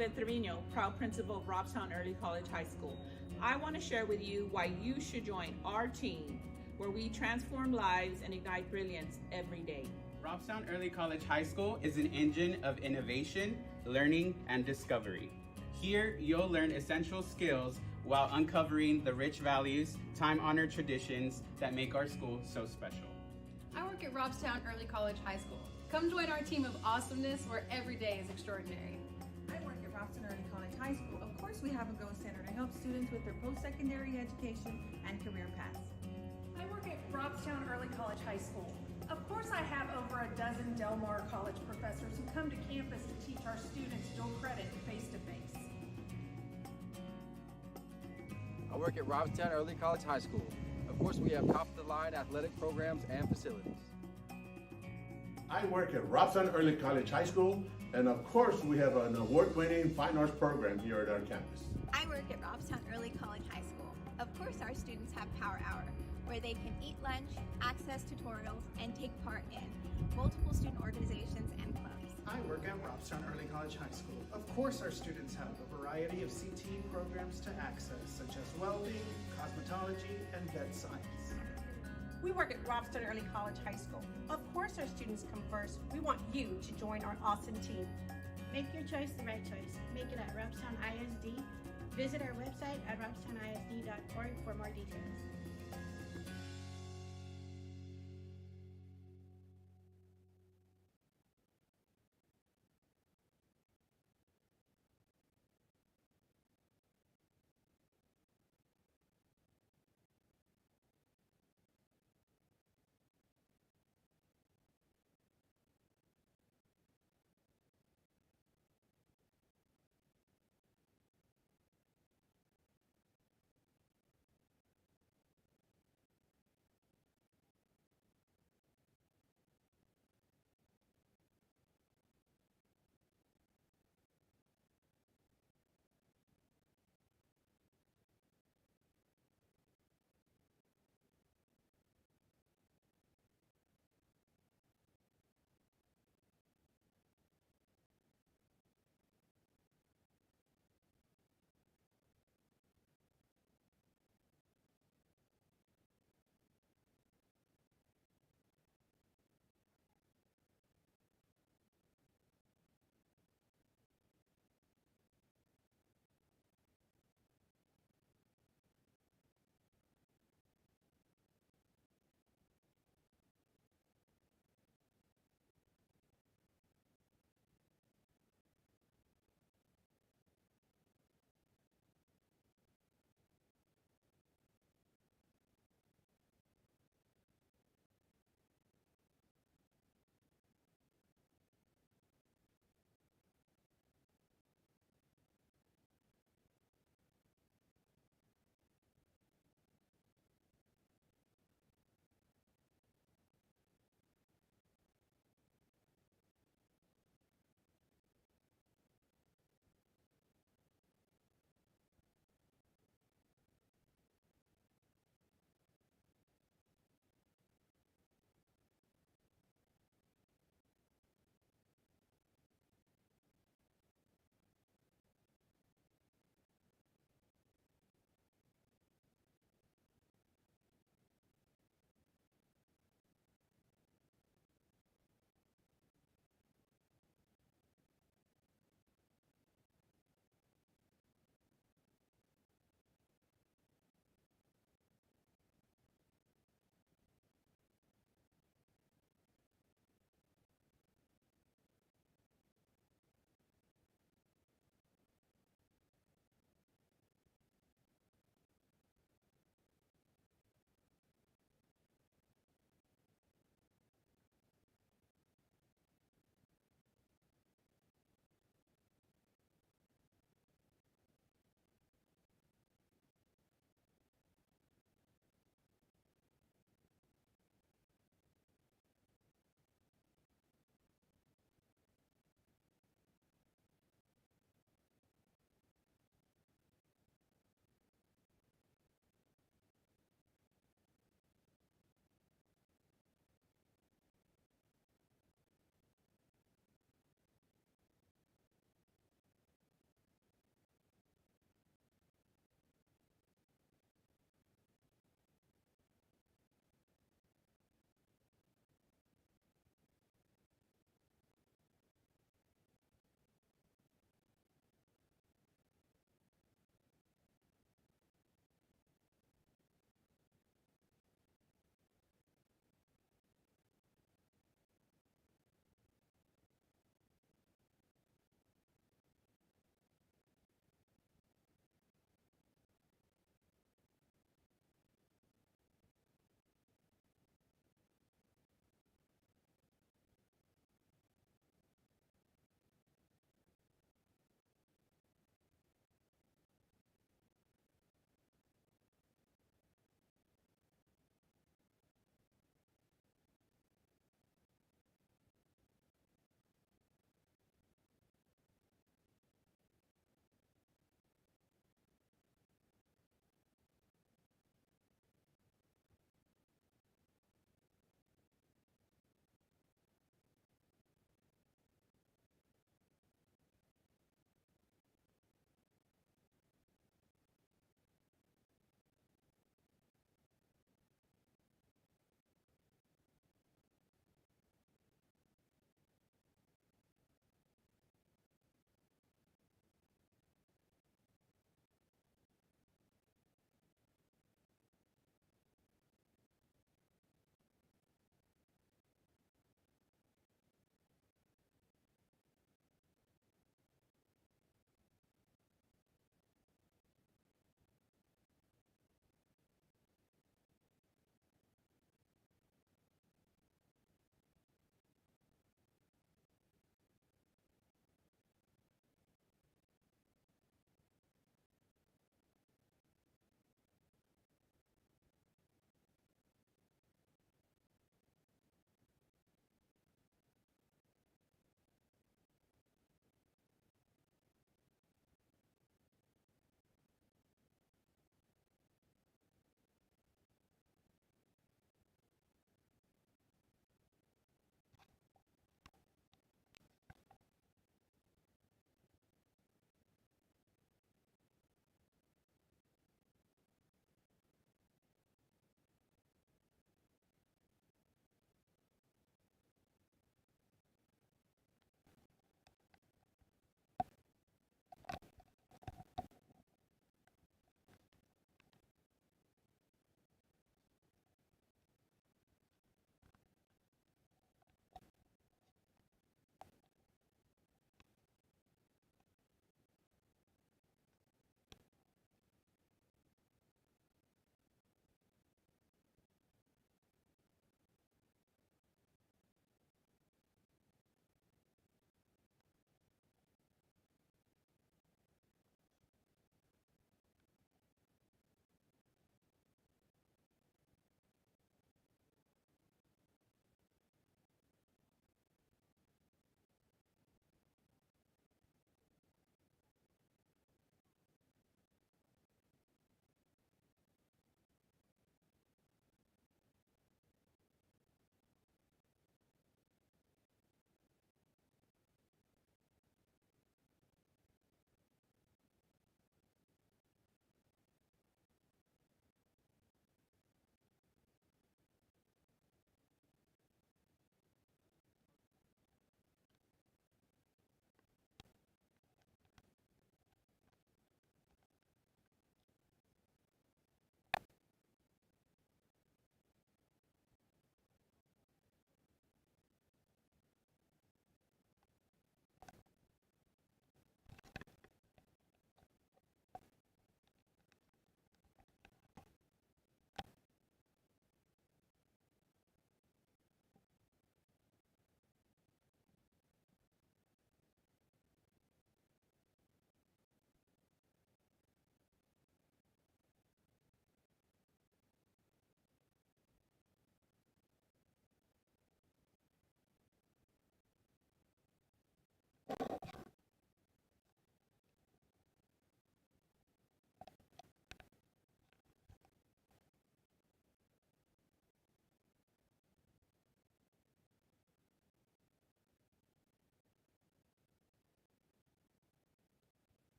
David Trevino, proud principal of Robstown Early College High School. I want to share with you why you should join our team, where we transform lives and ignite brilliance every day. Robstown Early College High School is an engine of innovation, learning, and discovery. Here, you'll learn essential skills while uncovering the rich values, time-honored traditions that make our school so special. I work at Robstown Early College High School. Come join our team of awesomeness where every day is extraordinary. I work at Robstown Early College High School. Of course, we have a Go Center to help students with their post-secondary education and career paths. I work at Robstown Early College High School. Of course, I have over a dozen Del Mar College professors who come to campus to teach our students dual credit face-to-face. I work at Robstown Early College High School. Of course, we have top-of-the-line athletic programs and facilities. I work at Robstown Early College High School, and of course, we have an award-winning fine arts program here at our campus. I work at Robstown Early College High School. Of course, our students have Power Hour, where they can eat lunch, access tutorials, and take part in multiple student organizations and clubs. I work at Robstown Early College High School. Of course, our students have a variety of CT programs to access, such as welding, cosmetology, and vet science. We work at Robstown Early College High School. Of course, our students come first. We want you to join our awesome team. Make your choice the right choice. Make it at Robstown ISD. Visit our website at robstownisd.org for more details.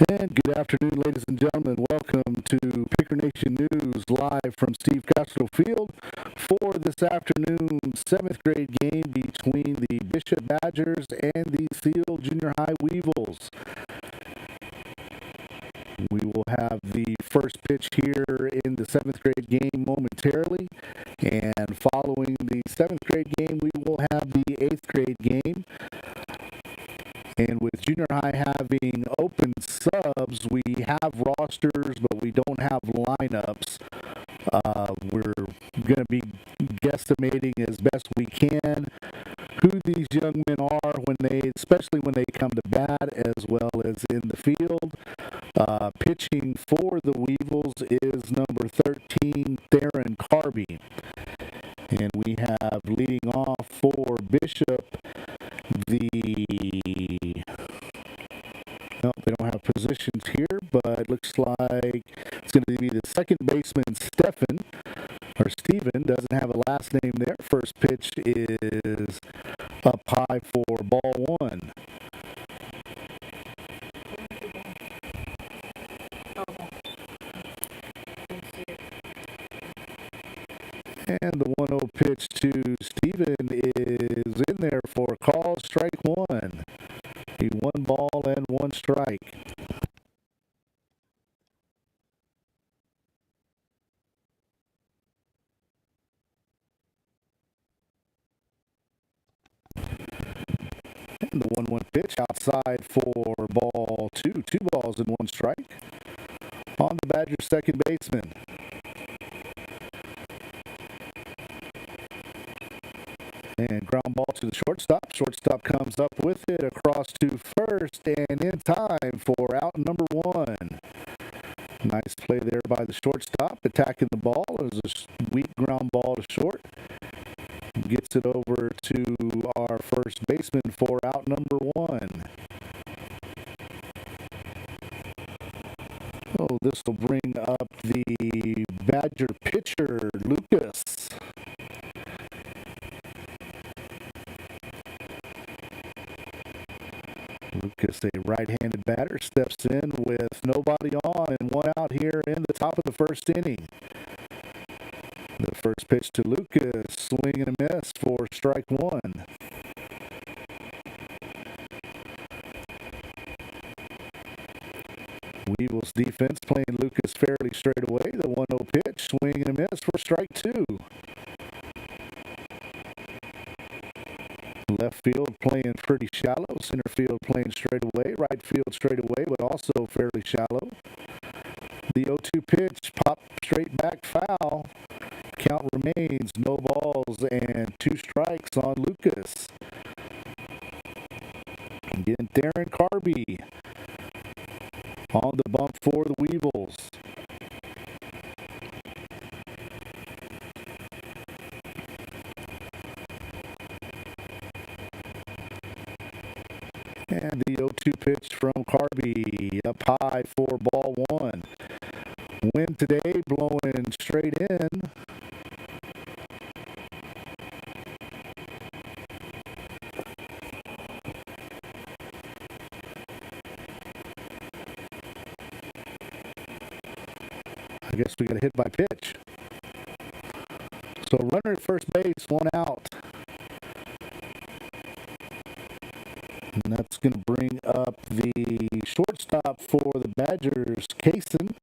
And good afternoon, ladies and gentlemen. Welcome to Picker Nation News live from Steve Castro Field for this afternoon 7th grade game between the Bishop Badgers and the Seale Junior High Weevils. We will have the first pitch here in the 7th grade game momentarily, and following the 7th grade game, we will have the 8th grade game. And with junior high having open subs, we have rosters, but we don't have lineups. We're going to be guesstimating as best we can who these young men are especially when they come to bat, as well as in the field. Pitching for the Weevils is number 13, Theron Carby. And we have leading off for Bishop they don't have positions here, but it looks like it's going to be the second baseman, Stephen, doesn't have a last name there. First pitch is up high for ball one. And the 1-0 pitch to Steven is in there for a call, strike one. The 1 ball and 1 strike. And the 1-1 pitch outside for ball two. 2 balls and 1 strike. On the Badgers' second baseman. And ground ball to the shortstop. Shortstop comes up with it across to first and in time for out number 1. Nice play there by the shortstop, attacking the ball. It was a weak ground ball to short. Gets it over to our first baseman for out number 1. Oh, this will bring up the Badger pitcher, Lucas. Lucas, a right-handed batter, steps in with nobody on and 1 out here in the top of the first inning. The first pitch to Lucas, swing and a miss for strike 1. Weevils defense playing Lucas fairly straight away. The 1-0 pitch, swing and a miss for strike 2. Left field playing pretty shallow. Center field playing straight away. Right field straight away, but also fairly shallow. The 0-2 pitch popped straight back foul. Count remains no balls and 2 strikes on Lucas. Again, Theron Carby on the bump for the Weevils. And the 0-2 pitch from Carby up high for ball 1. Wind today blowing straight in. I guess we got a hit by pitch. So runner at first base, 1 out. And that's going to bring up the shortstop for the Badgers, Kaysen.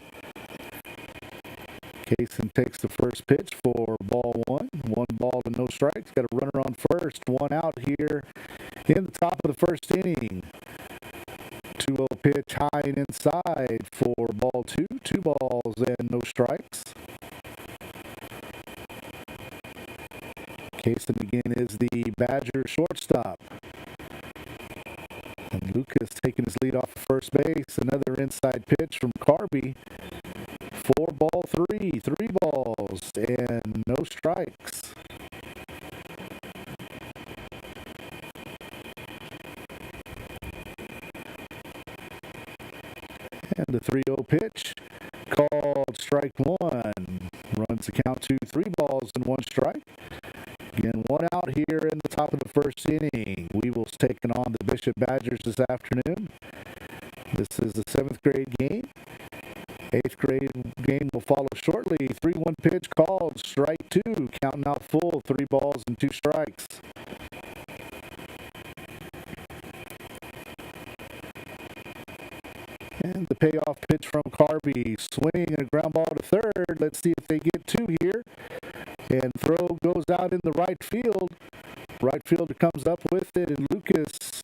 Kaysen takes the first pitch for ball 1. 1 ball and no strikes. Got a runner on first. 1 out here in the top of the first inning. 2-0 pitch high and inside for ball 2. 2 balls and no strikes. Kaysen again is the Badger shortstop. And Lucas taking his lead off first base. Another inside pitch from Carby. 4 ball 3. 3 balls and no strikes. And the 3-0 pitch called strike 1. Runs the count to 3 balls and 1 strike. Again, 1 out here in the top of the first inning. Weevils taking on the Bishop Badgers this afternoon. This is the 7th grade game. 8th grade game will follow shortly. 3-1 pitch called. Strike 2. Counting out full. 3 balls and 2 strikes. And the payoff pitch from Carby. Swing and a ground ball to third. Let's see if they get 2 here. And throw goes out in the right field. Right fielder comes up with it, and Lucas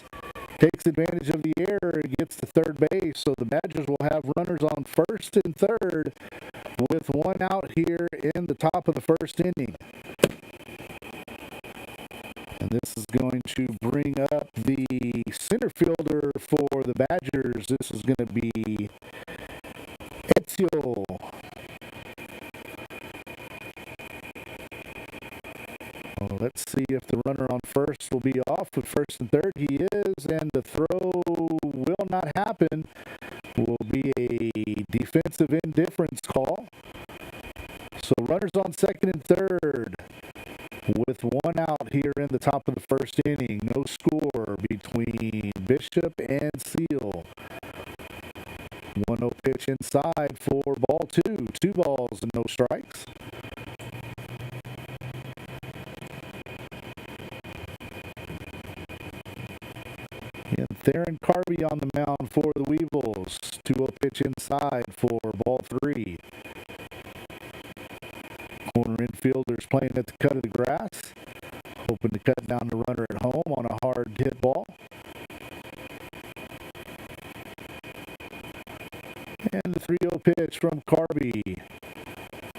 takes advantage of the error and gets to third base. So the Badgers will have runners on first and third with 1 out here in the top of the first inning. And this is going to bring up the center fielder for the Badgers. This is going to be Seale. Well, let's see if the runner on first will be off with first and third. He is, and the throw will not happen. Will be a defensive indifference call. So runners on second and third with 1 out here in the top of the first inning. No score between Bishop and Seale. 1-0 pitch inside for ball 2. 2 balls and no strikes. And Theron Carby on the mound for the Weevils. 2-0 pitch inside for ball 3. Corner infielders playing at the cut of the grass. Hoping to cut down the runner at home on a hard hit ball. And the 3-0 pitch from Carby.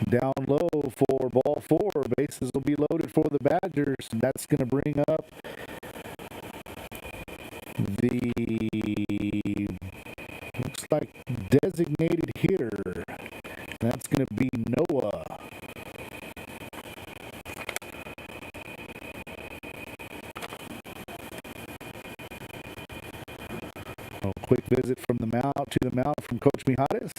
Down low for ball 4. Bases will be loaded for the Badgers. And that's going to bring up the, looks like, designated hitter. That's going to be Noah. A quick visit from the mound to the mound from Coach Mijares.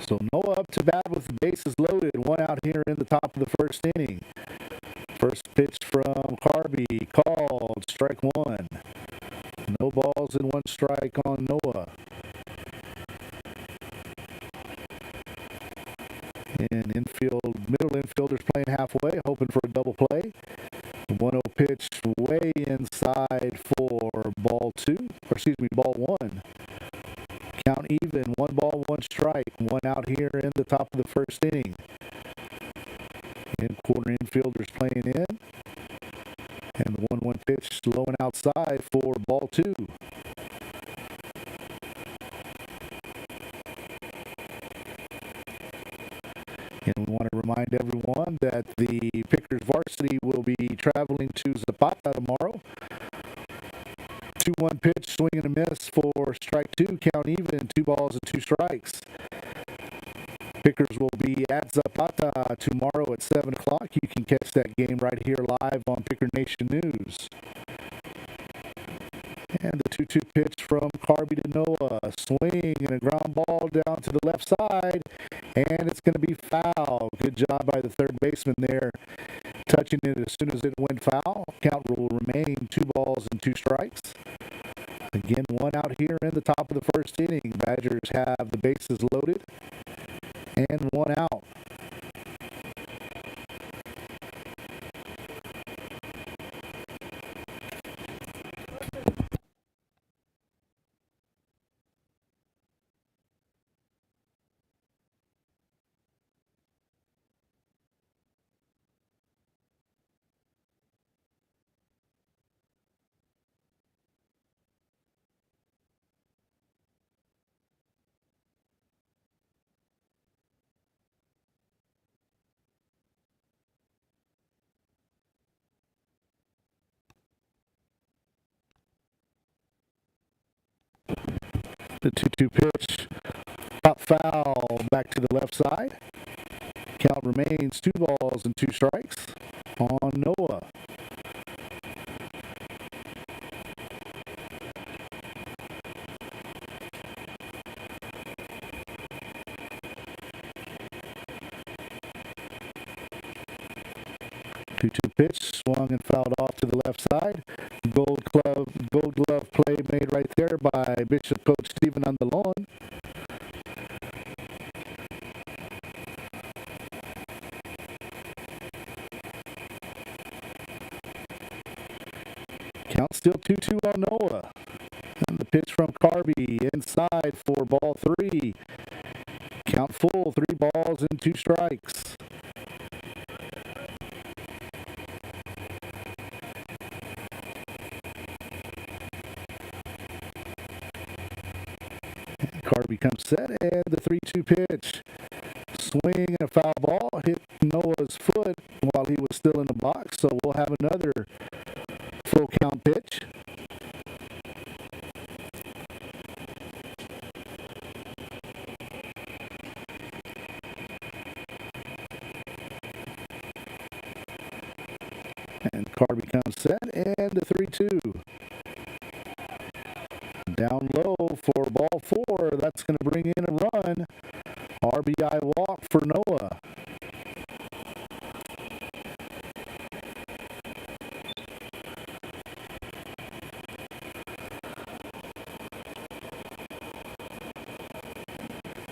So Noah up to bat with the bases loaded. 1 out here in the top of the first inning. First pitch from Carby called. Strike 1. No balls and 1 strike on Noah. And middle infielders playing halfway, hoping for a double play. 1-0 pitch way inside for ball 1. Count even, 1 ball, 1 strike. 1 out here in the top of the first inning. And corner infielders playing in. And the 1-1 pitch low and outside for ball 2. And we want to remind everyone that the Pickers varsity will be traveling to Zapata tomorrow. 2-1 pitch, swing and a miss for strike 2, count even, 2 balls and 2 strikes. Pickers will be at Zapata tomorrow at 7 o'clock. You can catch that game right here live on Picker Nation News. And the 2-2 pitch from Carby to Noah. Swing and a ground ball down to the left side. And it's going to be foul. Good job by the third baseman there, touching it as soon as it went foul. Count will remain 2 balls and 2 strikes. Again, 1 out here in the top of the first inning. Badgers have the bases loaded and 1 out. The 2-2 pitch, pop foul back to the left side. Count remains 2 balls and 2 strikes on Noah. 2-2 pitch, swung and fouled off to the left side. Gold glove play made right there by Bishop coach Stephen Andalon. Count still 2-2 on Noah. And the pitch from Carby inside for ball 3. Count full, 3 balls and 2 strikes. Carby comes set, and the 3-2 pitch. Swing and a foul ball hit Noah's foot while he was still in the box, so we'll have another full count pitch. And Carby comes set, and the 3-2. Down low for ball 4. That's going to bring in a run. RBI walk for Noah.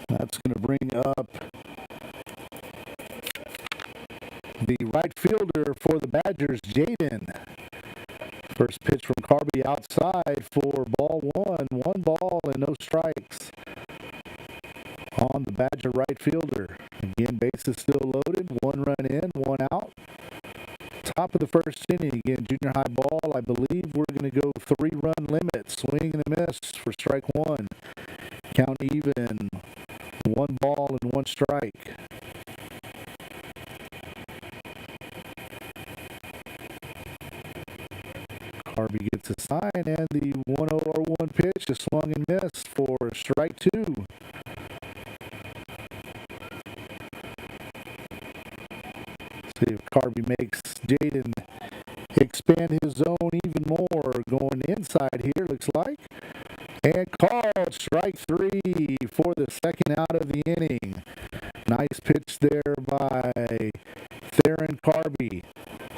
That's going to bring up the right fielder for the Badgers, Jaden. First pitch from Carby outside for ball 1. 1 ball and no strikes on the Badger right fielder. Again, bases still loaded. 1 run in, 1 out. Top of the first inning. Again, junior high ball. I believe we're going to go 3-run limit. Swing and a miss for strike 1. Count even. 1 ball and 1 strike. Carby gets a sign, and the 1-0-1 pitch is swung and missed for strike 2. See if Carby makes Jaden expand his zone even more. Going inside here, looks like. And called strike 3 for the second out of the inning. Nice pitch there by Theron Carby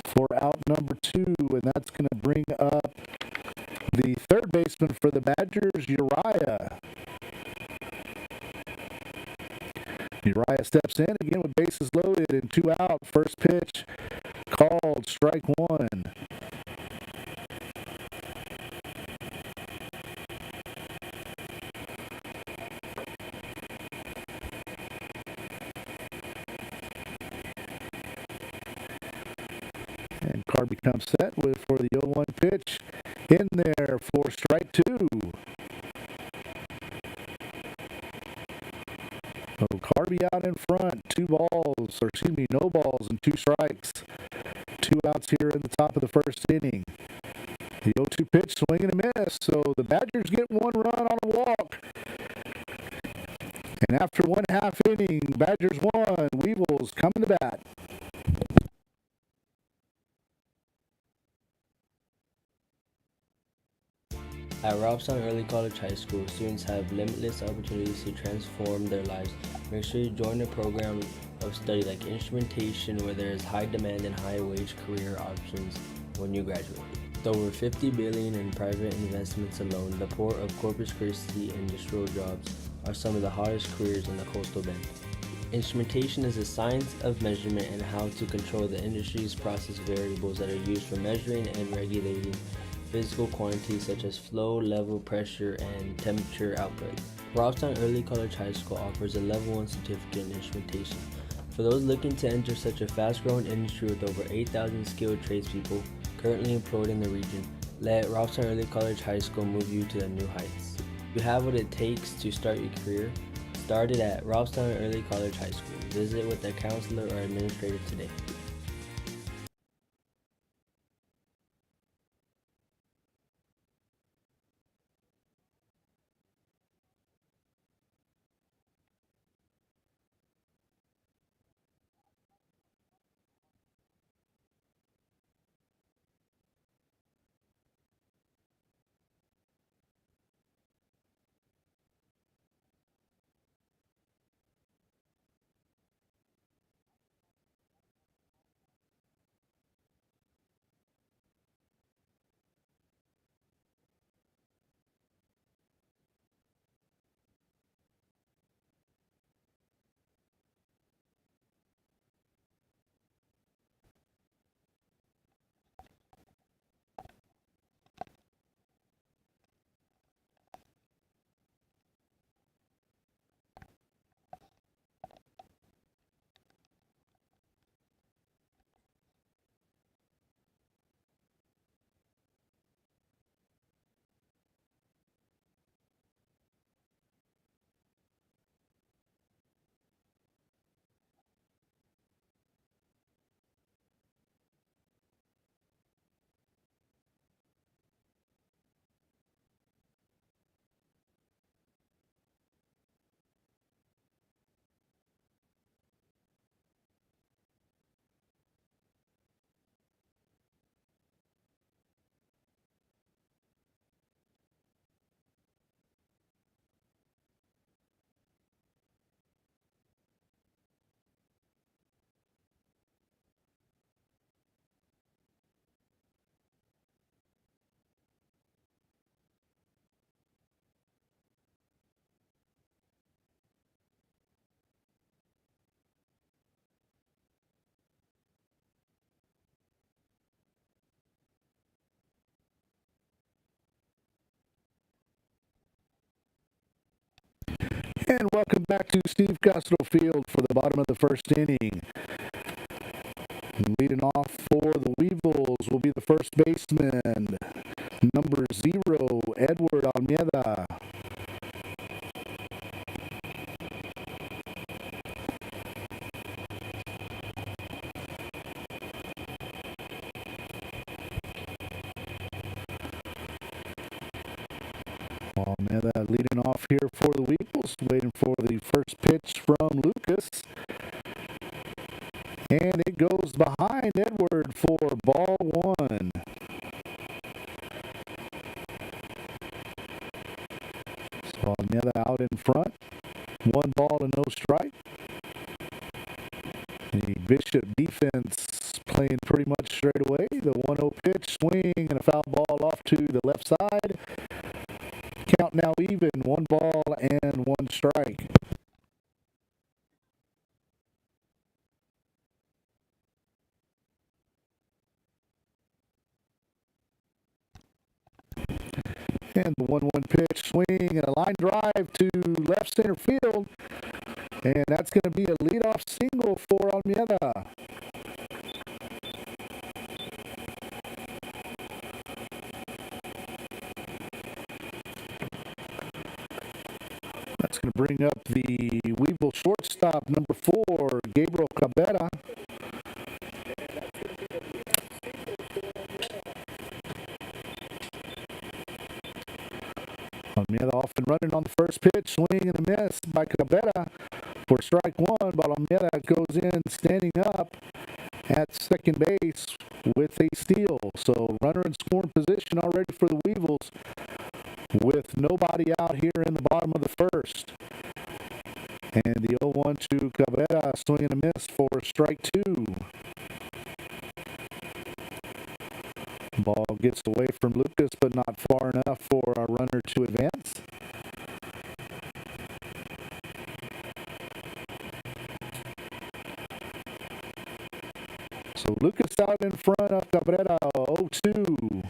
for out number 2, and that's going to bring up the third baseman for the Badgers, Uriah. Uriah steps in again with bases loaded and 2 out. First pitch called strike 1. And Carby becomes set for the 0-1 pitch in there for strike 2. So Carby out in front, no balls and 2 strikes. 2 outs here in the top of the first inning. The 0-2 pitch, swing and a miss. So the Badgers get 1 run on a walk. And after 1/2 inning, Badgers 1, Weevils coming to bat. At Robstown Early College High School, students have limitless opportunities to transform their lives. Make sure you join a program of study like instrumentation, where there is high demand and high wage career options when you graduate. With over $50 billion in private investments alone, the Port of Corpus Christi industrial jobs are some of the hottest careers in the coastal bend. Instrumentation is the science of measurement and how to control the industry's process variables that are used for measuring and regulating physical quantities such as flow, level, pressure, and temperature output. Robstown Early College High School offers a Level 1 certificate in instrumentation. For those looking to enter such a fast-growing industry with over 8,000 skilled tradespeople currently employed in the region, let Robstown Early College High School move you to the new heights. You have what it takes to start your career. Start it at Robstown Early College High School. Visit with a counselor or administrator today. And welcome back to Steve Castro Field for the bottom of the first inning. Leading off for the Weevils will be the first baseman, number 0, Edward Almeida. Almeida leading off here for the Weevils, waiting for the first pitch from Lucas. And it goes behind Edward for ball 1. So Almeida out in front. 1 ball and no strike. The Bishop defense playing pretty much straight away. The 1-0 pitch, swing, and a foul ball off to the left side. Count now even, 1 ball and 1 strike. And the 1-1 pitch, swing, and a line drive to left center field. And that's going to be a leadoff single for Almeida. That's going to bring up the Weevil shortstop, number 4, Gabriel Cabrera. Almeida off and running on the first pitch, swing and a miss by Cabrera for strike 1, but Almeida goes in standing up at second base with a steal. So runner in scoring position already for the Weevils with nobody out here in the bottom of the first. And the 0-1 to Cabrera, swing and a miss for strike 2. Ball gets away from Lucas, but not far enough for our runner to advance. So Lucas out in front of Cabrera, 0-2.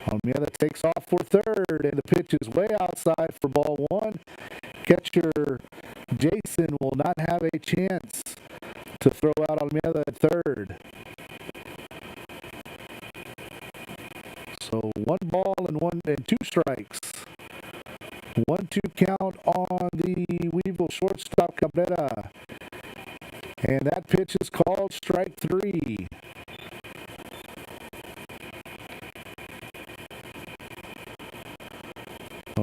Almeida takes off for third, and the pitch is way outside for ball 1. Catcher Jason will not have a chance to throw out Almeida at third. So 1 ball and 2 strikes. 1-2 count on the Weevil shortstop Cabrera. And that pitch is called strike 3.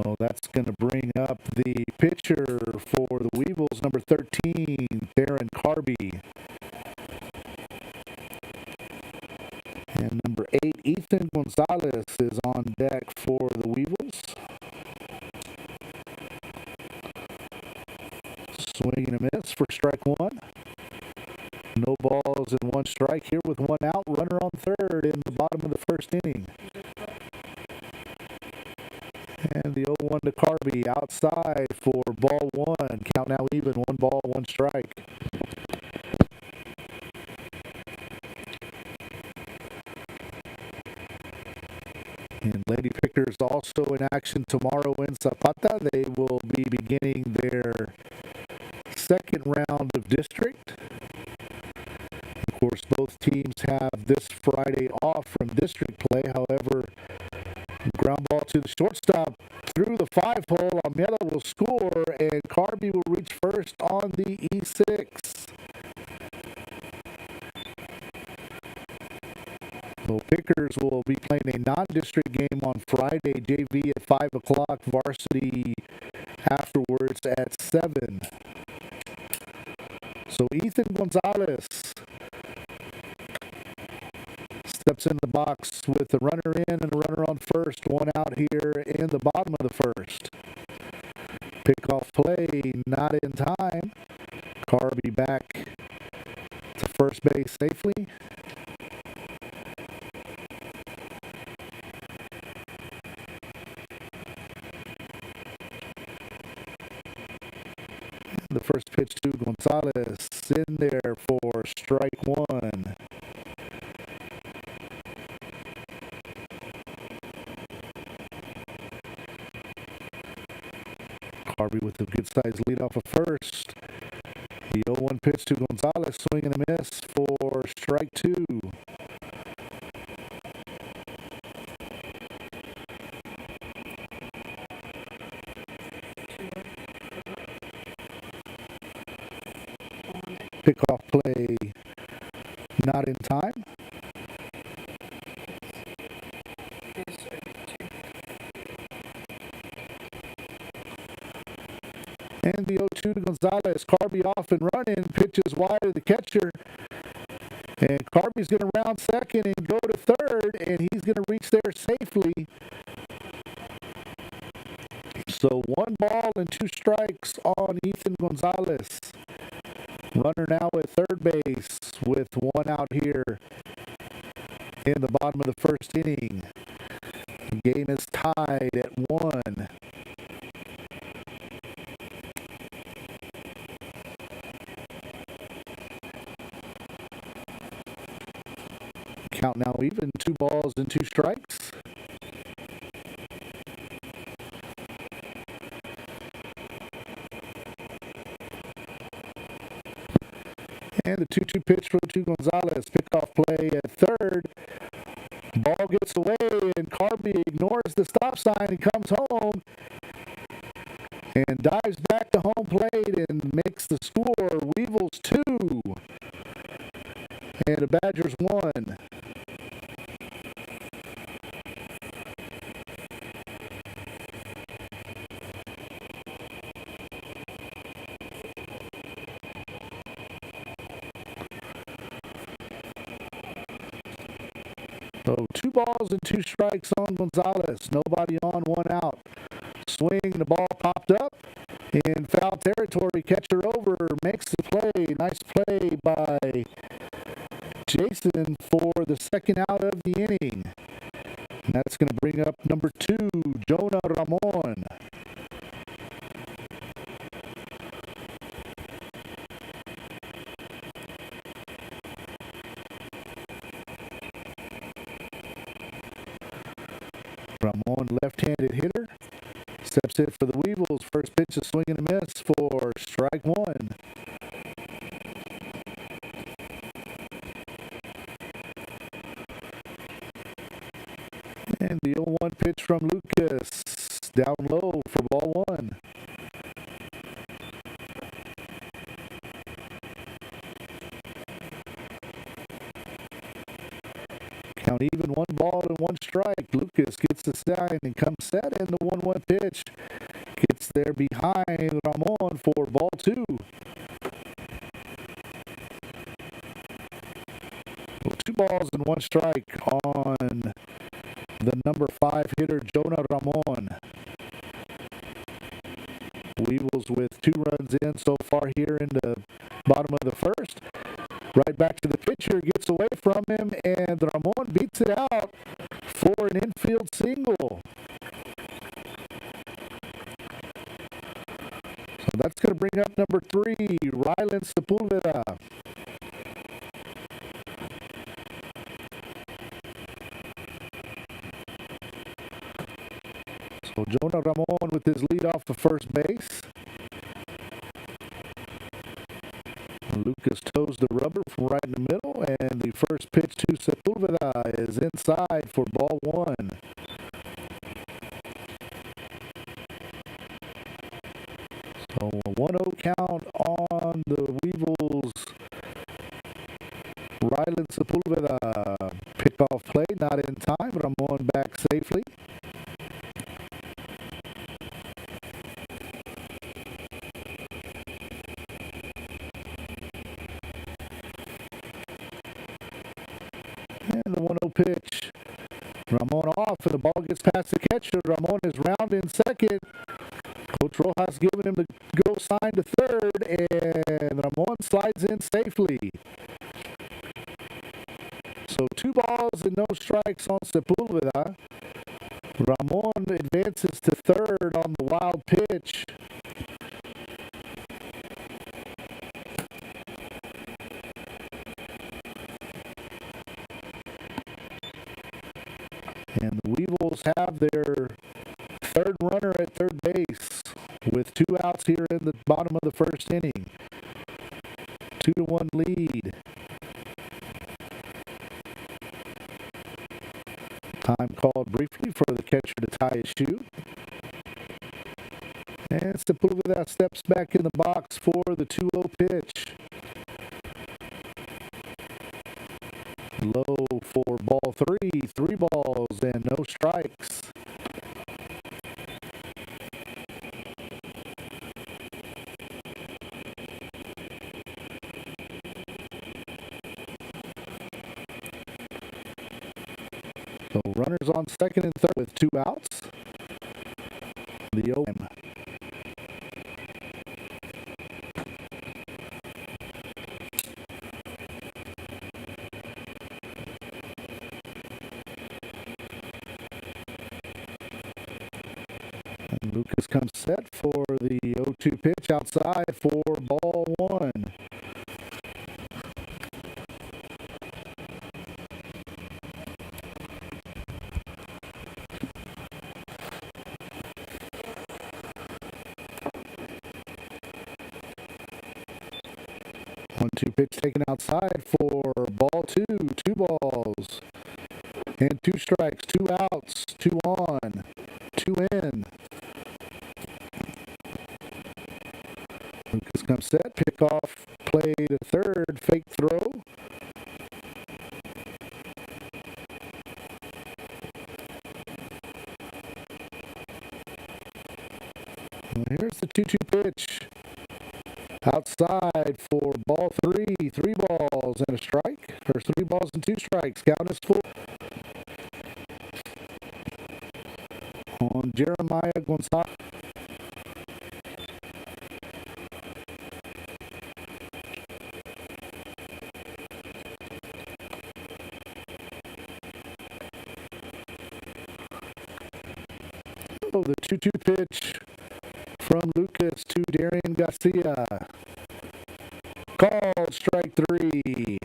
Oh, that's going to bring up the pitcher for the Weevils, number 13, Theron Carby. And number 8, Ethan Gonzalez is on deck for the Weevils. Swing and a miss for strike 1. No balls and 1 strike here with 1 out. Runner on third in the bottom of the first inning. And the 0-1 to Carby outside for ball 1. Count now even, 1 ball, 1 strike. And Lady Pickers also in action tomorrow in Zapata. They will be beginning their second round of district. Of course, both teams have this Friday off from district play. However, ground ball to the shortstop through the 5-hole. Almeida will score, and Carby will reach first on the E6. So Pickers will be playing a non-district game on Friday, JV at 5 o'clock, varsity afterwards at 7. So Ethan Gonzalez steps in the box with a runner in and a runner on first. 1 out here in the bottom of the first. Pickoff play, not in time. Carby back to first base safely. The first pitch to Gonzalez in there for strike 1. Harvey with a good-sized lead off of first. The 0-1 pitch to Gonzalez, swing and a miss for strike two. Pickoff play not in time. And the 0-2 to Gonzalez. Carby off and running. Pitches wide to the catcher. And Carby's going to round second and go to third. And he's going to reach there safely. So 1 ball and 2 strikes on Ethan Gonzalez. Runner now at third base with 1 out here in the bottom of the first inning. The game is tied at 1. Count now even, 2 balls and 2 strikes. And the 2-2 pitch to Gonzalez. Pickoff play at third. Ball gets away and Carby ignores the stop sign and comes home. And dives back to home plate and makes the score. Weevils 2. And the Badgers 1. So 2 balls and 2 strikes on Gonzalez. Nobody on, 1 out. Swing, the ball popped up in foul territory. Catcher over, makes the play. Nice play by Jason for the second out of the inning. And that's going to bring up number 2, Jonah Ramon. Ramon, left-handed hitter, steps in for the Weevils. First pitch, a swing and a miss for strike 1. And the 0-1 pitch from Lucas, down low for ball 1. Count even, 1 ball and 1 strike. Lucas gets the sign and comes set, and the 1-1 pitch gets there behind Ramon for ball 2. So 2 balls and 1 strike on the number 5 hitter, Jonah Ramon. Weevils with 2 runs in so far here in the bottom of the first. Right back to the pitcher, gets away from him, and Ramon beats it out for an infield single. So that's going to bring up number 3, Rylan Sepulveda. So Jonah Ramon with his lead off the first base. Lucas toes the rubber from right in the middle, and the first pitch to Sepulveda is inside for ball 1. So a 1-0 count on the Weevils. Rylan Sepulveda, pickoff play, not in time. Ramon back safely. And the 1-0 pitch. Ramon off, and the ball gets past the catcher. Ramon is rounding second. Coach Rojas giving him the go sign to third, and Ramon slides in safely. So 2 balls and no strikes on Sepulveda. Ramon advances to third on the wild pitch. And the Weevils have their 3rd runner at third base. with 2 outs here in the bottom of the first inning. 2-1 lead. Time called briefly for the catcher to tie his shoe. And Sepulveda steps back in the box for the 2-0 pitch. Low for ball 3. 3 balls and no strikes. So runners on second and third with 2 outs. The 0. And Lucas comes set for the 0-2 pitch outside for ball 1. One-two pitch taken outside for ball 2. 2 balls and 2 strikes, 2 outs, 2 on, 2 in. Lucas comes set, pick off, play to third, fake throw. And here's the 2-2 pitch. Outside for ball 3. 3 balls and a strike. Or 3 balls and 2 strikes. Count is full. On Jeremiah Gonzalez. Oh, the 2-2 pitch from Lucas to Darian Garcia. Called strike 3.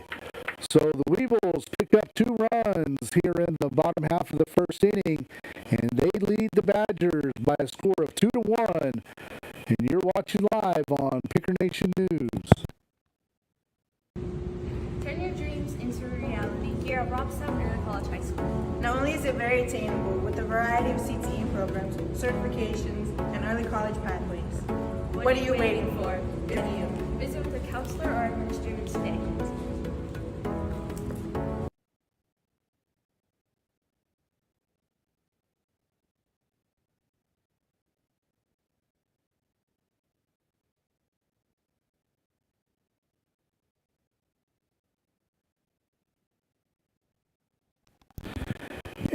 So the Weevils pick up 2 runs here in the bottom half of the first inning, and they lead the Badgers by a score of 2-1. And you're watching live on Picker Nation News. Turn your dreams into reality here at Robstown Early College High School. Not only is it very attainable with a variety of CTE programs, certifications, and early college pathways. What are you waiting for? It's you. Visit with a counselor or administrator today.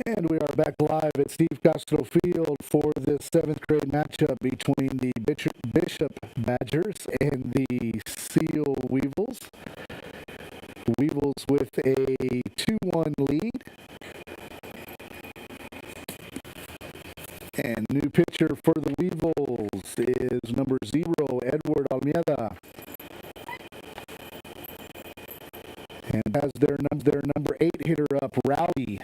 And we are back live at Steve Castro Field for this 7th grade matchup between the Bishop Badgers and the Seale Weevils. The Weevils with a 2-1 lead. And new pitcher for the Weevils is number 0, Edward Almeida. And has their number 8 hitter up, Rowdy.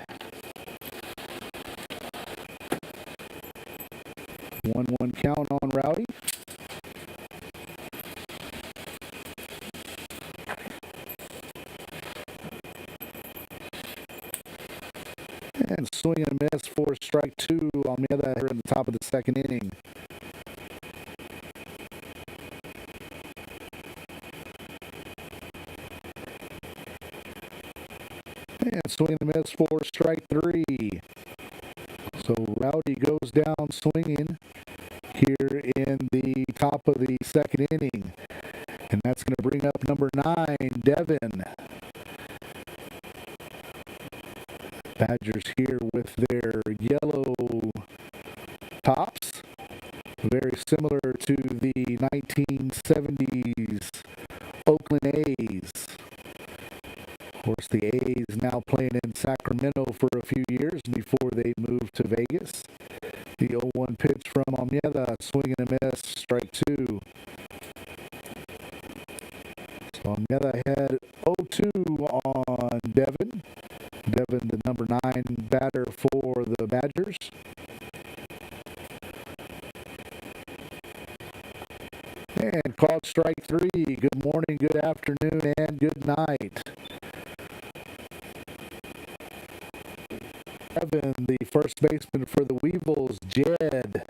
1-1 count on Rowdy. And swing and a miss for strike 2. Almeida here in the top of the second inning. And swing and a miss for strike 3. So Rowdy goes down swinging here in the top of the second inning. And that's going to bring up number 9, Devin. Badgers here with their yellow tops. Very similar to the 1970s Oakland A's. Of course, the A's now playing in Sacramento for a few years before they moved to Vegas. The 0-1 pitch from Almeida, swing and a miss, strike 2. So Almeida had 0-2 on Devin. Devin, the number 9 batter for the Badgers. And called strike three. Good morning, good afternoon, and good night. Evan, the first baseman for the Weevils, Jed.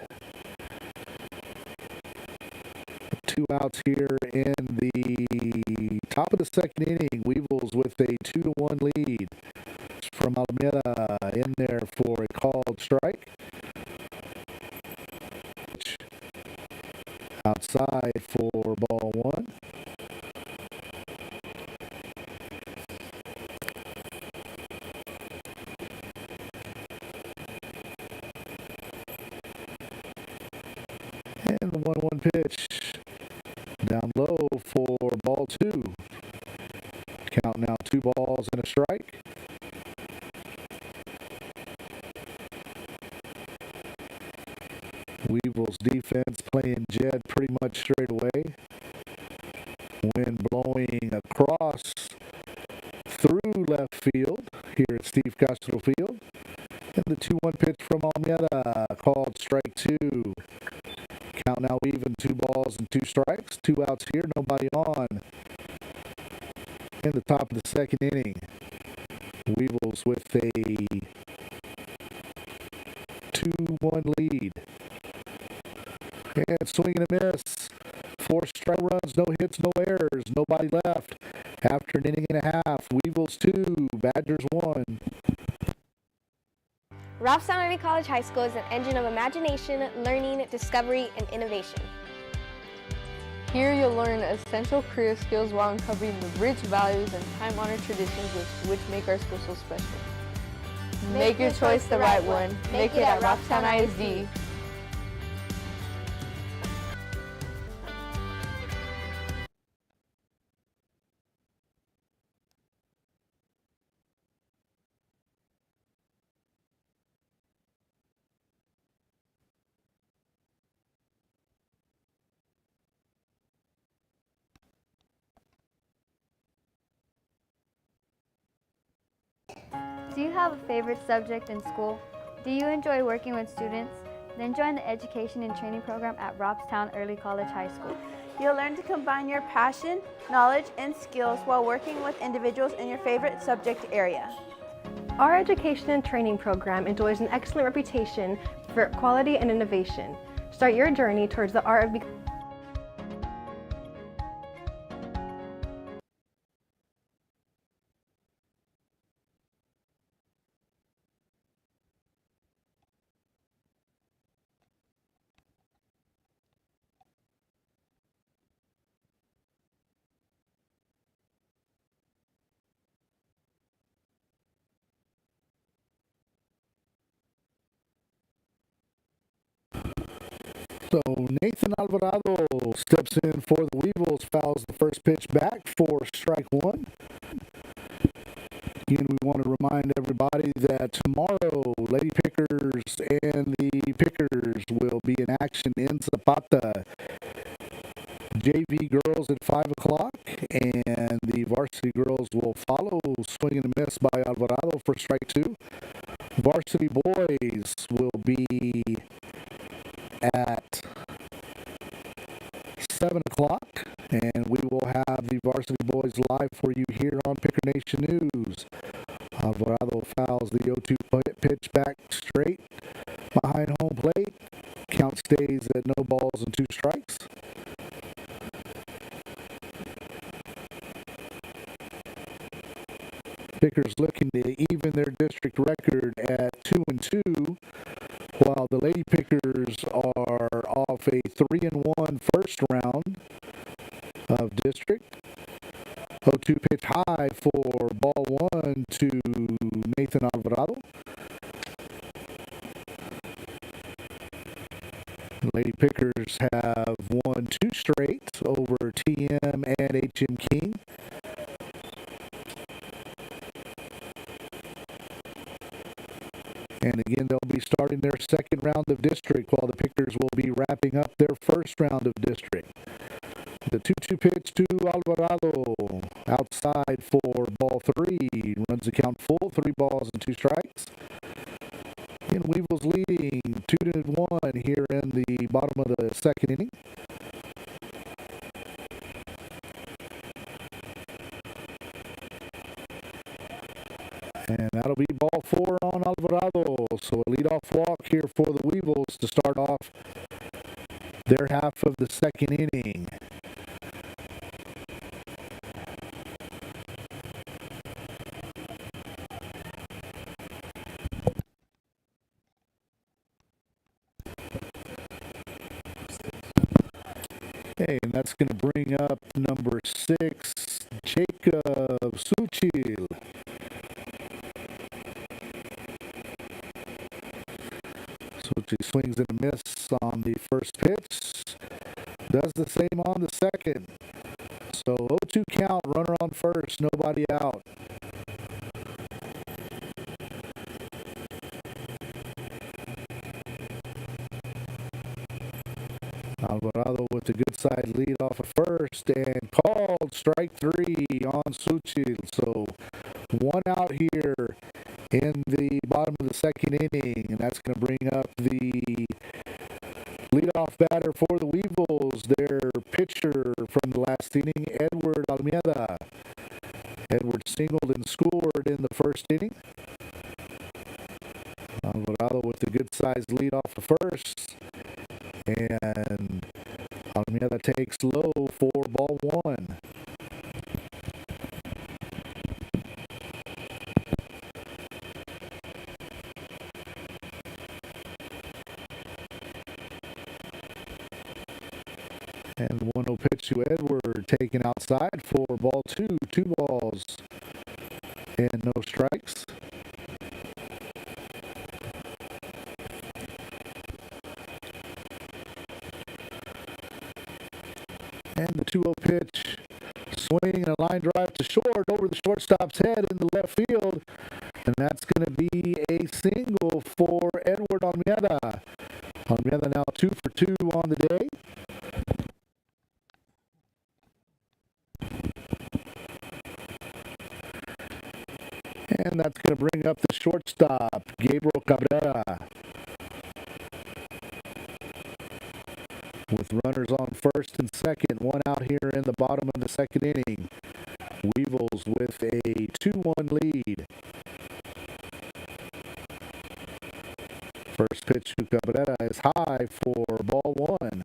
2 outs here in the top of the second inning. Weevils with a 2-1 lead. From Alameda in there for a called strike. Outside for ball one. And the 1-1 pitch down low for ball two. Count now 2 balls and a strike. Weevils defense playing Jed pretty much straight away. Wind blowing across through left field here at Steve Castro Field. And the 2-1 pitch from Almeida called strike two. Count now even, 2 balls and 2 strikes. 2 outs here, nobody on. In the top of the second inning, Weevils with a 2-1 lead. And swing and a miss. 4 strike runs, no hits, no errors, nobody left. After an inning and a half, Weevils 2, Badgers 1. Robstown Early College High School is an engine of imagination, learning, discovery, and innovation. Here you'll learn essential career skills while uncovering the rich values and time-honored traditions which make our school so special. Make your choice the right one. Make it at Robstown ISD. Do you have a favorite subject in school? Do you enjoy working with students? Then join the Education and Training Program at Robstown Early College High School. You'll learn to combine your passion, knowledge, and skills while working with individuals in your favorite subject area. Our Education and Training Program enjoys an excellent reputation for quality and innovation. Start your journey towards the art of becoming So Nathan Alvarado steps in for the Weevils, fouls the first pitch back for strike one. Again, we want to remind everybody that tomorrow, Lady Pickers and the Pickers will be in action in Zapata. JV girls at 5 o'clock, and the varsity girls will follow. Swing and a miss by Alvarado for strike two. Varsity boys will be at 7 o'clock, and we will have the varsity boys live for you here on Picker Nation News. Alvarado fouls the 0-2 pitch back straight behind home plate. Count stays at no balls and 2 strikes. Pickers looking to even their district record at 2-2, while the Lady Pickers are off a 3-1 first round of district. 0-2 pitch high for ball one to Nathan Alvarado. Lady Pickers have won 2 straight over TM and HM King. And again, they'll be starting their second round of district while the Pickers will be wrapping up their first round of district. The 2-2 pitch to Alvarado outside for ball 3. Runs the count full, 3 balls and 2 strikes. And Weevils leading 2-1 here in the bottom of the second inning. that'll be ball 4 on Alvarado. So a leadoff walk here for the Weevils to start off their half of the second inning. Okay, and that's going to bring up number 6, Jacob Seale. Seale swings and a miss on the first pitch. Does the same on the second. So 0-2 count, runner on first, nobody out. Alvarado with a good side lead off of first and called strike 3 on Seale. So 1 out here in the bottom of the second inning, and that's going to bring up the leadoff batter for the Weevils, their pitcher from the last inning, Edward Almeida. Edward singled and scored in the first inning. Alvarado with a good sized lead off of first. And Almeida takes low for ball 1. And 1-0 pitch to Edward, taken outside for ball 2. 2 balls and no strikes. And the 2-0 pitch, swing and a line drive to short over the shortstop's head in the left field. And that's going to be a single for Edward Almeida. Almeida now 2 for 2 on the day. And that's going to bring up the shortstop, Gabriel Cabrera. With runners on first and second, 1 out here in the bottom of the second inning. Weevils with a 2-1 lead. First pitch to Cabrera is high for ball 1.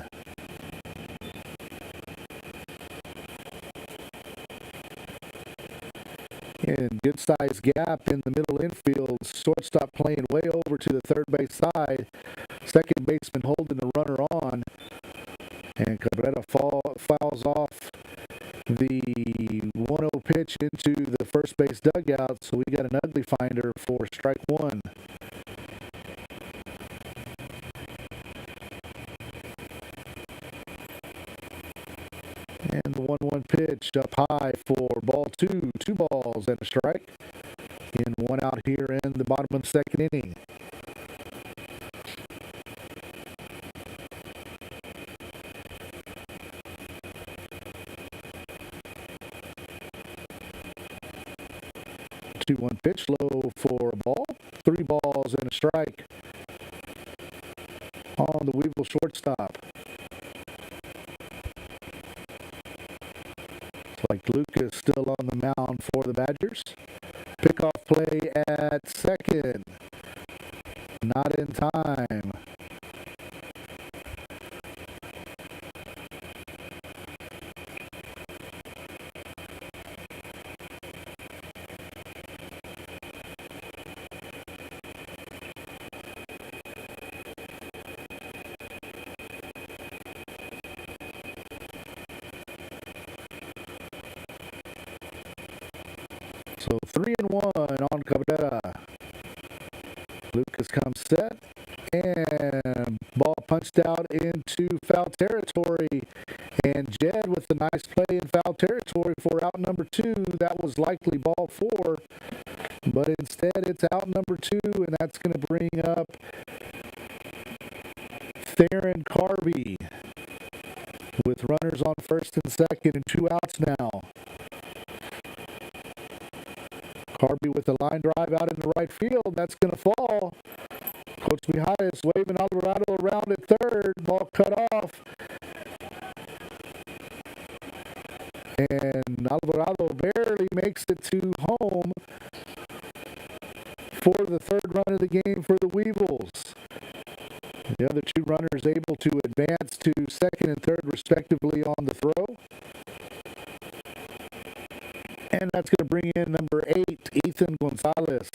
And good size gap in the middle infield. Shortstop playing way over to the third base side. Second baseman holding the runner on. And Cabrera fouls off the 1-0 pitch into the first base dugout. So we got an ugly finder for strike 1. And the 1-1 pitch up high for ball 2. 2 balls and a strike. And 1 out here in the bottom of the second inning. The 2-1 pitch low for a ball. 3 balls and a strike on the Weevil shortstop. Like Lucas still on the mound for the Badgers. Pickoff play at second. Not in time. So 3-1 on Cabrera. Lucas comes set, and ball punched out into foul territory. And Jed with a nice play in foul territory for out number 2. That was likely ball 4, but instead it's out number 2, and that's going to bring up Theron Carby with runners on first and second and 2 outs now. Carby with the line drive out in the right field. That's going to fall. Coach Mijares waving Alvarado around at third. Ball cut off. And Alvarado barely makes it to home. for the third run of the game for the Weevils. The other two runners able to advance to second and third respectively on the throw. And that's going to bring in number 8, Ethan Gonzalez.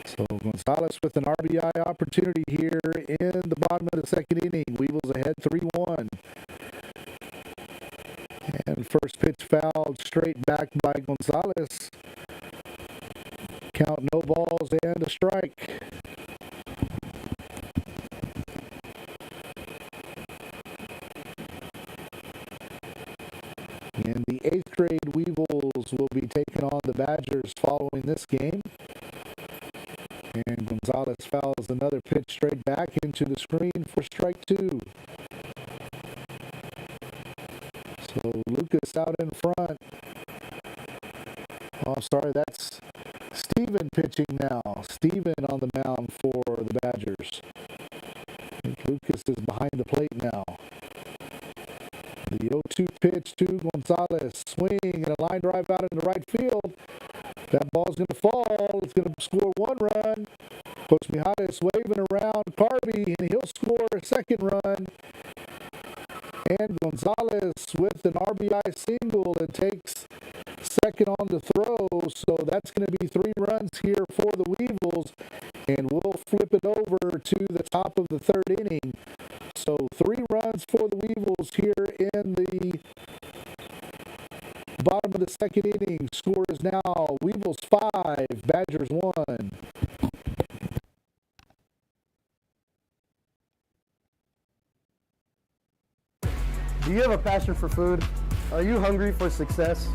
So Gonzalez with an RBI opportunity here in the bottom of the second inning. Weevils ahead 3-1. And first pitch fouled straight back by Gonzalez. Count no balls and a strike. And the 8th grade Weevils will be taking on the Badgers following this game. And Gonzalez fouls another pitch straight back into the screen for strike 2. So Lucas out in front. Oh, I'm sorry, that's Steven pitching now. Steven on the mound for the Badgers. I think Lucas is behind the plate now. The 0-2 pitch to Gonzalez. Swing and a line drive out in the right field. That ball's going to fall. It's going to score 1 run. Coach Mijares waving around Carby, and he'll score a second run. And Gonzalez with an RBI single and takes second on the throw. So that's going to be 3 runs here for the Weevils. And we'll flip it over to the top of the third inning. So 3 runs for the Weevils here in the bottom of the second inning. Score is now Weevils 5, Badgers 1. Do you have a passion for food? Are you hungry for success?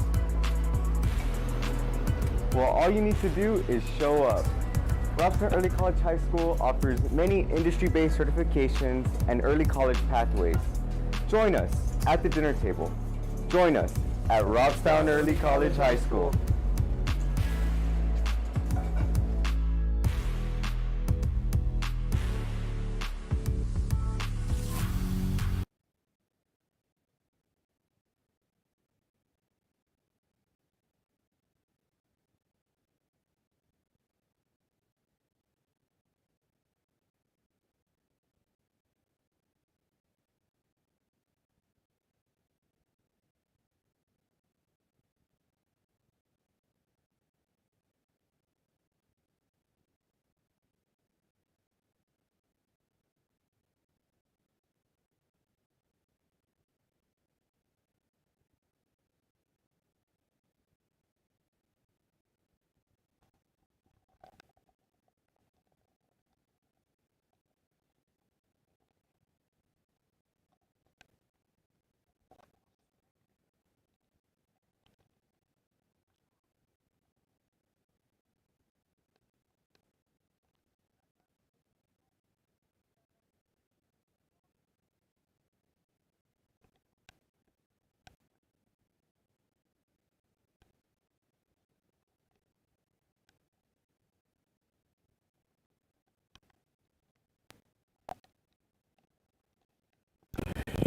Well, all you need to do is show up. Robstown Early College High School offers many industry-based certifications and early college pathways. Join us at the dinner table. Join us at Robstown Early College High School.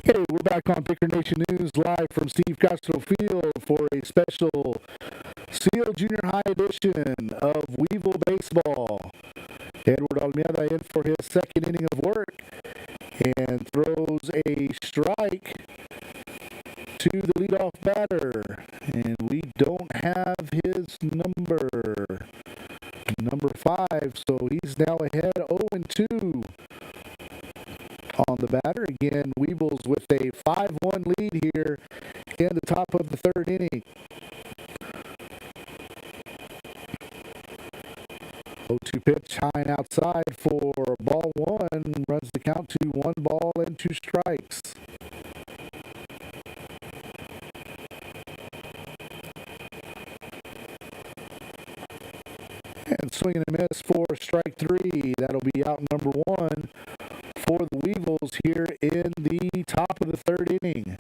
Hey, we're back on Picker Nation News live from Steve Castro Field for a special Seale Junior High edition of Weevil Baseball. Edward Almeida in for his second inning of work and throws a strike to the leadoff batter. And we don't have his number 5, so he's now ahead 0-2. On the batter again, Weevils with a 5-1 lead here in the top of the third inning. 0-2 pitch high and outside for ball 1, runs the count to 1 ball and 2 strikes. And swinging and miss for strike 3. That'll be out number 1 for the Weevils here in the top of the third inning.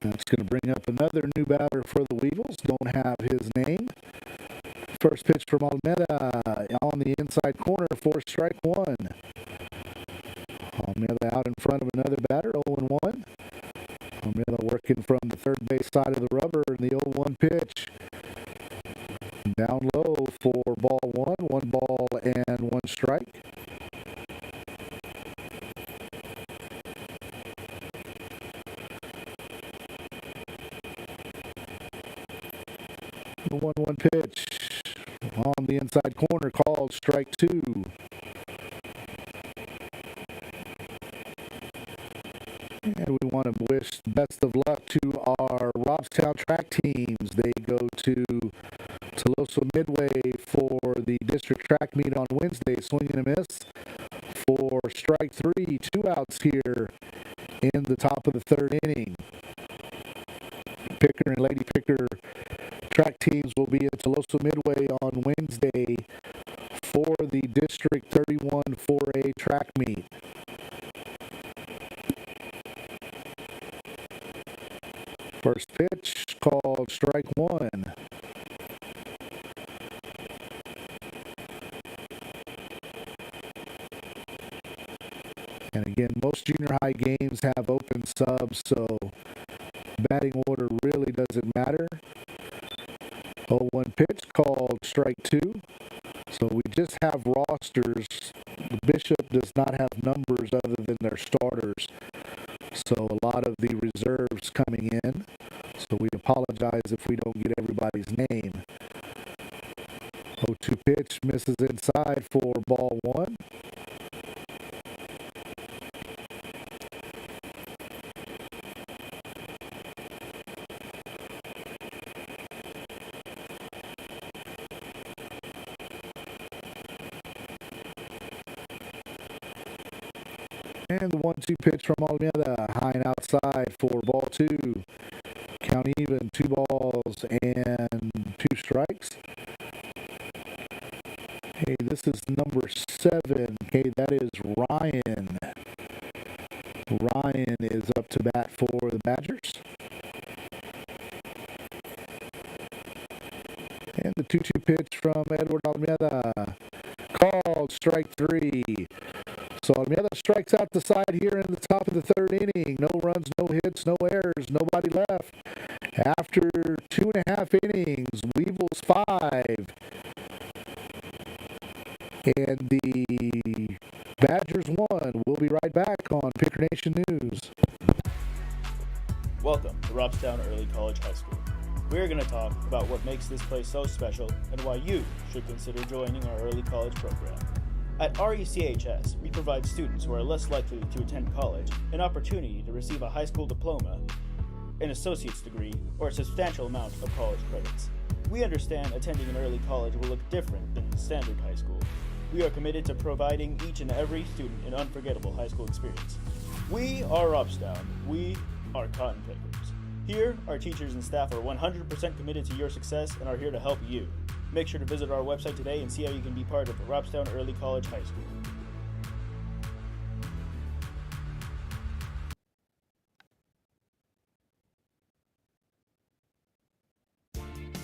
That's going to bring up another new batter for the Weevils. Don't have his name. First pitch from Almeida on the inside corner for strike one. Almeida out in front of another batter, 0-1. Almeida working from the third base side of the rubber in the 0-1 pitch. Down low for ball one, 1 ball and 1 strike. The 1-1 pitch on the inside corner, called strike two. And we want to wish best of luck to our Robstown track teams. They go to Toloso Midway for the district track meet on Wednesday. Swing and a miss for strike three. 2 outs here in the top of the third inning. Picker and Lady Picker track teams will be at Toloso Midway on Wednesday for the District 31 4A track meet. First pitch called strike one. And again, most junior high games have open subs, so batting order really doesn't matter. 0-1 pitch called strike two. So we just have rosters. The Bishop does not have numbers other than their starters. So a lot of the reserves coming in. So we apologize if we don't get everybody's name. 0-2 pitch misses inside for ball one. And the 1-2 pitch from Almeida, high and outside for ball two. Count even, 2 balls and 2 strikes. Okay, this is number 7. Okay, that is Ryan. Ryan is up to bat for the Badgers. And the 2-2 pitch from Edward Almeida, called strike three. So Almeida strikes out the side here in the top of the third inning. No runs, no hits, no errors, nobody left. After 2.5 innings, Weevils 5. And the Badgers 1. We'll be right back on Picker Nation News. Welcome to Robstown Early College High School. We're going to talk about what makes this place so special and why you should consider joining our early college program. At RECHS, we provide students who are less likely to attend college an opportunity to receive a high school diploma, an associate's degree, or a substantial amount of college credits. We understand attending an early college will look different than standard high school. We are committed to providing each and every student an unforgettable high school experience. We are Robstown. We are Cotton Pickers. Here, our teachers and staff are 100% committed to your success and are here to help you. Make sure to visit our website today and see how you can be part of the Robstown Early College High School.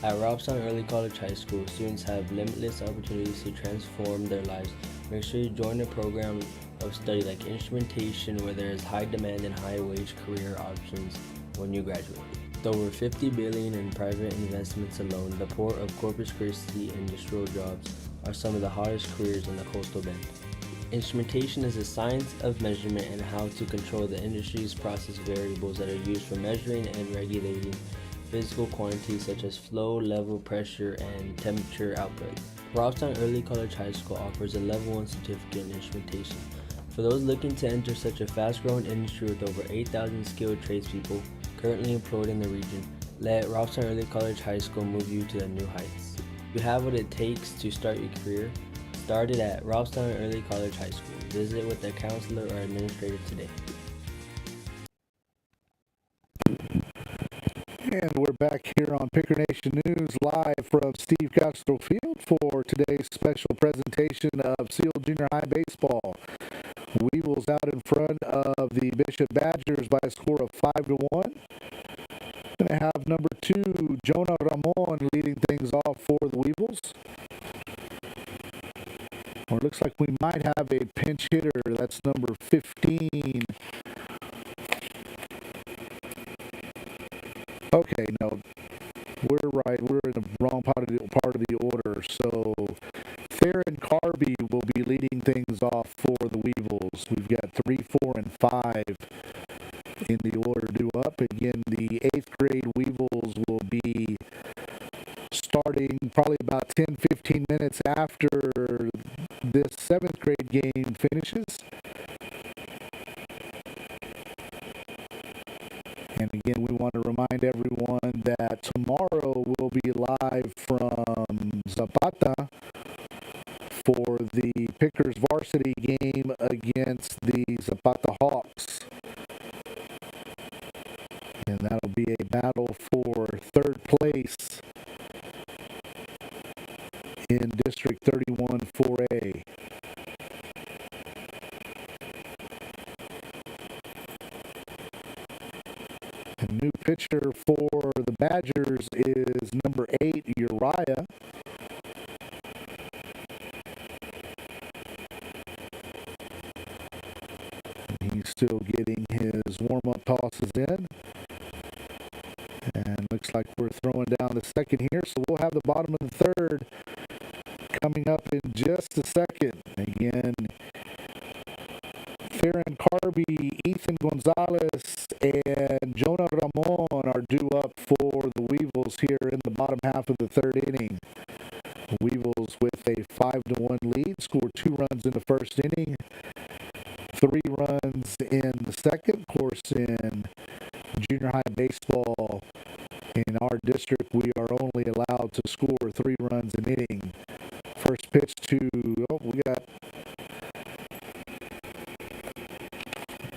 At Robstown Early College High School, students have limitless opportunities to transform their lives. Make sure you join a program of study like instrumentation, where there is high demand and high wage career options when you graduate. With over $50 billion in private investments alone, the port of Corpus Christi industrial jobs are some of the hottest careers in the coastal bend. Instrumentation is the science of measurement and how to control the industry's process variables that are used for measuring and regulating physical quantities such as flow, level, pressure, and temperature output. Robstown Early College High School offers a Level 1 certificate in instrumentation. For those looking to enter such a fast-growing industry with over 8,000 skilled tradespeople currently employed in the region, let Robstown Early College High School move you to the new heights. You have what it takes to start your career. Start it at Robstown Early College High School. Visit with a counselor or administrator today. And we're back here on Picker Nation News, live from Steve Castro Field for today's special presentation of Seale Junior High Baseball. Weevils out in front of the Bishop Badgers by a score of 5-1. Going to have number 2, Jonah Ramon, leading things off for the Weevils. Or it looks like we might have a pinch hitter. That's number 15. Okay, no, we're right. We're in the wrong part of the order. So Theron Carby will be leading things off for the Weevils. We've got 3, 4, and 5 in the order due up. Again, the 8th grade Weevils will be starting probably about 10-15 minutes after this 7th grade game finishes. And again, we want to remind everyone that tomorrow we'll be live from Zapata for the Pickers varsity game against the Zapata Hawks. And that'll be a battle for 3rd place in District 31 4A. The new pitcher for the Badgers is number 8, Uriah. He's still getting his warm-up tosses in. And looks like we're throwing down the second here, so we'll have the bottom of the 3rd coming up in just a second. Again, Theron Carby, Ethan Gonzalez, and Jonah Ramon are due up for the Weevils here in the bottom half of the 3rd inning. The Weevils with a 5-1 lead, scored 2 runs in the 1st inning, 3 runs in the 2nd. Of course, in junior high baseball in our district, we are only allowed to score 3 runs an inning. First pitch to, we got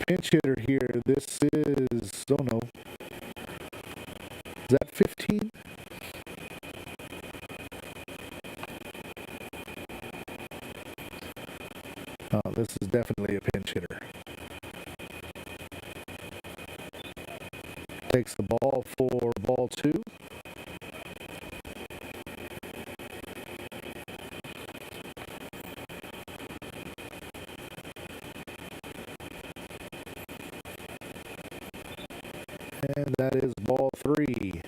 pinch hitter here. This is, is that 15? Oh, this is definitely a pinch hitter. Takes the ball for ball 2. And that is ball 3.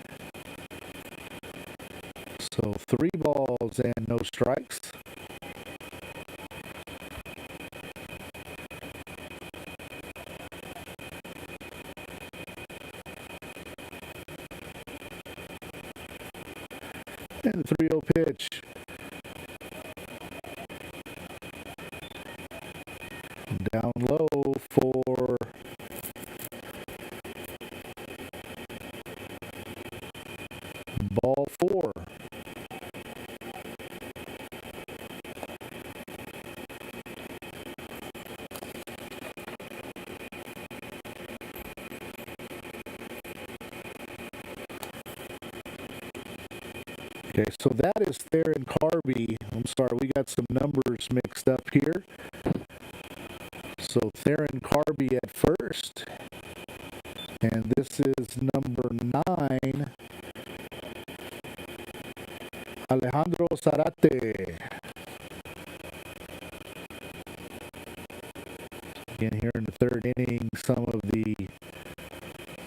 So 3 balls and no strikes. And the 3-0 pitch. Down low for ball 4. Okay, so that is Theron Carby. I'm sorry, we got some numbers mixed up here. So Theron Carby at first. And this is number 9, Alejandro Zarate. Again, here in the 3rd inning, some of the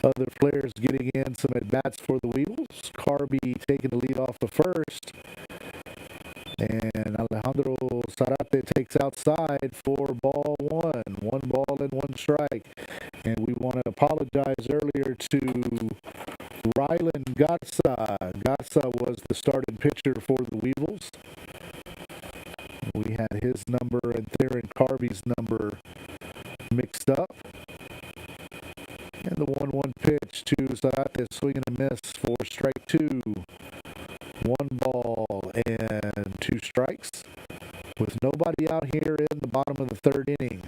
other players getting in some at-bats for the Weevils. Carby taking the lead off the first. And Alejandro Zarate takes outside for ball 1. 1 ball and 1 strike. And we want to apologize earlier to Rylan Garza. Garza was the starting pitcher for the Weevils. We had his number and Theron Carby's number mixed up. And the 1-1 pitch to Zarate, swing and a miss for strike 2. 1 ball and 2 strikes with nobody out here in the bottom of the 3rd inning.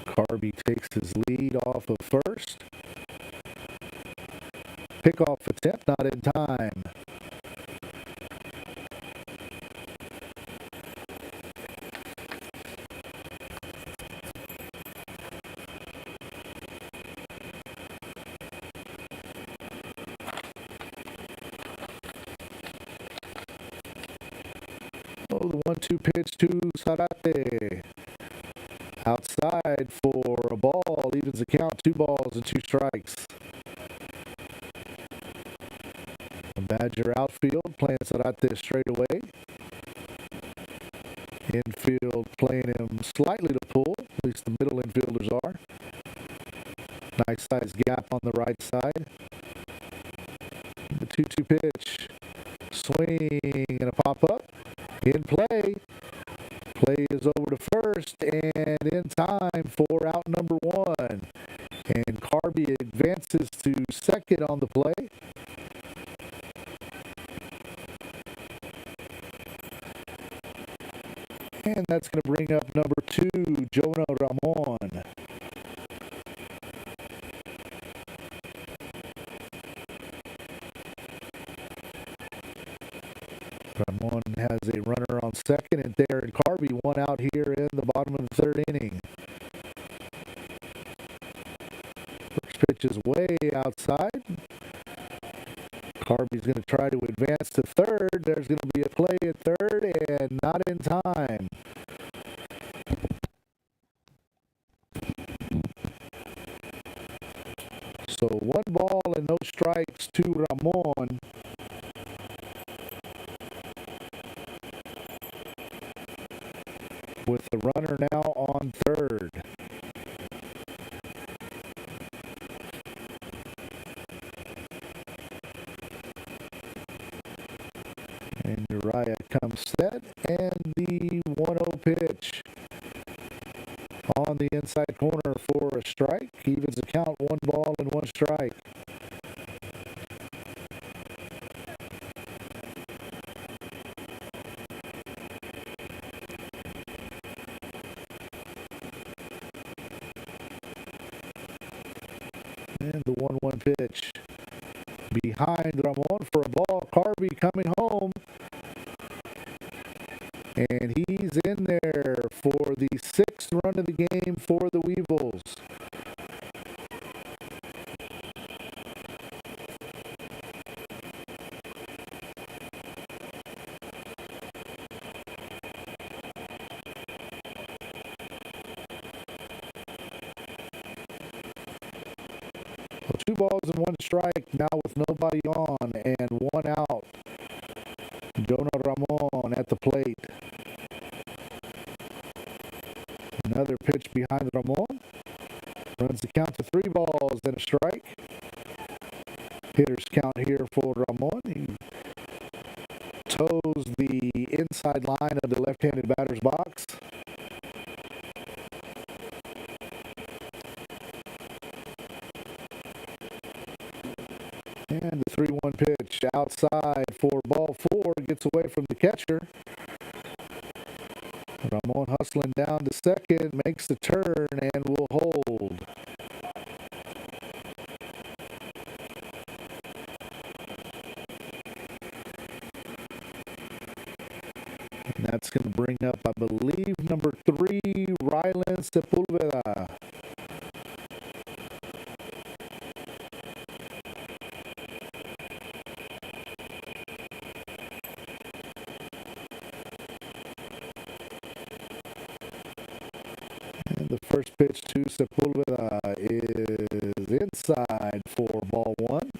Carby takes his lead off of first. Pickoff attempt not in time. the 1-2 pitch to Zarate. Outside for a ball, evens the count, 2 balls and 2 strikes. The Badger outfield playing Zarate straight away. Infield playing him slightly to pull, at least the middle infielders are. Nice sized gap on the right side. The 2-2 pitch. Swing and a pop-up. In play. Play is over to first and in time for out number 1. And Carby advances to second on the play. And that's going to bring up number 2, Jonah Ramon. Ramon has a runner on second, and Darren Carby one out here in the bottom of the 3rd inning. First pitch is way outside. Carby's going to try to advance to 3rd. There's going to be a play at 3rd, and not in time. So 1 ball and no strikes to Ramon. With the runner now on 3rd. And Uriah comes set, and the 1-0 pitch on the inside corner for a strike. Evens the count, 1 ball and 1 strike. And the 1-1 pitch. Behind Ramon for a ball. Carby coming home. And he's in there for the 6th run of the game for the Weevils. Well, 2 balls and 1 strike now with nobody on and 1 out. Jonah Ramon at the plate. Another pitch behind Ramon. Runs the count to 3 balls and a strike. Hitter's count here for Ramon. He toes the inside line of the left-handed batter's box. And the 3-1 pitch outside for ball 4. Gets away from the catcher. Ramon hustling down to second. Makes the turn and will hold. And that's going to bring up, I believe, number 3, Rylan Sepulveda. The first pitch to Sepulveda is inside for ball 1.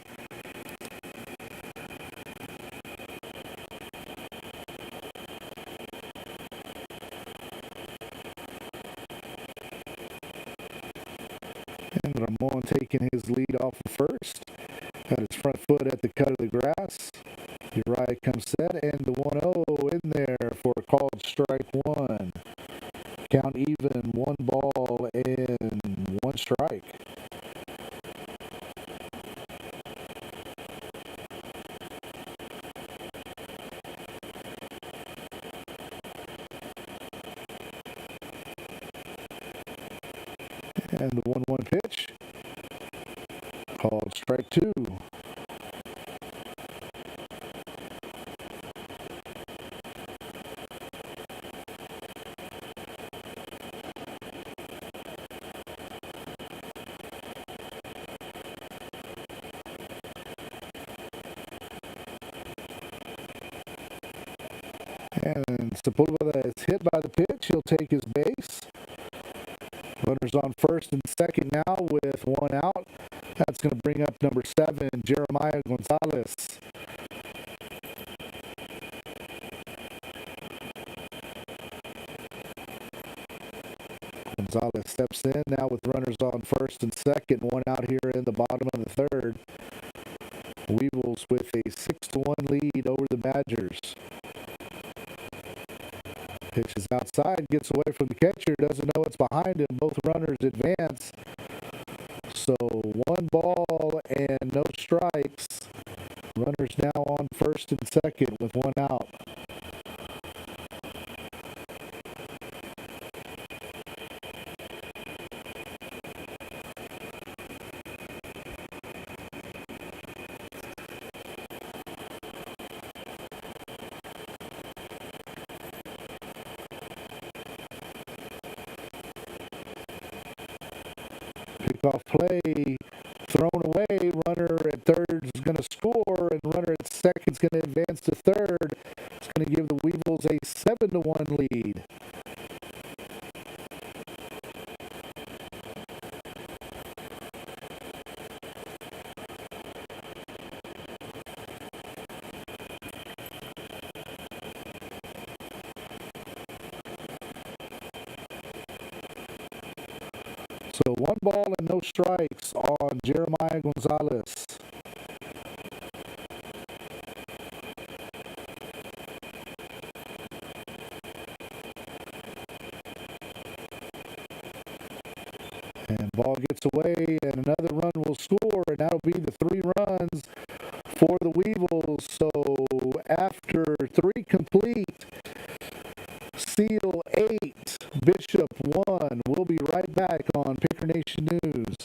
And Ramon taking his lead off of first. Got his front foot at the cut of the grass. Uriah comes set, and the 1-0 in there for a called strike 1. Count even, 1 ball and 1 strike. And the 1-1 pitch. Called strike 2. And Sepulveda is hit by the pitch. He'll take his base. Runners on first and second now with one out. That's going to bring up number 7, Jeremiah Gonzalez. Gonzalez steps in now with runners on first and second. One out here in the bottom of the third. Weevils with a 6-1 lead over the Badgers. Pitch is outside, gets away from the catcher, doesn't know it's behind him. Both runners advance. So 1 ball and no strikes. Runners now on first and second with 1 out. Off play, thrown away, runner at third is going to score, and runner at second is going to advance to third. It's going to give the Weevils a 7-1 lead. So 1 ball and no strikes on Jeremiah Gonzalez. And ball gets away, and another run will score, and that'll be the 3 runs for the Weevils. So after 3 complete, Seale 8, Bishop 1. We'll be right back on Picker Nation News.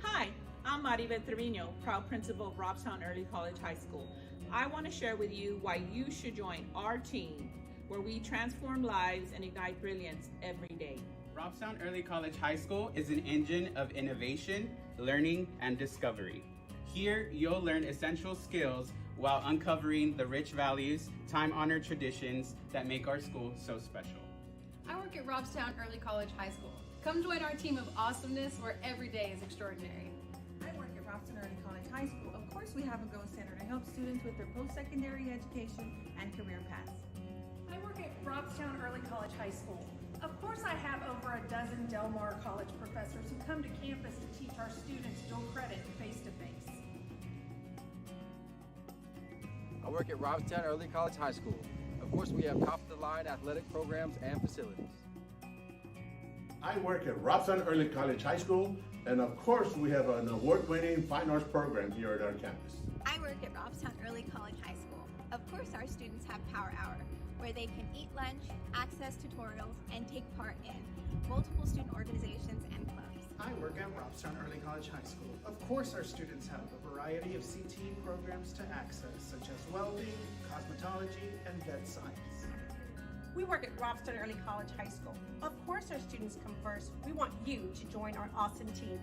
Hi, I'm Maribel Trevino, proud principal of Robstown Early College High School. I want to share with you why you should join our team, where we transform lives and ignite brilliance every day. Robstown Early College High School is an engine of innovation, learning, and discovery. Here, you'll learn essential skills while uncovering the rich values, time-honored traditions that make our school so special. I work at Robstown Early College High School. Come join our team of awesomeness where every day is extraordinary. I work at Robstown Early College High School. Of course, we have a Go Center to help students with their post-secondary education and career paths. I work at Robstown Early College High School. Of course, I have over a dozen Del Mar College professors who come to campus to teach our students dual credit face-to-face. I work at Robstown Early College High School. Of course, we have top-of-the-line athletic programs and facilities. I work at Robstown Early College High School, and of course, we have an award-winning fine arts program here at our campus. I work at Robstown Early College High School. Of course, our students have Power Hour, where they can eat lunch, access tutorials, and take part in multiple student organizations and clubs. I work at Robstown Early College High School. Of course, our students have a variety of CTE programs to access, such as welding, cosmetology, and vet science. We work at Robstown Early College High School. Of course, our students come first. We want you to join our awesome team.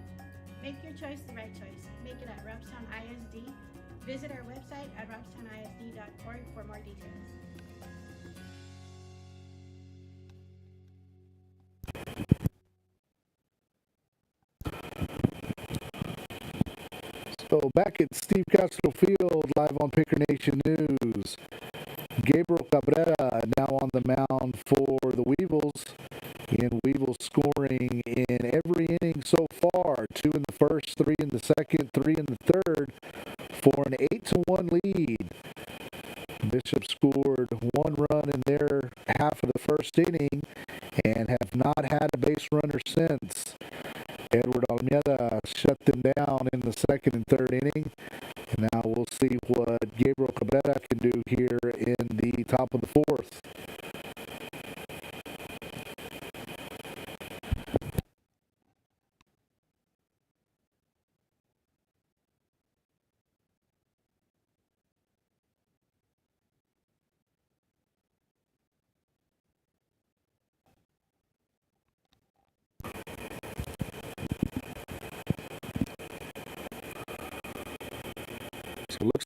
Make your choice the right choice. Make it at Robstown ISD. Visit our website at robstownisd.org for more details. So back at Steve Castro Field, live on Picker Nation News. Gabriel Cabrera now on the mound for the Weevils. And Weevils scoring in every inning so far. 2 in the first, 3 in the second, 3 in the third for an 8-1 lead. Bishop scored 1 run in their half of the first inning and have not had a base runner since. Edward Almeida shut them down in the second and third inning. And now we'll see what Gabriel Cabrera can do here in the top of the fourth.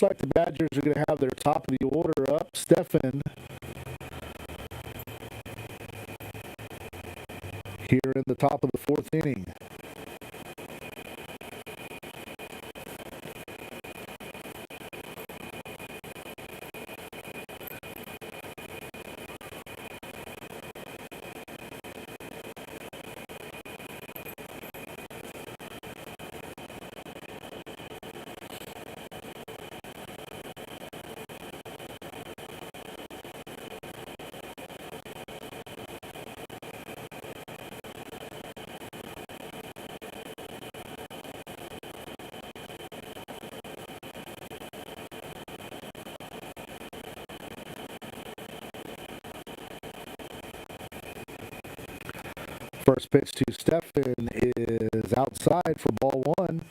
looks like the Badgers are going to have their top of the order up. Stefan here in the top of the fourth inning. First pitch to Stefan is outside for ball one.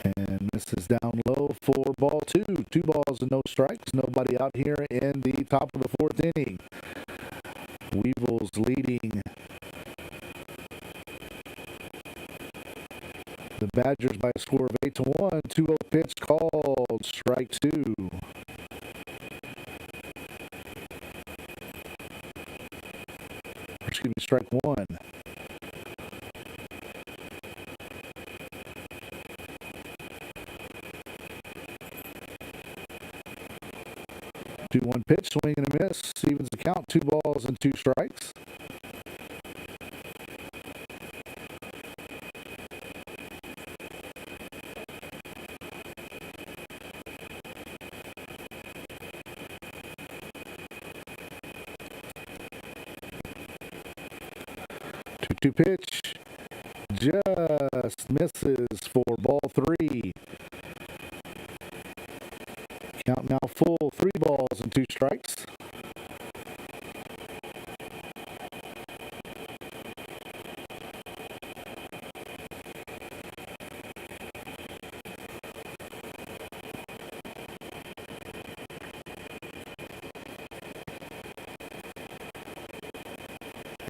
And this is down low for ball two. 2 balls and no strikes. Nobody out here in the top of the fourth inning. Weevils leading the Badgers by a score of 8-1. 2-0 pitch called. Strike two. Excuse me, strike one. Two-one pitch, swing and a miss. Evens the count. 2 balls and 2 strikes. Two pitch just misses for ball 3. Count now full. 3 balls and 2 strikes.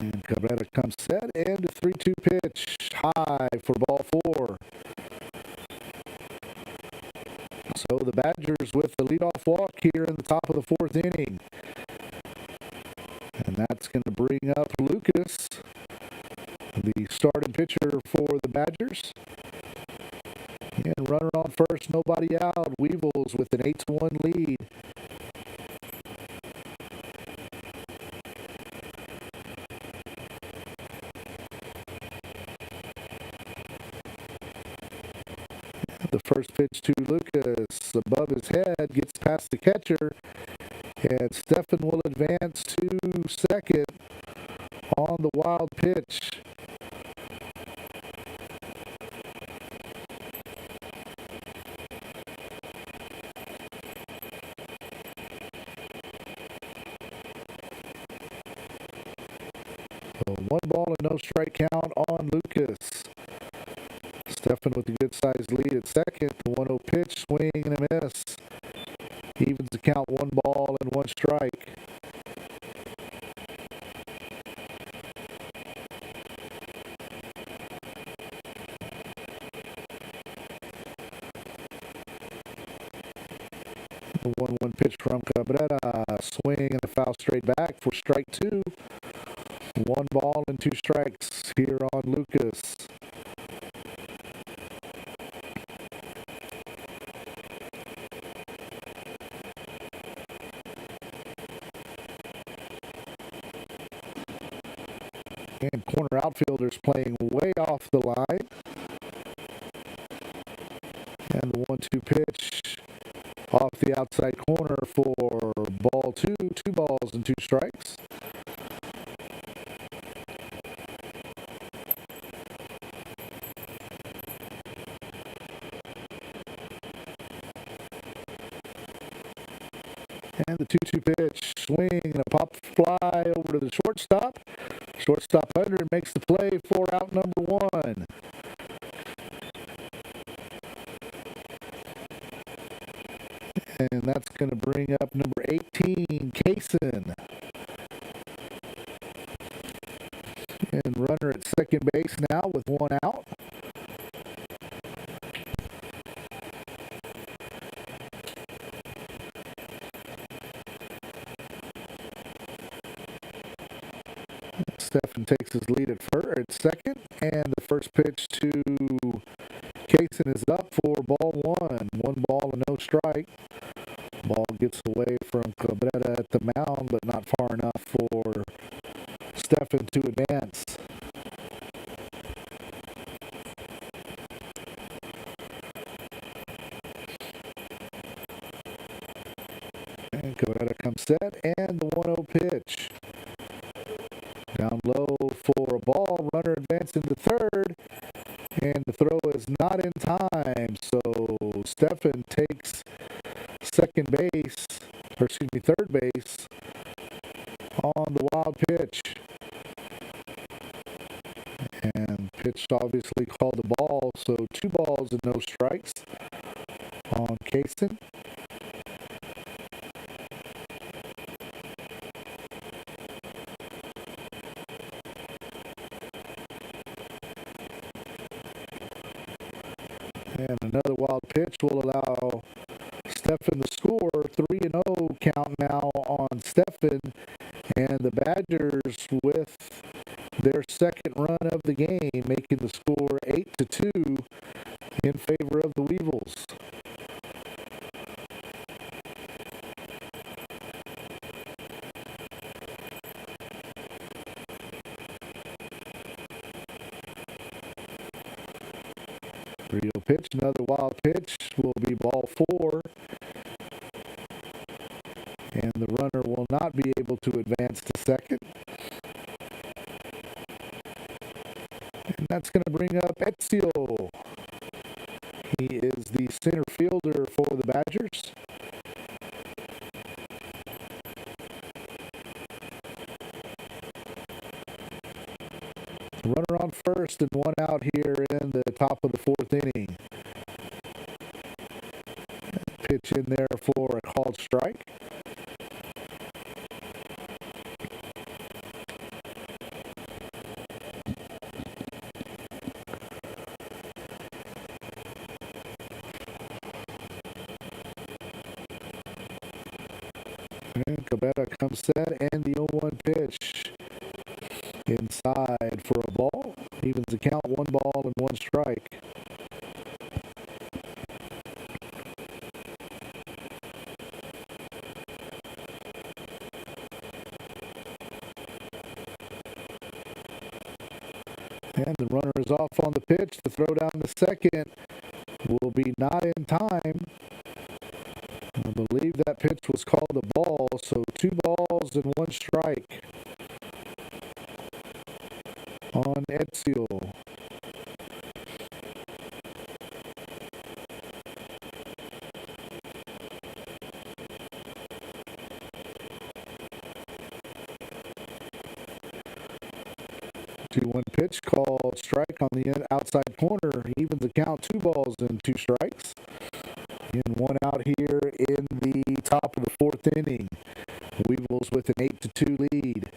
And Cabrera comes set, and a 3-2 pitch high for ball 4. So the Badgers with the leadoff walk here in the top of the fourth inning. And that's going to bring up Lucas, the starting pitcher for the Badgers. And runner on first, nobody out. Weevils with an 8-1 lead. The first pitch to Lucas above his head, gets past the catcher, and Stefan will advance to second on the wild pitch. So 1 ball and no strike count on Lucas. Stefan with a good-sized lead at second. The 1-0 pitch, swing and a miss. Evens the count. 1 ball and 1 strike. The 1-1 pitch from Cabrera. Swing and a foul straight back for strike 2. 1 ball and 2 strikes here on Lucas. And corner outfielders playing way off the line. And the 1-2 pitch off the outside corner for ball 2. 2 balls and 2 strikes. And the 2-2 pitch, swing and a pop fly over to the shortstop. Shortstop under makes the play for out number 1. And that's going to bring up number 18, Kaysen. And runner at second base now with one out. Stephen takes his lead at second, and the first pitch to Kaysen is up for ball one. 1 ball and no strike. Ball gets away from Cabrera at the mound, but not far enough for Stephen to advance. And Cabrera comes set, and the 1-0 pitch. Down low for a ball, runner advancing to third, and the throw is not in time, so Stephen takes third base on the wild pitch. And pitch obviously called a ball, so 2 balls and no strikes on Kaysen. And another wild pitch will allow Stephen to score. 3-0 count now on Stephen. And the Badgers with their second run of the game, making the score 8-2 in favor of the Weevils. Real pitch, another wild pitch will be ball 4. And the runner will not be able to advance to second. And that's going to bring up Seale. He is the center fielder for the Badgers. Runner on first and 1 out here in the top of the 4th inning. Pitch in there for a called strike. And Cabrera comes set, and the 0-1 pitch inside for a ball. Evens the count, 1 ball and 1 strike. And the runner is off on the pitch. The throw down to second will be not in time. I believe that pitch was called a ball, so 2 balls and 1 strike on Seale. Two-one pitch called strike on the outside corner. He evens the count, 2 balls and 2 strikes. And 1 out here in the top of the 4th inning. Weevils with an 8-2 lead.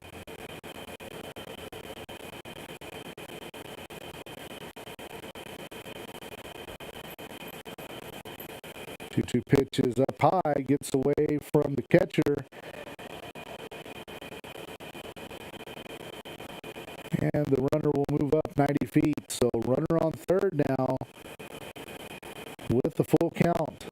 Two pitches up high, gets away from the catcher. And the runner will move up 90 feet. So runner on third now with the full count.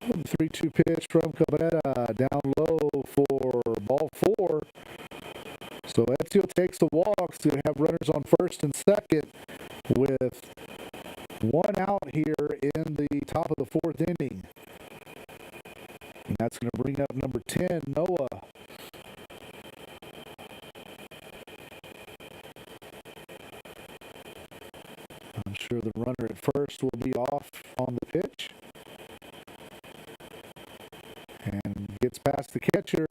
The 3-2 pitch from Cabrera down low for ball 4. So Seale takes the walk. So you have runners on first and second with 1 out here in the top of the 4th inning. And that's going to bring up number 10, Noah. I'm sure the runner at first will be off on the pitch. And gets past the catcher.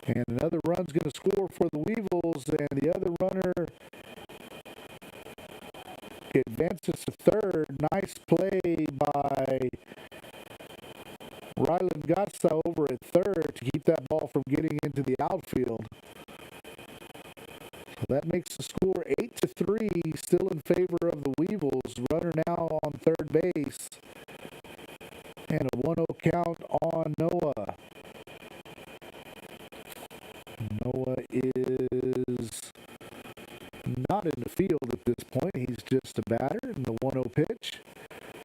And another run's going to score for the Weevils, and the other runner advances to third. Nice play by Ryland Gassa over at third to keep that ball from getting into the outfield. So that makes the score 8-3, still in favor of the Weevils. Runner now on third base. And a 1-0 count on Noah. Noah is not in the field at this point. He's just a batter in the 1-0 pitch.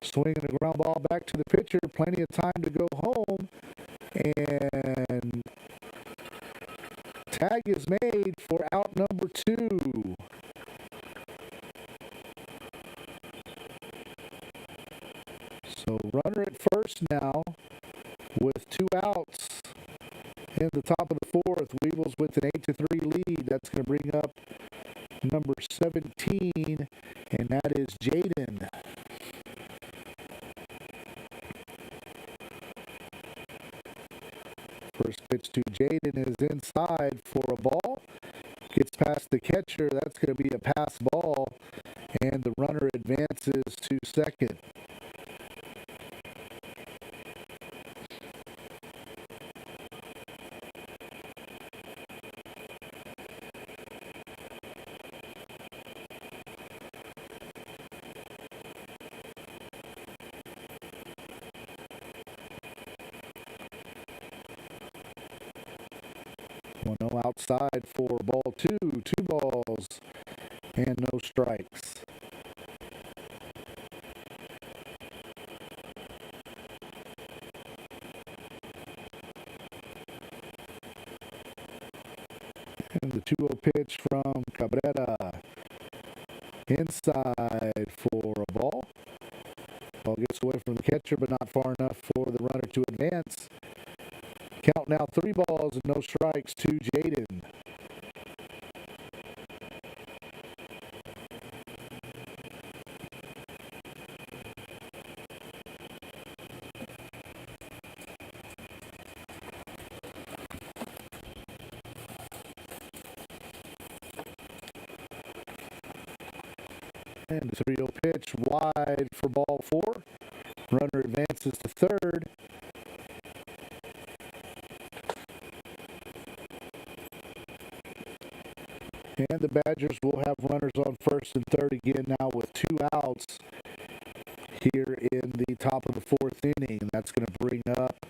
Swinging a ground ball back to the pitcher. Plenty of time to go home. And tag is made for out number 2. So runner at first now with 2 outs. In the top of the 4th, Weevils with an 8-3 lead. That's going to bring up number 17, and that is Jaden. First pitch to Jaden is inside for a ball. Gets past the catcher. That's going to be a pass ball, and the runner advances to second. Outside for ball 2, 2 balls, and no strikes. And the 2-0 pitch from Cabrera. Inside for a ball. Ball gets away from the catcher, but not far enough for the runner to advance. Count now 3 balls and no strikes to Jaden. And the 3-0 pitch wide for ball 4. Runner advances to third. And the Badgers will have runners on first and third again now with 2 outs here in the top of the 4th inning. That's going to bring up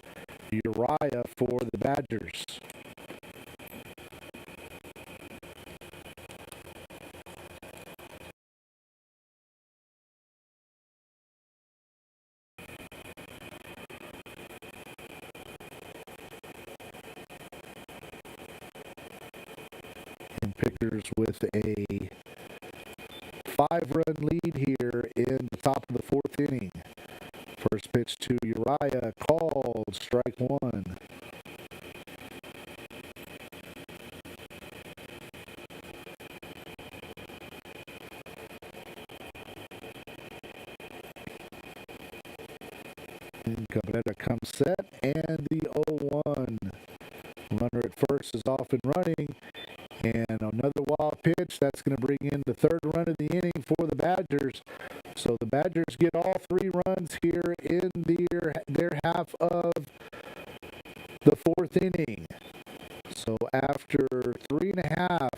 Uriah for the Badgers. Pickers with a 5-run lead here in the top of the 4th inning. First pitch to Uriah, called, strike 1. And Cabrera comes set, and the 0-1. Runner at first is off and running. And another wild pitch. That's going to bring in the 3rd run of the inning for the Badgers. So the Badgers get all 3 runs here in their half of the 4th inning. So after 3.5,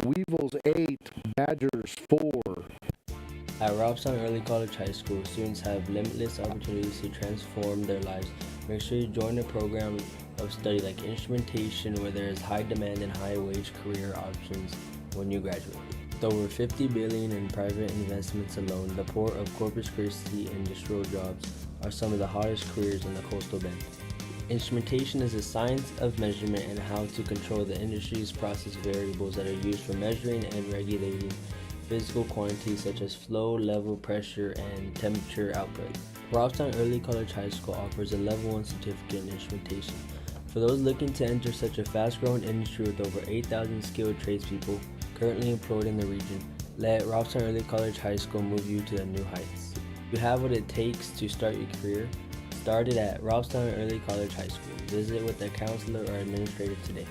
Weevils 8, Badgers 4. At Robstown Early College High School, students have limitless opportunities to transform their lives. Make sure you join a program of study like instrumentation, where there is high demand and high wage career options when you graduate. With over $50 billion in private investments alone, the Port of Corpus Christi industrial jobs are some of the hottest careers in the coastal bend. Instrumentation is a science of measurement and how to control the industry's process variables that are used for measuring and regulating physical quantities such as flow, level, pressure, and temperature output. Robstown Early College High School offers a Level 1 certificate in instrumentation. For those looking to enter such a fast-growing industry with over 8,000 skilled tradespeople currently employed in the region, let Robstown Early College High School move you to the new heights. You have what it takes to start your career. Start it at Robstown Early College High School. Visit with a counselor or administrator today.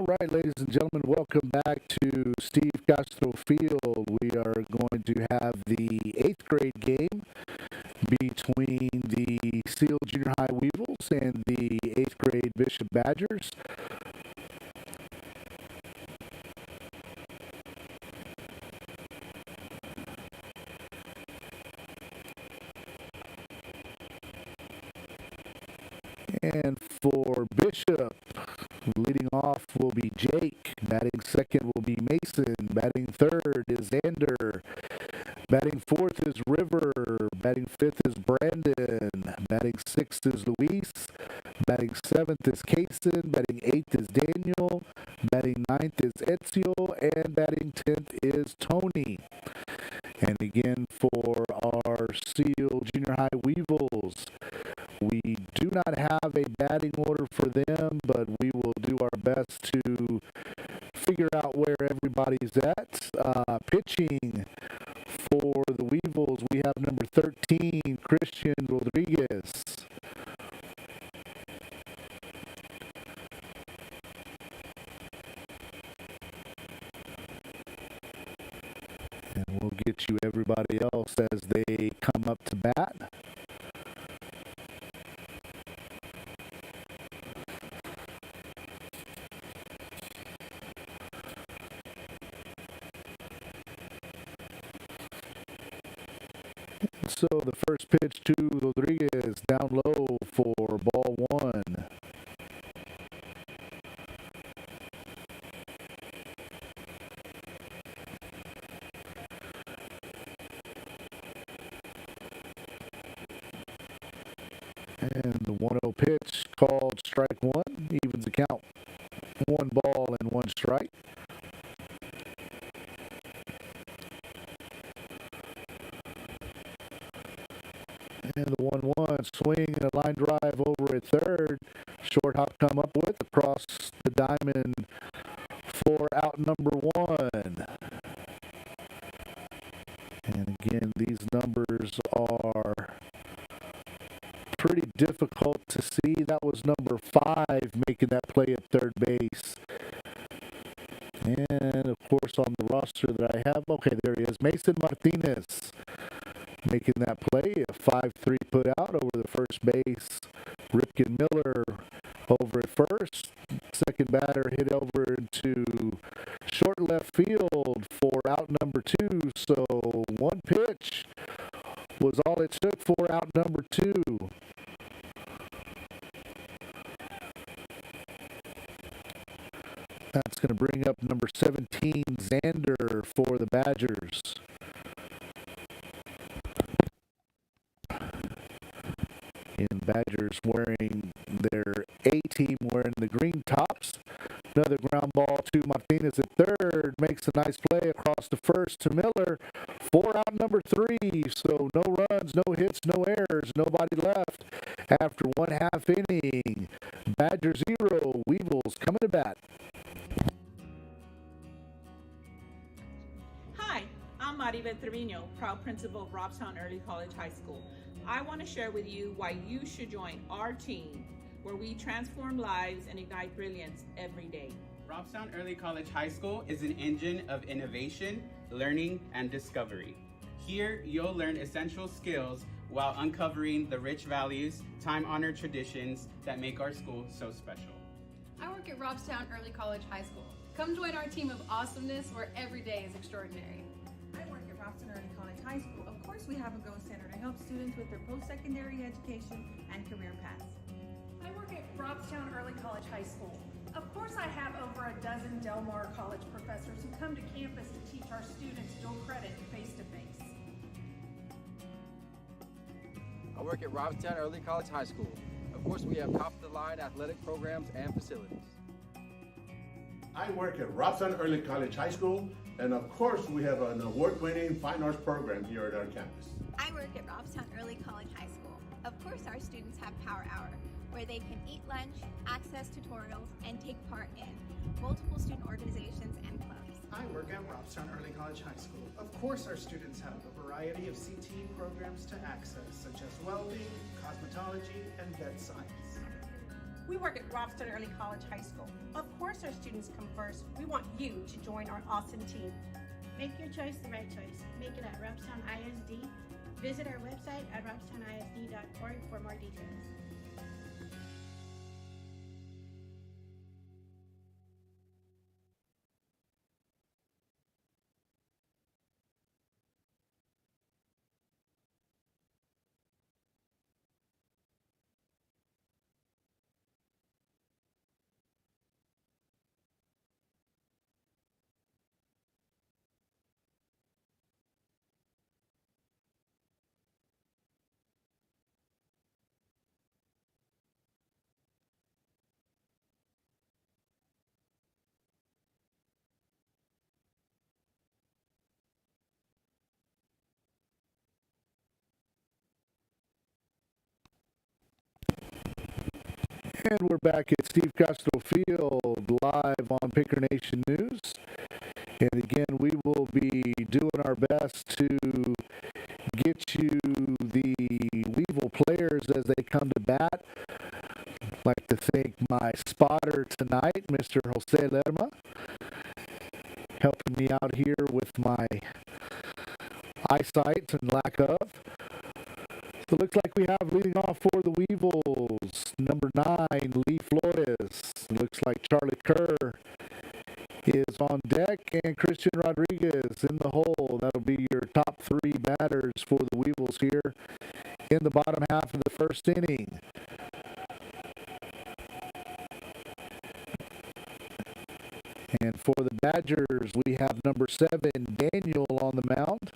All right, ladies and gentlemen, welcome back to Steve Castro Field. We are going to have the 8th grade game between the Seale Junior High Weevils and the 8th grade Bishop Badgers. And for Bishop, leading off will be Jake. Batting second will be Mason. Batting third is Xander. Batting fourth is River. Batting fifth is Brandon. Batting sixth is Luis. Batting seventh is Kaysen. Batting eighth is Daniel. Batting ninth is Ezio. And batting 10th is Tony. And again for our Seale Junior High Weevils, we do not have a batting order for them, but we will do our best to figure out where everybody's at. Pitching for the Weevils, we have number 13, Christian Rodriguez. And we'll get you everybody else as they come up to bat. So the first pitch to Rodriguez, down low for ball one. And the 1-0 pitch called strike one, evens the count. 1 ball and 1 strike. And the 1-1 swing and a line drive over at third. Short hop come up with across the diamond for out number 1. And again, these numbers are pretty difficult to see. That was number 5 making that play at third base. And of course on the roster that I have, okay, there he is, Mason Martinez, making that play, a 5-3 put out over the first base. Ripken Miller over at first. Second batter hit over into short left field for out number 2. So 1 pitch was all it took for out number 2. That's going to bring up number 17, Xander, for the Badgers. And Badgers wearing their A team, wearing the green tops. Another ground ball to Martinez at third. Makes a nice play across the first to Miller. 4 out number 3. So no runs, no hits, no errors. Nobody left after 1/2 inning. Badgers 0, Weevils coming to bat. Hi, I'm Maribel Trevino, proud principal of Robstown Early College High School. I want to share with you why you should join our team, where we transform lives and ignite brilliance every day. Robstown Early College High School is an engine of innovation, learning, and discovery. Here, you'll learn essential skills while uncovering the rich values, time-honored traditions that make our school so special. I work at Robstown Early College High School. Come join our team of awesomeness where every day is extraordinary. I work at Robstown Early College High School. Of course, we have a Go Center to help students with their post-secondary education and career paths. I work at Robstown Early College High School. Of course, I have over a dozen Del Mar College professors who come to campus to teach our students dual credit face-to-face. I work at Robstown Early College High School. Of course, we have top-of-the-line athletic programs and facilities. I work at Robstown Early College High School, and of course, we have an award-winning fine arts program here at our campus. I work at Robstown Early College High School. Of course, our students have Power Hour, where they can eat lunch, access tutorials, and take part in multiple student organizations and clubs. I work at Robstown Early College High School. Of course, our students have a variety of CTE programs to access, such as welding, cosmetology, and vet science. We work at Robstown Early College High School. Of course our students come first. We want you to join our awesome team. Make your choice the right choice. Make it at Robstown ISD. Visit our website at robstownisd.org for more details. And we're back at Steve Castro Field live on Picker Nation News. And again, we will be doing our best to get you the Weevil players as they come to bat. I'd like to thank my spotter tonight, Mr. Jose Lerma, helping me out here with my eyesight and lack of. So it looks like we have leading off for the Weevils, number 9, Lee Flores. Looks like Charlie Kerr is on deck and Christian Rodriguez in the hole. That'll be your top 3 batters for the Weevils here in the bottom half of the first inning. And for the Badgers, we have number 7, Daniel, on the mound.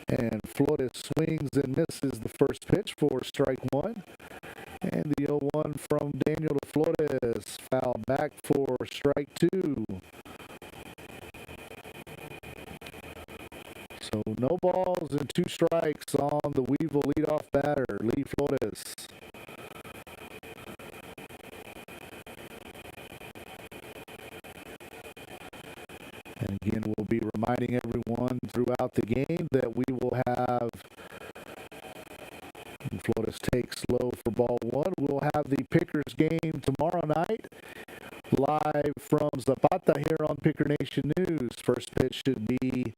And Flores swings and misses the first pitch for strike 1. And the 0-1 from Daniel to Flores, foul back for strike 2. So no balls and 2 strikes on the Weevil leadoff batter, Lee Flores. And again, we'll be reminding everyone throughout the game that we will have, Flores takes low for ball 1. We'll have the Pickers game tomorrow night, live from Zapata here on Picker Nation News. First pitch should be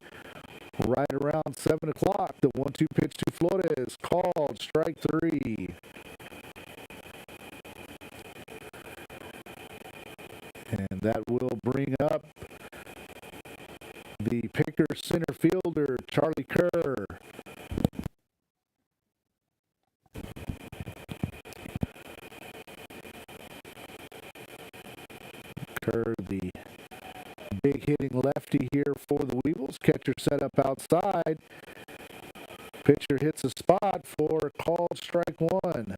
right around 7 o'clock. The 1-2 pitch to Flores, called strike 3. And that will bring up the Pickers center fielder, Charlie Kerr. Kerr, the big hitting lefty here for the Weevils. Catcher set up outside. Pitcher hits a spot for a called strike 1.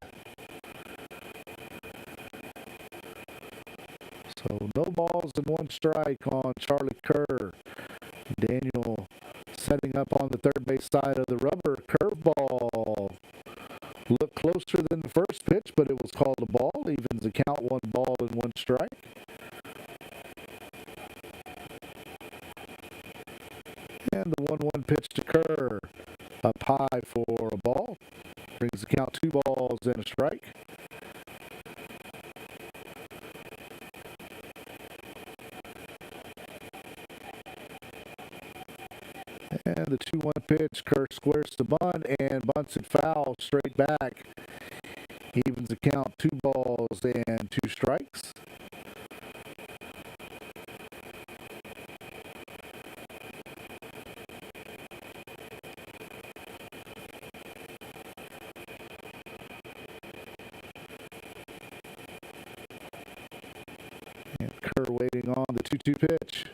So no balls and 1 strike on Charlie Kerr. Daniel setting up on the third base side of the rubber. Curveball. Looked closer than the first pitch, but it was called a ball. Evens the count, 1 ball and 1 strike. And the 1-1 pitch to Kerr. Up high for a ball. Brings the count 2 balls and a strike. And the 2-1 pitch, Kerr squares the bunt and bunts it foul straight back. Evens the count, 2 balls and 2 strikes. And Kerr waiting on the 2-2 pitch.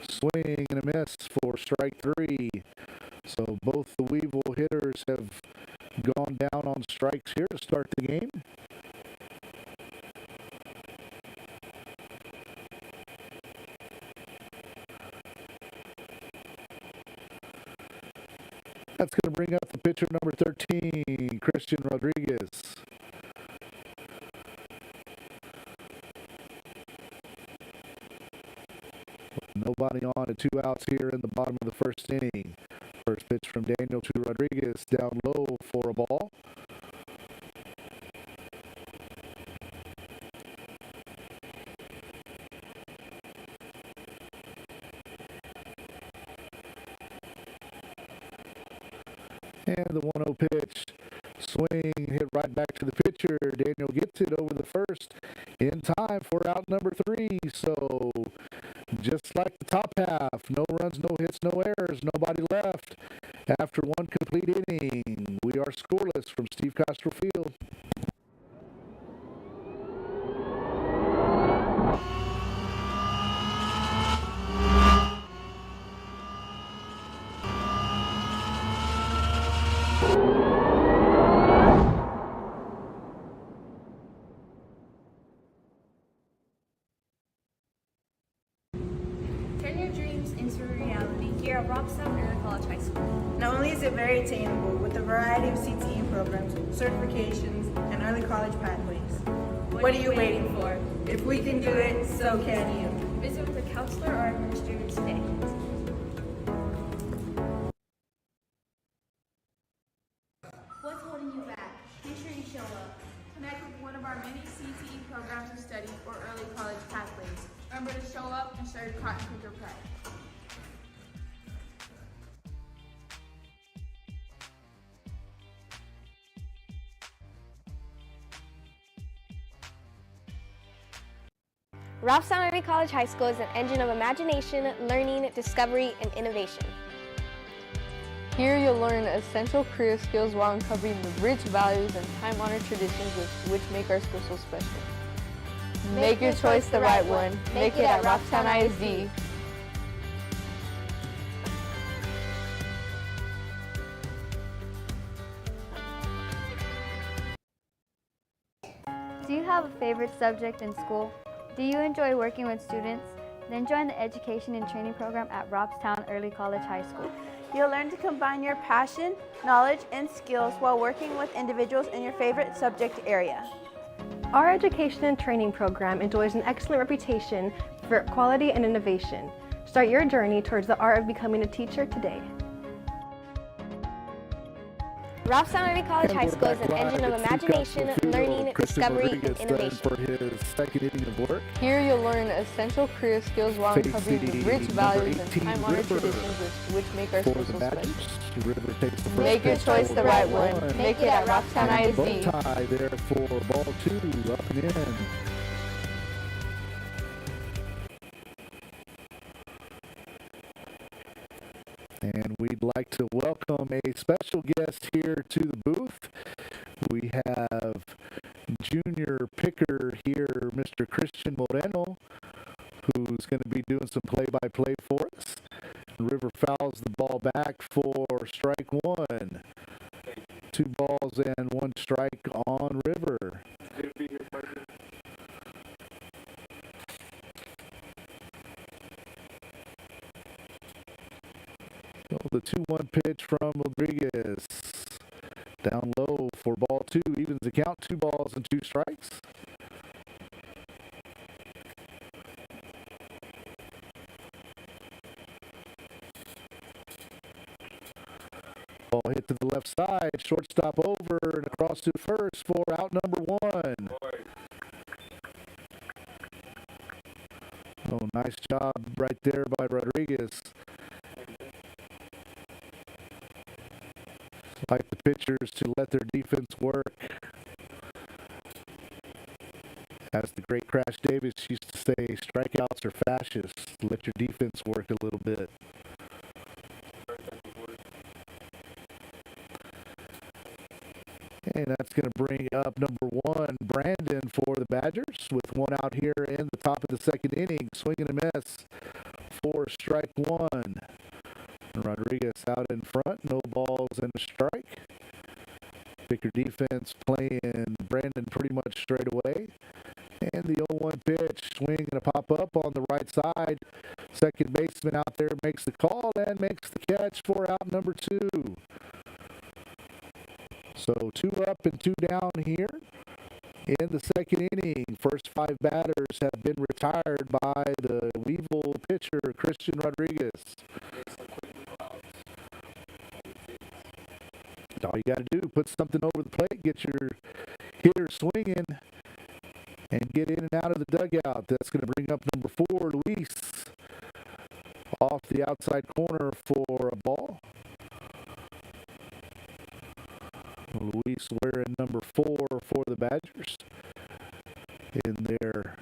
Swing and a miss for strike 3. So both the Weevil hitters have gone down on strikes here to start the game. That's going to bring up the pitcher number 13, Christian Rodriguez. Nobody on at 2 outs here in the bottom of the first inning. First pitch from Daniel to Rodriguez, down low for a ball. And the 1-0 pitch, swing, hit right back to the pitcher. Daniel gets it over the first in time for out number 3. So just like the top half, no runs, no hits, no errors, nobody left. After one complete inning, we are scoreless from Steve Castro Field. Turn your dreams into reality here at Robstown Early College High School. Not only is it very attainable with a variety of CTE programs, certifications, and early college pathways. What are you waiting for? If we can do it, so can you. Visit with a counselor or administrator today. What's holding you back? Make sure you show up. Connect with one of our many CTE programs of study or early college pathways. Remember to show up and show your cotton picker pride. Robstown Early College High School is an engine of imagination, learning, discovery, and innovation. Here you'll learn essential career skills while uncovering the rich values and time-honored traditions which make our school so special. Make your choice the right one. Make it at Robstown ISD. Do you have a favorite subject in school? Do you enjoy working with students? Then join the Education and Training Program at Robstown Early College High School. You'll learn to combine your passion, knowledge, and skills while working with individuals in your favorite subject area. Our Education and Training Program enjoys an excellent reputation for quality and innovation. Start your journey towards the art of becoming a teacher today. Robstown Early College High School is an engine of imagination, learning, discovery, and innovation. For his second inning of work. Here you'll learn essential career skills while uncovering the rich values and time-honored traditions which make our school so special. River takes the first Make your choice the right one. Make it at Robstown ISD. Bow tie there for ball 2, up and in. And we'd like to welcome a special guest here to the booth. We have junior picker here, Mr. Christian Moreno, who's going to be doing some play-by-play for us. River fouls the ball back for strike 1. 2 balls and 1 strike on River. Good to be here, partner. So the 2-1 pitch from Rodriguez. Down low for ball 2. Evens the count. 2 balls and 2 strikes. Ball hit to the left side. Shortstop over and across to first for out number 1. Oh, nice job right there by Rodriguez. Like the pitchers to let their defense work. As the great Crash Davis used to say, strikeouts are fascists. Let your defense work a little bit. And that's going to bring up number 1, Brandon, for the Badgers, with 1 out here in the top of the second inning. Swing and a miss for strike 1. Rodriguez out in front, no balls and a strike. Picker defense playing Brandon pretty much straight away. And the 0-1 pitch, swing and a pop-up on the right side. Second baseman out there makes the call and makes the catch for out number 2. So 2 up and 2 down here in the second inning. First 5 batters have been retired by the Weevil pitcher, Christian Rodriguez. all you got to do, put something over the plate, get your hitter swinging, and get in and out of the dugout. That's going to bring up number 4, Luis, off the outside corner for a ball. Luis wearing number 4 for the Badgers in their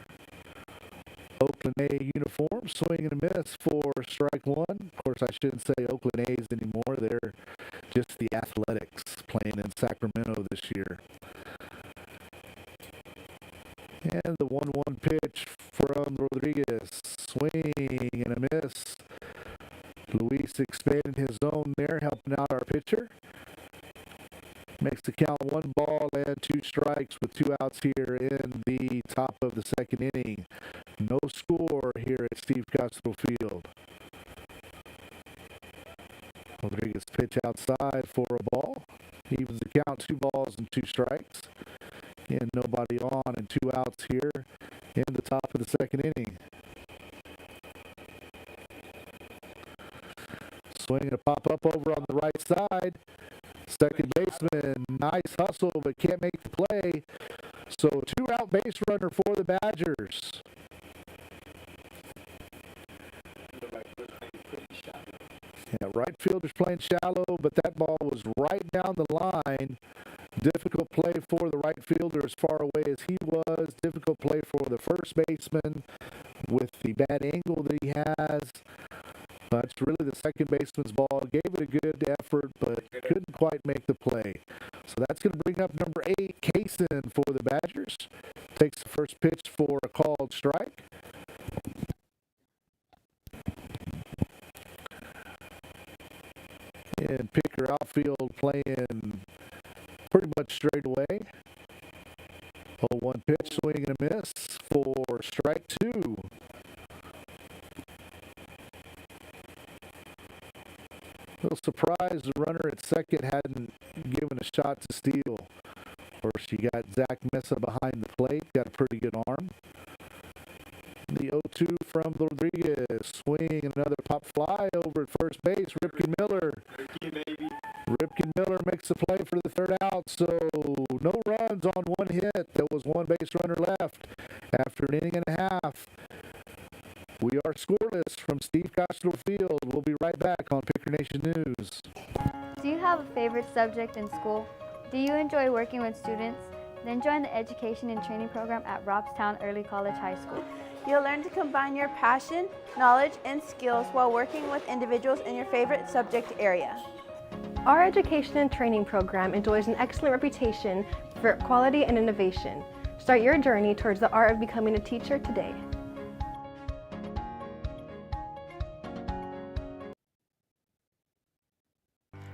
Oakland A uniform, swing and a miss for strike 1. Of course, I shouldn't say Oakland A's anymore. They're just the Athletics playing in Sacramento this year. And the 1-1 pitch from Rodriguez, swing and a miss. Luis expanding his zone there, helping out our pitcher. Makes the count 1 ball and 2 strikes with 2 outs here in the top of the second inning. No score here at Steve Castro Field. Rodriguez pitch outside for a ball. Evens the count, 2 balls and 2 strikes. And nobody on and 2 outs here in the top of the second inning. Swing and a pop up over on the right side. Second baseman, nice hustle, but can't make the play. So 2-out base runner for the Badgers. Yeah, right fielder's playing shallow, but that ball was right down the line. Difficult play for the right fielder as far away as he was. Difficult play for the first baseman with the bad angle that he has. But it's really the second baseman's ball. Gave it a good effort, but couldn't quite make the play. So that's going to bring up number 8, Kaysen for the Badgers. Takes the first pitch for a called strike. And Picker outfield playing pretty much straight away. 0-1 pitch, swing and a miss for strike 2. A little surprised the runner at second hadn't given a shot to Seale. Of course, you got Zach Mesa behind the plate, got a pretty good arm. The 0-2 from Rodriguez, swing and another pop fly over at first base. Ripken Miller makes the play for the 3rd out, so no runs on 1 hit. There was 1 base runner left after an inning and a half. We are scoreless from Steve Castro Field. We'll be right back on Picker Nation News. Do you have a favorite subject in school? Do you enjoy working with students? Then join the Education and Training Program at Robstown Early College High School. You'll learn to combine your passion, knowledge, and skills while working with individuals in your favorite subject area. Our Education and Training Program enjoys an excellent reputation for quality and innovation. Start your journey towards the art of becoming a teacher today.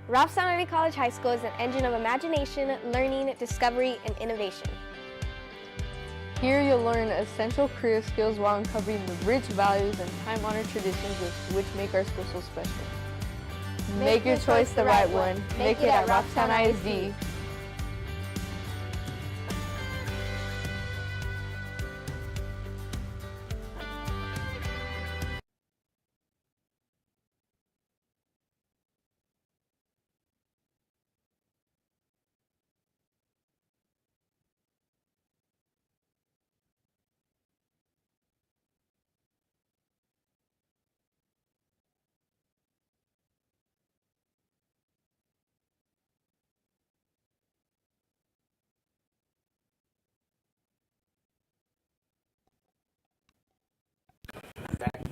Robstown Early College High School is an engine of imagination, learning, discovery, and innovation. Here you'll learn essential career skills while uncovering the rich values and time-honored traditions which make our school so special. Make your choice the right one. Make it at Robstown ISD.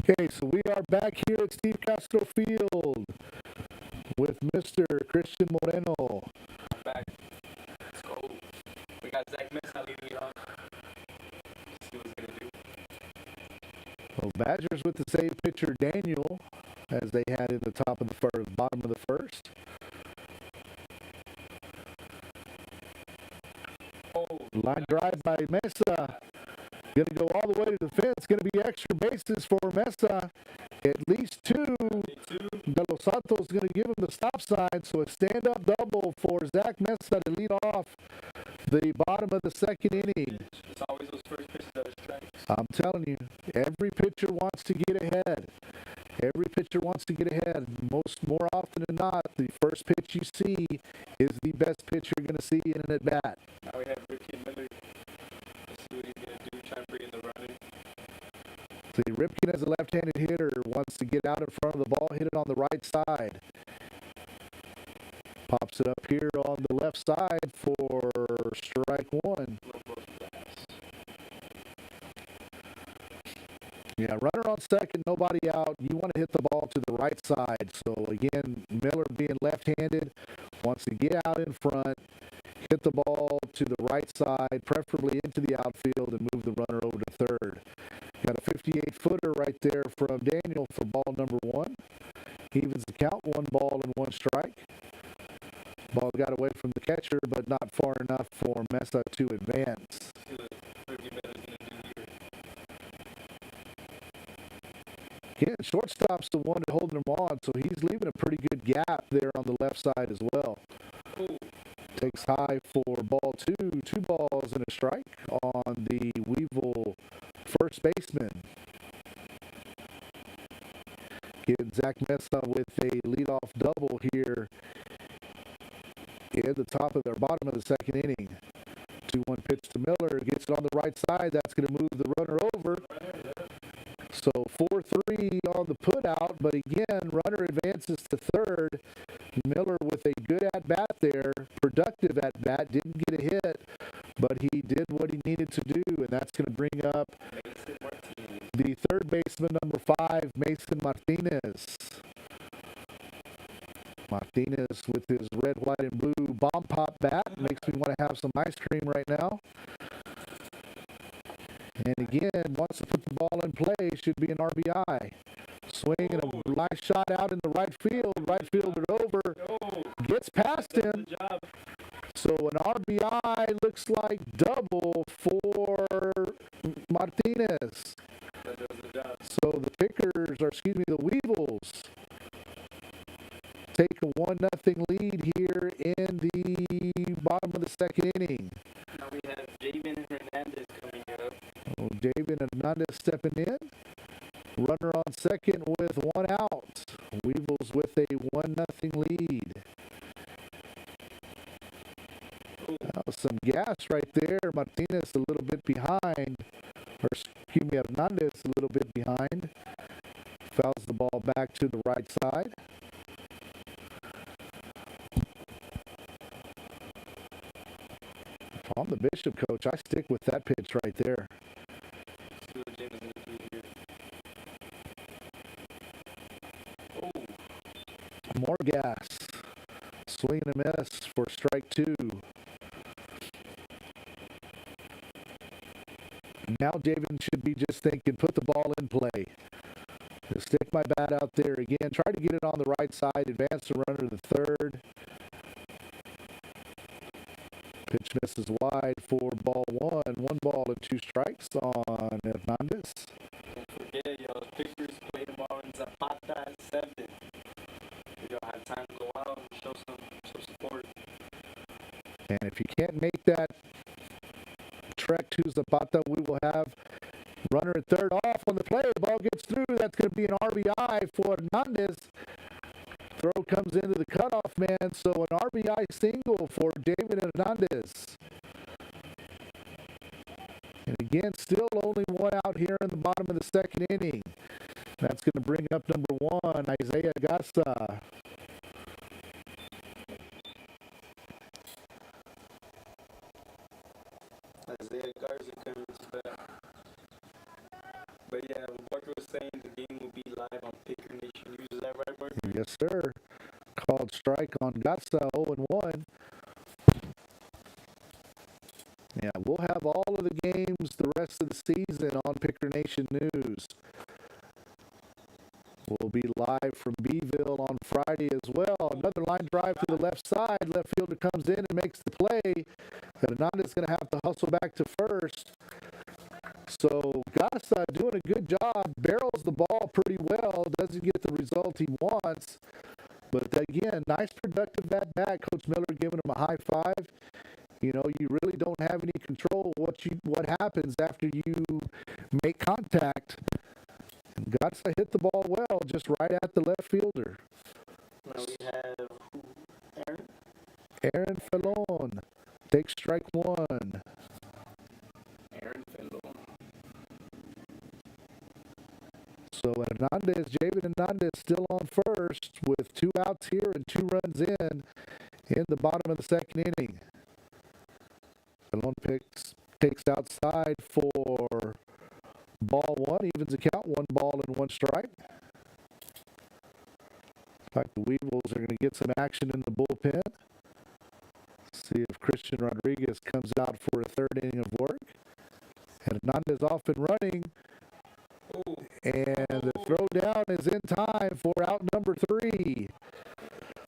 Okay, so we are back here at Steve Castro Field with Mr. Christian Moreno. I'm back. Let's go. We got Zach Mesa leading it off. Let's see what he's going to do. Well, Badgers with the save pitcher Daniel, as they had in the top of the first, bottom of the first. Line drive by Mesa. Going to go all the way to the fence. Going to be extra bases for Mesa. At least 2. De Los Santos is going to give him the stop sign. So a stand-up double for Zach Mesa to lead off the bottom of the second inning. It's always those first pitches that are strikes. I'm telling you, every pitcher wants to get ahead. Every pitcher pitcher wants to get ahead. More often than not, the first pitch you see is the best pitch you're going to see in an at-bat. Now we have Ricky Miller. Let's see what he's going to do. Try and bring in the runner. See, Ripken, as a left-handed hitter, wants to get out in front of the ball, hit it on the right side. Pops it up here on the left side for strike one. Yeah, runner on second, nobody out. You want to hit the ball to the right side. So again, Miller being left-handed, wants to get out in front, hit the ball to the right side, preferably into the outfield, and move the runner over to third. Got a 58-footer right there from Daniel for ball number one. Evens the count, 1 ball and 1 strike. Ball got away from the catcher, but not far enough for Mesa to advance. Again, shortstop's the one holding him on, so he's leaving a pretty good gap there on the left side as well. Takes high for ball two. 2 balls and a strike on the Weevil first baseman. Again, Zach Mesa with a leadoff double here at the top of their bottom of the second inning. 2-1 pitch to Miller, gets it on the right side. That's going to move the runner over. So 4-3 on the put out, but again, runner advances to third. Miller with a good at-bat there, productive at-bat, didn't get a hit, but he did what he needed to do, and that's going to bring up the third baseman, number 5, Mason Martinez. Martinez with his red, white, and blue bomb pop bat makes me want to have some ice cream right now. And again, wants to put the ball in play, should be an RBI. Swing and a nice shot out in the right field. Right fielder over. Gets past him. So an RBI looks like double for Martinez. So the Pickers, the Weevils, take a 1-0 lead here in the bottom of the second inning. Now we have Javen Hernandez coming up. Javen Hernandez stepping in. Runner on second with 1 out. Weevils with a 1-0 lead. Some gas right there. Martinez a little bit behind. Hernandez a little bit behind. Fouls the ball back to the right side. If I'm the Bishop coach, I stick with that pitch right there. More gas. Swing and a miss for strike 2. Now Javen should be just thinking, put the ball in play. Just stick my bat out there again. Try to get it on the right side. Advance the runner to the third. Pitch misses wide for ball 1. 1 ball and 2 strikes on Hernandez. Don't forget, y'all, Pickers play tomorrow in Zapata at 7. We don't have time to go out and show some support. And if you can't make that trek to Zapata, we will have runner at third off on the play. Ball gets through. That's going to be an RBI for Hernandez. Throw comes into the cutoff man, so an RBI single for David Hernandez. And again, still only 1 out here in the bottom of the second inning. That's going to bring up number 1, Isaiah Gasta. Isaiah Garza coming to bat. But yeah, Walker was saying the game will be live on Picker Nation News. Is that right, Mark? Yes, sir. Called strike on Gasta, 0-1. Yeah, we'll have all of the games the rest of the season on Picker Nation News. We'll be live from Beeville on Friday as well. Another line drive to the left side. Left fielder comes in and makes the play. Hernandez is going to have to hustle back to first. So Gasta doing a good job. Barrels the ball pretty well. Doesn't get the result he wants. But again, nice productive at-bat. Coach Miller giving him a high five. You know, you really don't have any control what happens after you make contact. And Gatsa hit the ball well, just right at the left fielder. Now we have Aaron. Aaron Felon takes strike one. Aaron Felon. So Hernandez, Javen Hernandez still on first with 2 outs here and 2 runs in the bottom of the second inning. Felon takes outside for ball 1, evens the count, 1 ball and 1 strike. Looks like the Weevils are going to get some action in the bullpen. See if Christian Rodriguez comes out for a 3rd inning of work. And Hernandez off and running. And the throw down is in time for out number 3.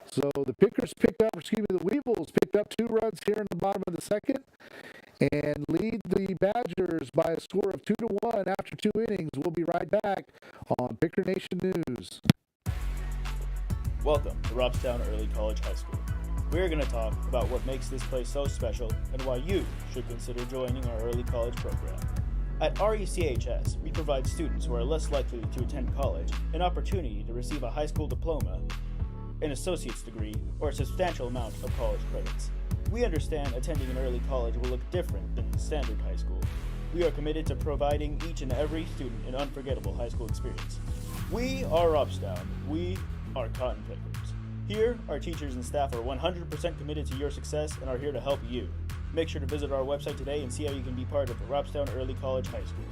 So the the Weevils picked up 2 runs here in the bottom of the second and lead the Badgers by a score of 2-1 after 2 innings. We'll be right back on Picker Nation News. Welcome to Robstown Early College High School. We're going to talk about what makes this place so special and why you should consider joining our early college program. At RECHS, we provide students who are less likely to attend college an opportunity to receive a high school diploma, an associate's degree, or a substantial amount of college credits. We understand attending an early college will look different than standard high school. We are committed to providing each and every student an unforgettable high school experience. We are Robstown. We are Cotton Pickers. Here, our teachers and staff are 100% committed to your success and are here to help you. Make sure to visit our website today and see how you can be part of Robstown Early College High School.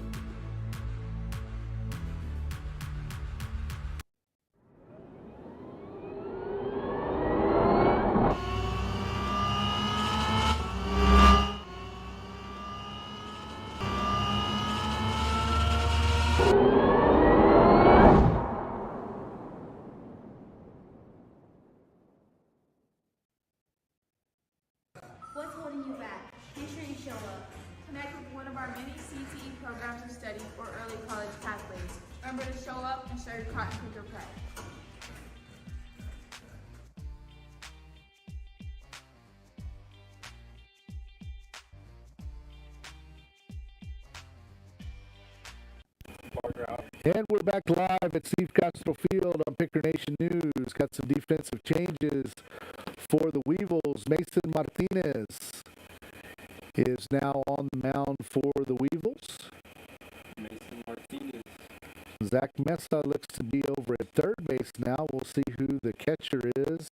What's holding you back? Make sure you show up. Connect with one of our many CTE programs of study or early college pathways. Remember to show up and show your cotton picker pride. And we're back live at Steve Castro Field on Picker Nation News. Got some defensive changes for the Weevils. Mason Martinez is now on the mound for the Weevils. Mason Martinez. Zach Mesa looks to be over at third base now. We'll see who the catcher is.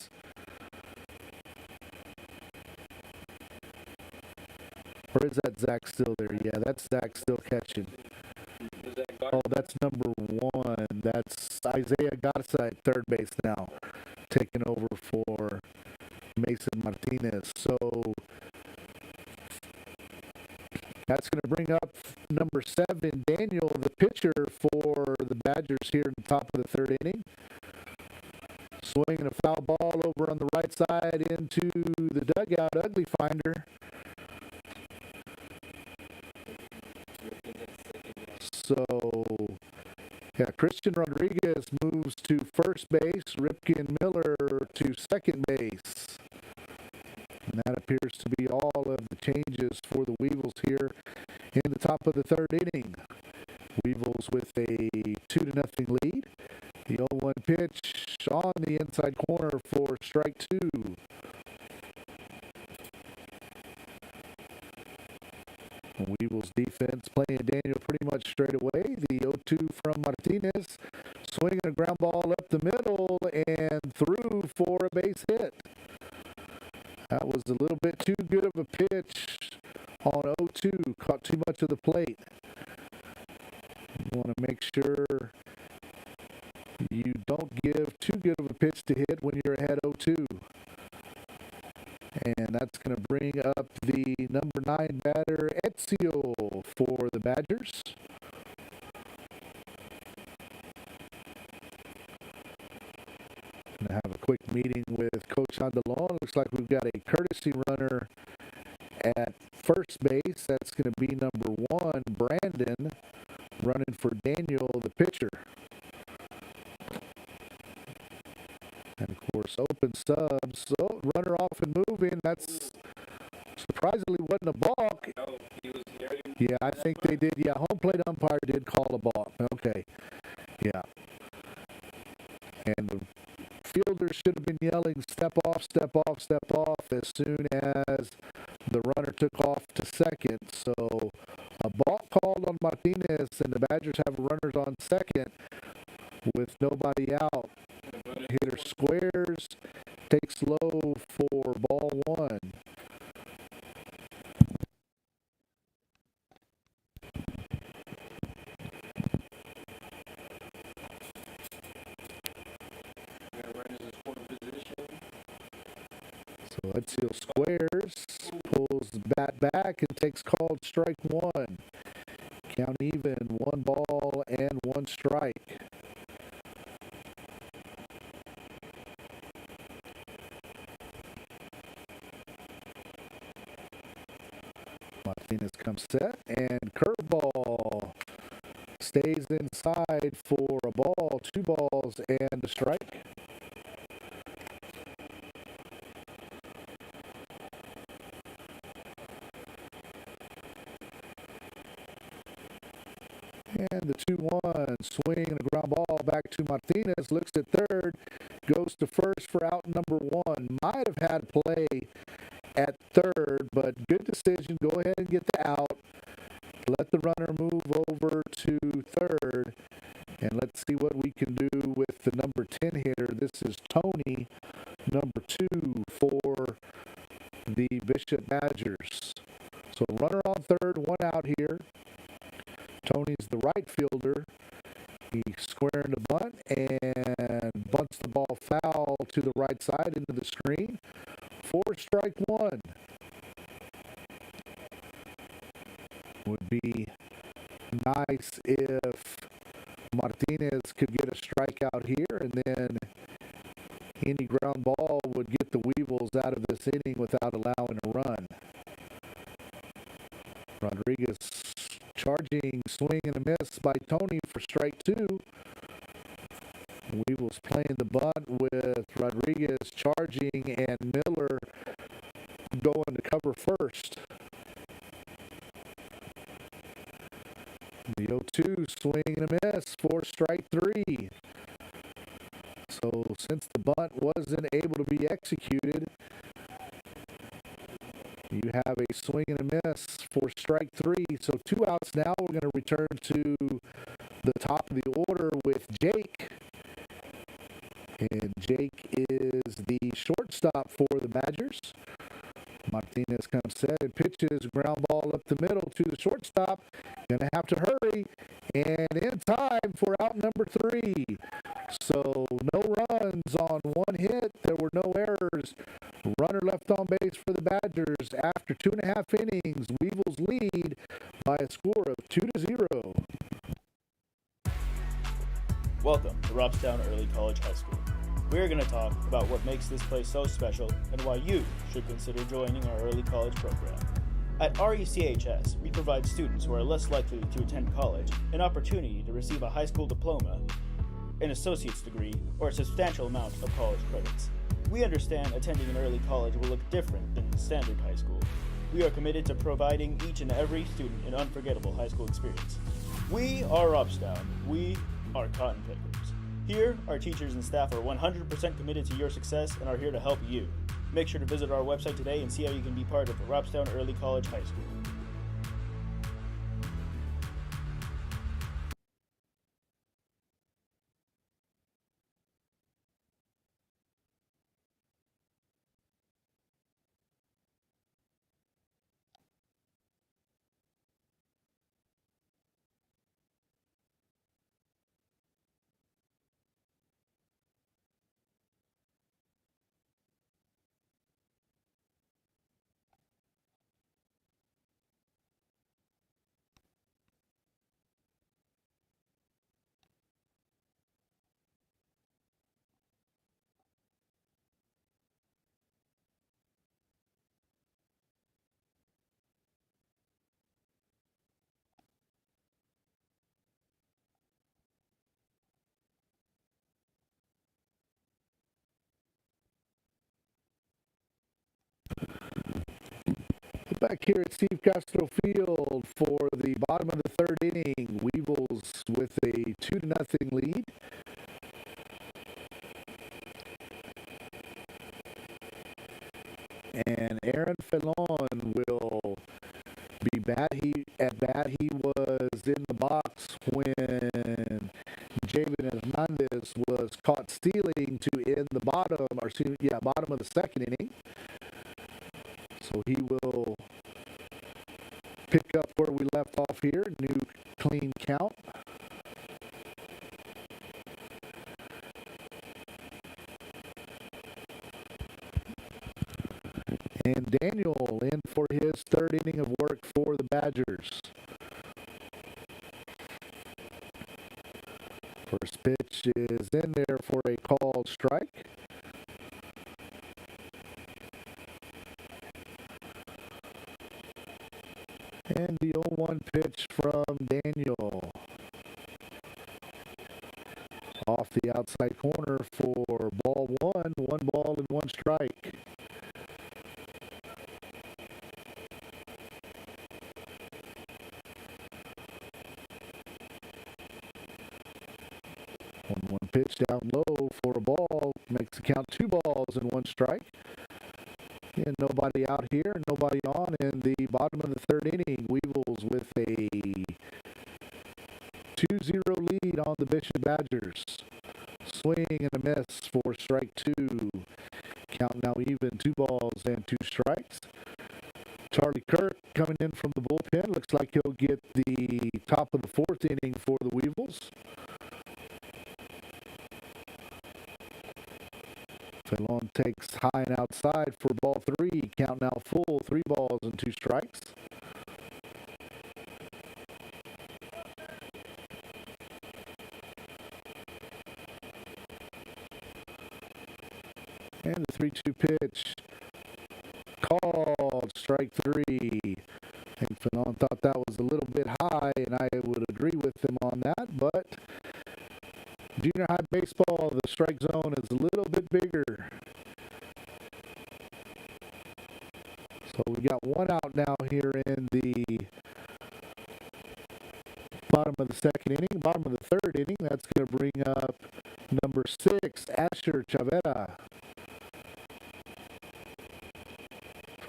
Or is that Zach still there? Yeah, that's Zach still catching. Oh, that's number 1. That's Isaiah Garza at third base now, taking over for Mason Martinez. So that's going to bring up number 7, Daniel, the pitcher for the Badgers here in the top of the 3rd inning. Swinging a foul ball over on the right side into the dugout, Ugly Finder. So, yeah, Christian Rodriguez moves to first base, Ripken Miller to second base. And that appears to be all of the changes for the Weevils here in the top of the 3rd inning. Weevils with a 2-0 lead. The 0-1 pitch on the inside corner for strike 2. Weevils defense playing Daniel pretty much straight away. The 0-2 from Martinez, swinging a ground ball up the middle and through for a base hit. That was a little bit too good of a pitch on 0-2, caught too much of the plate. You want to make sure you don't give too good of a pitch to hit when you're ahead 0-2. And that's going to bring up the number 9 batter, Seale, for the Badgers. Going to have a quick meeting with Coach Andalon. Looks like we've got a courtesy runner at first base. That's going to be number 1, Brandon, running for Daniel, the pitcher. And of course, open subs. So, runner off and moving. That's surprisingly wasn't a balk. No, he was nearly. Yeah, I think they did. Yeah, home plate umpire did call a balk. Okay. step off as soon as the runner took off to second. So a ball called on Martinez, and the Badgers have runners on second with nobody out. Hitter squares, takes low for ball one. So let's Seale squares, pulls the bat back and takes called strike one. Count even, 1 ball and 1 strike. Martinez comes set, and curveball stays inside for a ball, 2 balls and a strike. And the 2-1, swing and a ground ball back to Martinez, looks at third, goes to first for out number 1. Might have had play at third, but good decision. Go ahead and get the out. Let the runner move over to third, and let's see what we can do with the number 10 hitter. This is Tony, number 2 for the Bishop Badgers. So runner on third, 1 out here. Tony's the right fielder. He's squaring the bunt and bunts the ball foul to the right side into the screen for strike 1. Would be nice if Martinez could get a strikeout here, and then any ground ball would get the Weevils out of this inning without allowing a run. Rodriguez charging, swing and a miss by Tony for strike 2. Weevils playing the bunt with Rodriguez charging and Miller going to cover first. The 0-2, swing and a miss for strike 3. So since the bunt wasn't able to be executed, you have a swing and a miss for strike 3. So 2 outs now. We're going to return to the top of the order with Jake. And Jake is the shortstop for the Badgers. Martinez comes set and pitches, ground ball up the middle to the shortstop. Gonna have to hurry, and in time for out number 3. So no runs on 1 hit. There were no errors. Runner left on base for the Badgers. After 2.5 innings, Weevils lead by a score of 2-0. Welcome to Robstown Early College High School. We're going to talk about what makes this place so special and why you should consider joining our early college program. At RECHS, we provide students who are less likely to attend college an opportunity to receive a high school diploma, an associate's degree, or a substantial amount of college credits. We understand attending an early college will look different than standard high school. We are committed to providing each and every student an unforgettable high school experience. We are Robstown. We are cotton pickers. Here, our teachers and staff are 100% committed to your success and are here to help you. Make sure to visit our website today and see how you can be part of Robstown Early College High School. Back here at Steve Castro Field for the bottom of the 3rd inning. Weevils with a 2-0 lead. Aaron Felon will be bat. At bat, he was in the box when Javen Hernandez was caught stealing to end the bottom of the second inning. So he will pick up where we left off here. New clean count. And Daniel in for his third inning of work for the Badgers. First pitch is in there for a called strike. And the 0-1 pitch from Daniel. Off the outside corner for ball one. 1 ball and 1 strike. One pitch down low for a ball. Makes the count 2 balls and 1 strike. And nobody out here, nobody on in the bottom of the third inning. Weevils with a 2-0 lead on the Bishop Badgers. Swing and a miss for strike 2. Count now even, 2 balls and 2 strikes. Charlie Kirk coming in from the bullpen. Looks like he'll get the top of the 4th inning for the Weevils. Felon takes high and outside for ball 3. Count now full, 3 balls and 2 strikes. And the 3-2 pitch. Called strike 3. I think Felon thought that was a little bit high, and I would agree with him on that, but junior high baseball, the strike zone is a little bit bigger. So we got 1 out now here in the bottom of the second inning, bottom of the third inning. That's going to bring up number 6, Asher Chavera.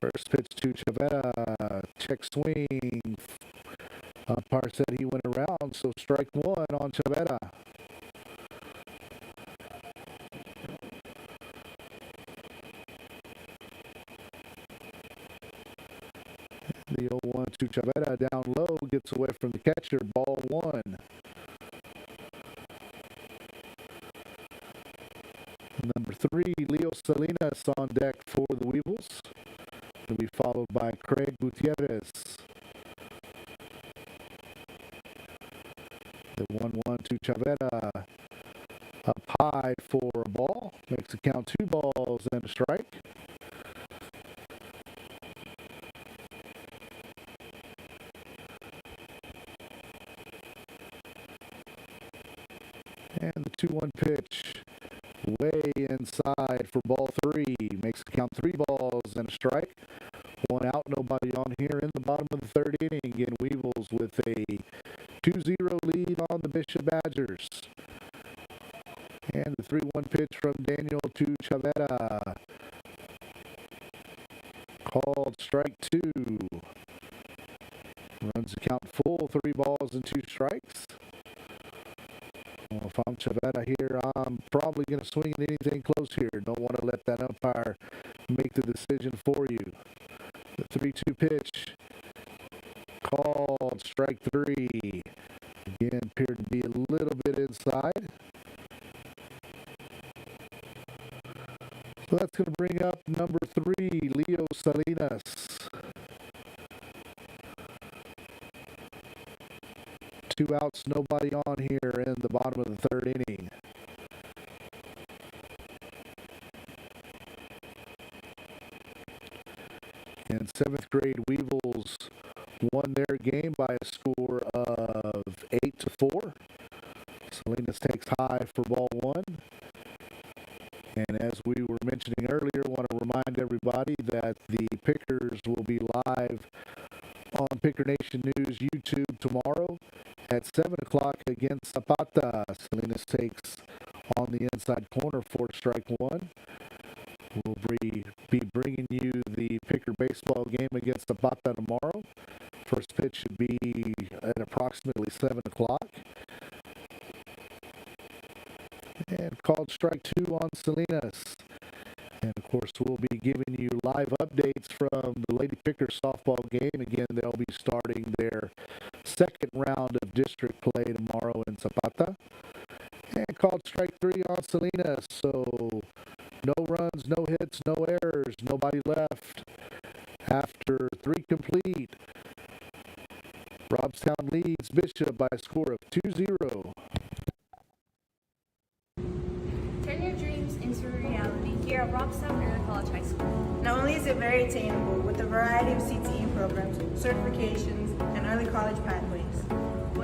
First pitch to Chavera, check swing. Umpire said he went around, so strike 1 on Chavera. The 0-1 to Chavera down low, gets away from the catcher, ball 1. Number 3, Leo Salinas on deck for the Weevils. He'll be followed by Craig Gutierrez. The 1-1 to Chavera, up high for a ball, makes the count 2 balls and a strike. And the 2-1 pitch, way inside for ball 3. Makes the count 3 balls and a strike. 1 out, nobody on here in the bottom of the third inning. Again, Weevils with a 2-0 lead on the Bishop Badgers. And the 3-1 pitch from Daniel to Chavera. Called strike 2. Runs the count full, 3 balls and 2 strikes. Well, if I'm Chavera here, I'm probably going to swing at anything close here. Don't want to let that umpire make the decision for you. The 3-2 pitch. Called strike 3. Again, appeared to be a little bit inside. So that's going to bring up number 3, Leo Salinas. Two outs, nobody on here in the bottom of the third inning. And 7th grade Weevils won their game by a score of 8-4. Salinas takes high for ball 1. And as we were mentioning earlier, I want to remind everybody that the Pickers will be live on Picker Nation News YouTube tomorrow at 7 o'clock against Zapata. Salinas takes on the inside corner for strike 1. We'll be bringing you the Picker baseball game against Zapata tomorrow. First pitch should be at approximately 7 o'clock. And called strike 2 on Salinas. And of course, we'll be giving you live updates from the Lady Picker softball game. Again, they'll be starting their second round of district play tomorrow in Zapata. And called strike 3 on Salinas. So no runs, no hits, no errors, nobody left. After 3 complete, Robstown leads Bishop by a score of 2-0. Turn your dreams into reality here at Robstown Early College High School. Not only is it very attainable with a variety of CTE programs, certifications, and early college pathways.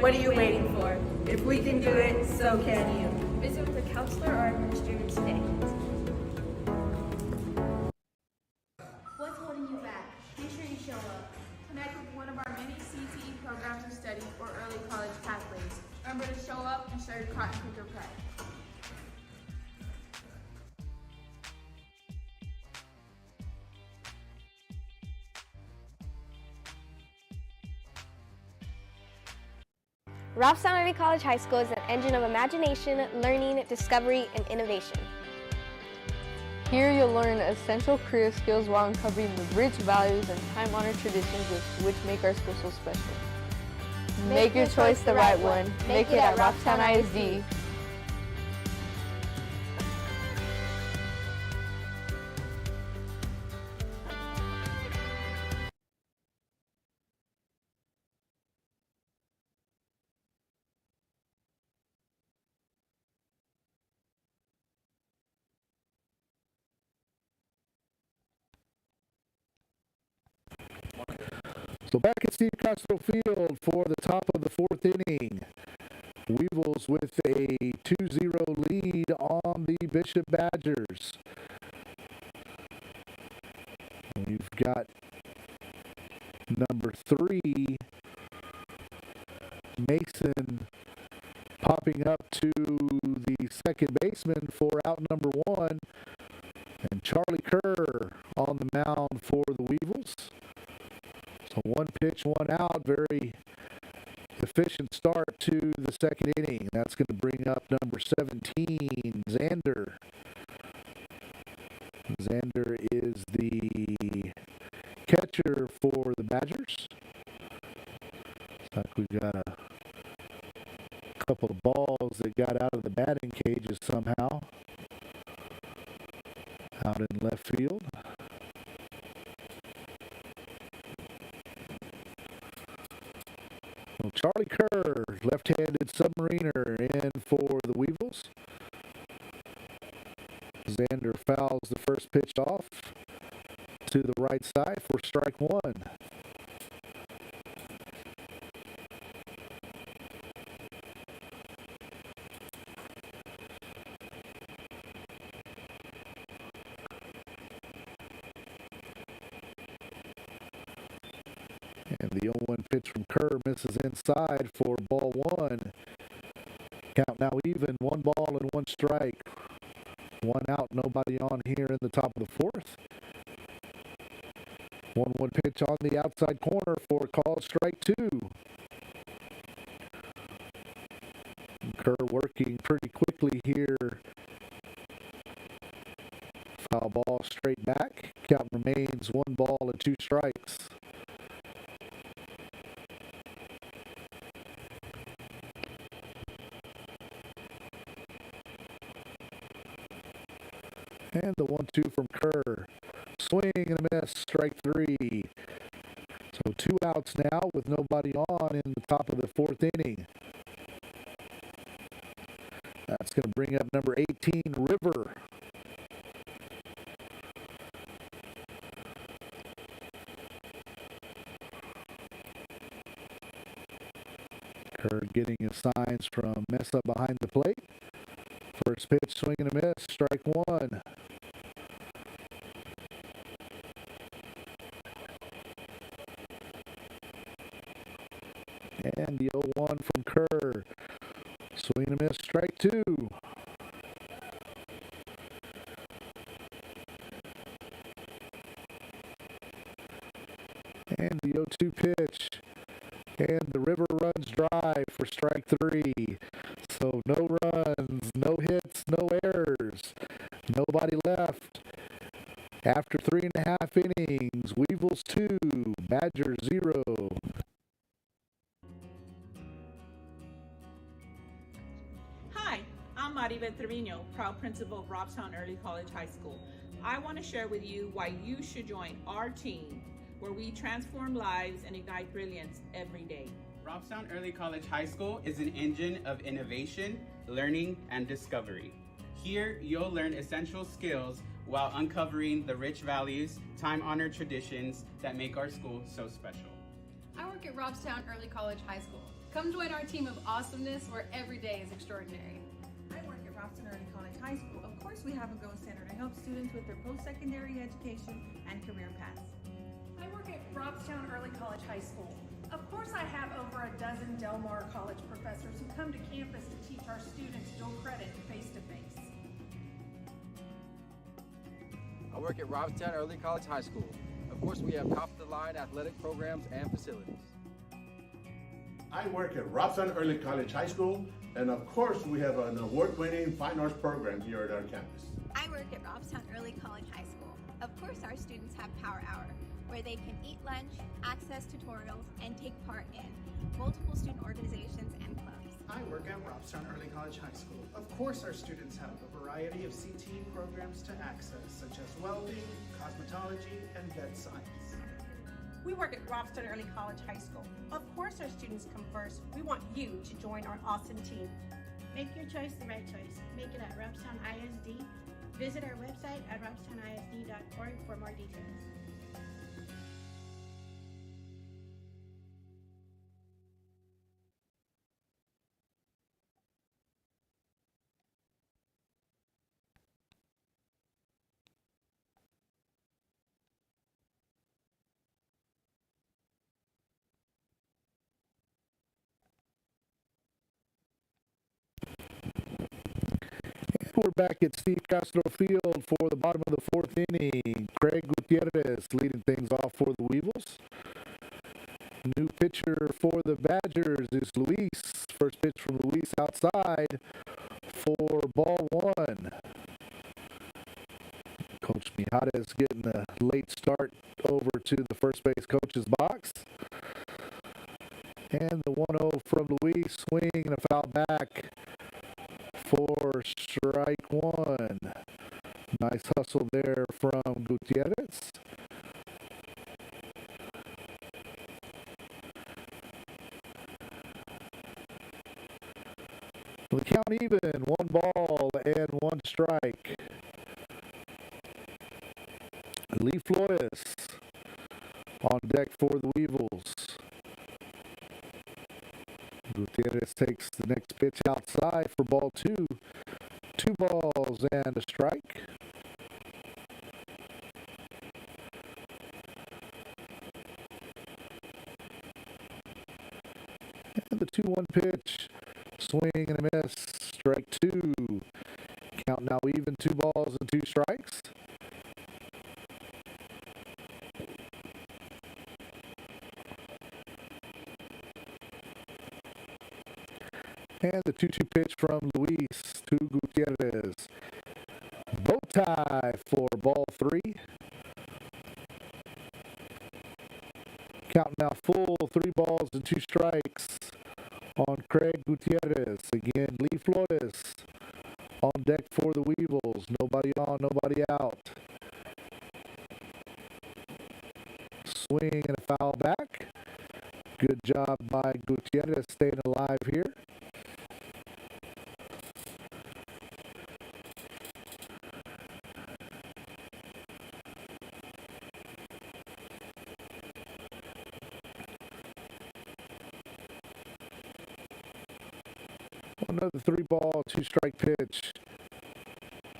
What are you waiting for? If we can do it, so can you. Visit with a counselor or administrator today. What's holding you back? Make sure you show up. Connect with one of our many CTE programs of study or early college pathways. Remember to show up and show your cotton picker pride. Robstown Early College High School is an engine of imagination, learning, discovery, and innovation. Here you'll learn essential career skills while uncovering the rich values and time-honored traditions which make our school so special. Make your choice the right one. Make it at Robstown ISD. So back at Steve Castro Field for the top of the 4th inning. Weevils with a 2-0 lead on the Bishop Badgers. We've got number 3, Mason, popping up to the second baseman for out number 1. And Charlie Kerr on the mound for the Weevils. So 1 pitch, 1 out, very efficient start to the second inning. That's going to bring up number 17, Xander. Xander is the catcher for the Badgers. Looks like we've got a couple of balls that got out of the batting cages somehow. Out in left field. Well, Charlie Kerr, left-handed submariner, in for the Weevils. Xander fouls the first pitch off to the right side for strike 1. And the 0-1 pitch from Kerr misses inside for ball 1. Count now even, 1 ball and 1 strike. 1 out, nobody on here in the top of the 4th. 1-1 pitch on the outside corner for called strike 2. Kerr working pretty quickly here. Foul ball straight back. Count remains 1 ball and 2 strikes. And the 1-2 from Kerr. Swing and a miss, strike 3. So 2 outs now with nobody on in the top of the 4th inning. That's going to bring up number 18, River. Kerr getting his signs from Mesa behind the plate. First pitch, swing and a miss, strike 1. And the 0-1 from Kerr. Swing and a miss, strike 2. 0-2 pitch. And the river runs dry for strike 3. So no runs, no hits, no errors. Nobody left. After 3.5 innings, Weevils 2, Badgers 0. Hi, I'm Maribel Trevino, proud principal of Robstown Early College High School. I want to share with you why you should join our team, where we transform lives and ignite brilliance every day. Robstown Early College High School is an engine of innovation, learning, and discovery. Here, you'll learn essential skills while uncovering the rich values, time-honored traditions that make our school so special. I work at Robstown Early College High School. Come join our team of awesomeness where every day is extraordinary. I work at Robstown Early College High School. Of course, we have a Go Center to help students with their post-secondary education and career paths. I work at Robstown Early College High School. Of course, I have over a dozen Del Mar College professors who come to campus to teach our students dual credit face-to-face. I work at Robstown Early College High School. Of course, we have top-of-the-line athletic programs and facilities. I work at Robstown Early College High School, and of course, we have an award-winning fine arts program here at our campus. I work at Robstown Early College High School. Of course, our students have Power Hour, where they can eat lunch, access tutorials, and take part in multiple student organizations and clubs. I work at Robstown Early College High School. Of course, our students have a variety of CTE programs to access, such as welding, cosmetology, and vet science. We work at Robstown Early College High School. Of course, our students come first. We want you to join our awesome team. Make your choice the right choice. Make it at Robstown ISD. Visit our website at robstownisd.org for more details. We're back at Steve Castro Field for the bottom of the 4th inning. Craig Gutierrez leading things off for the Weevils. New pitcher for the Badgers is Luis. First pitch from Luis outside for ball 1. Coach Mijares getting a late start over to the first base coach's box. And the 1-0 from Luis, swing and a foul back for strike 1. Nice hustle there from Gutierrez. The count even, 1 ball and 1 strike. Lee Flores on deck for the Weevils. Gutierrez takes the next pitch outside for ball 2. 2 balls and a strike. And the 2-1 pitch. Swing and a miss. Strike 2. Count now even, 2 balls and 2 strikes. And the 2-2 pitch from Luis to Gutierrez. Bow tie for ball 3. Count now full, 3 balls and 2 strikes on Craig Gutierrez. Again, Lee Flores on deck for the Weevils. Nobody on, nobody out. Swing and a foul back. Good job by Gutierrez staying alive here. Another 3-ball, 2-strike pitch.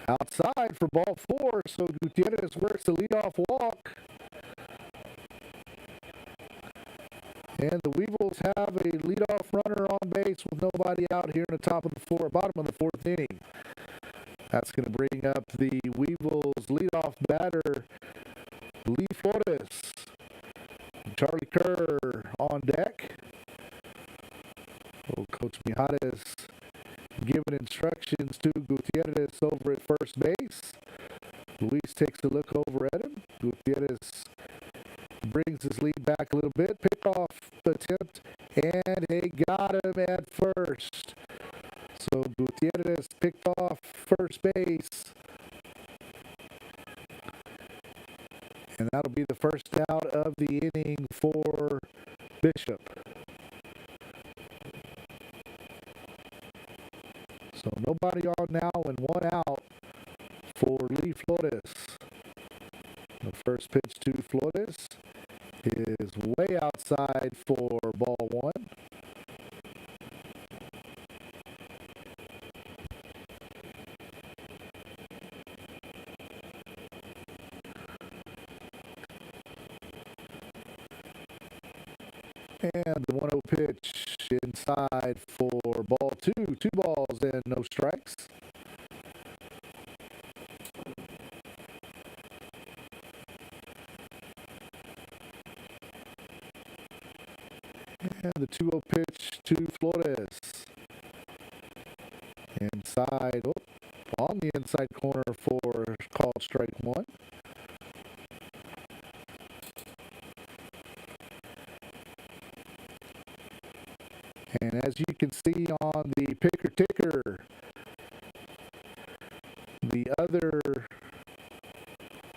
Outside for ball 4, so Gutierrez works the leadoff walk. And the Weevils have a leadoff runner on base with nobody out here in the bottom of the 4th inning. That's going to bring up the Weevils leadoff batter, Lee Flores. Charlie Kerr on deck. Coach Mijares giving instructions to Gutierrez over at first base. Luis takes a look over at him. Gutierrez brings his lead back a little bit. Pickoff attempt, and they got him at first. So Gutierrez picked off first base. And that'll be the first out of the inning for Bishop. So nobody on now and one out for Lee Flores. The first pitch to Flores is way outside for ball one. And the 1-0 pitch inside for ball two. 2 balls and no strikes. And the 2-0 pitch to Flores. Inside, on the inside corner for called strike one. And as you can see on the picker ticker, the other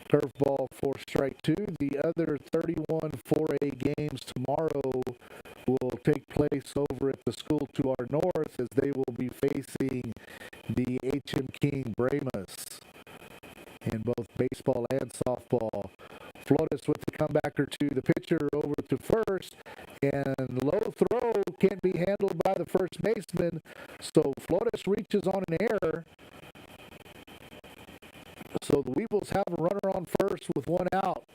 curveball for strike two, the other 31 4A games tomorrow will take place over at the school to our north as they will be facing the H.M. King Bramas in both baseball and softball. Flores with the comebacker to the pitcher over to first, and low throw can't be handled by the first baseman, so Flores reaches on an error. So the Weevils have a runner on first with one out.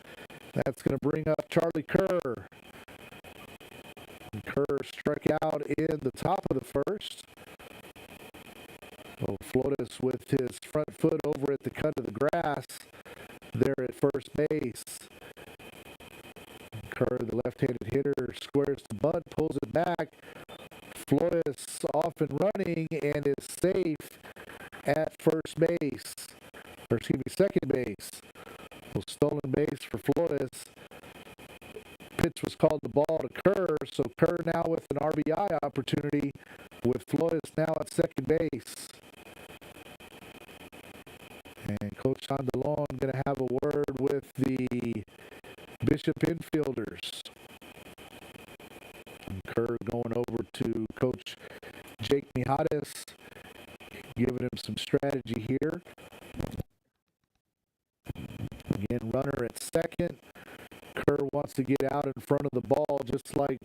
That's going to bring up Charlie Kerr. And Kerr struck out in the top of the first. So Flores with his front foot over at the cut of the grass there at first base. Kerr, the left-handed hitter, squares the bunt, pulls it back. Flores off and running and is safe at first base. Or excuse me, second base. Well, stolen base for Flores. Pitch was called the ball to Kerr, so Kerr now with an RBI opportunity with Flores now at second base. And Coach Andalon going to have a word with the Bishop infielders. And Kerr going over to Coach Jake Mijares, giving him some strategy here. Again, runner at second. Kerr wants to get out in front of the ball just like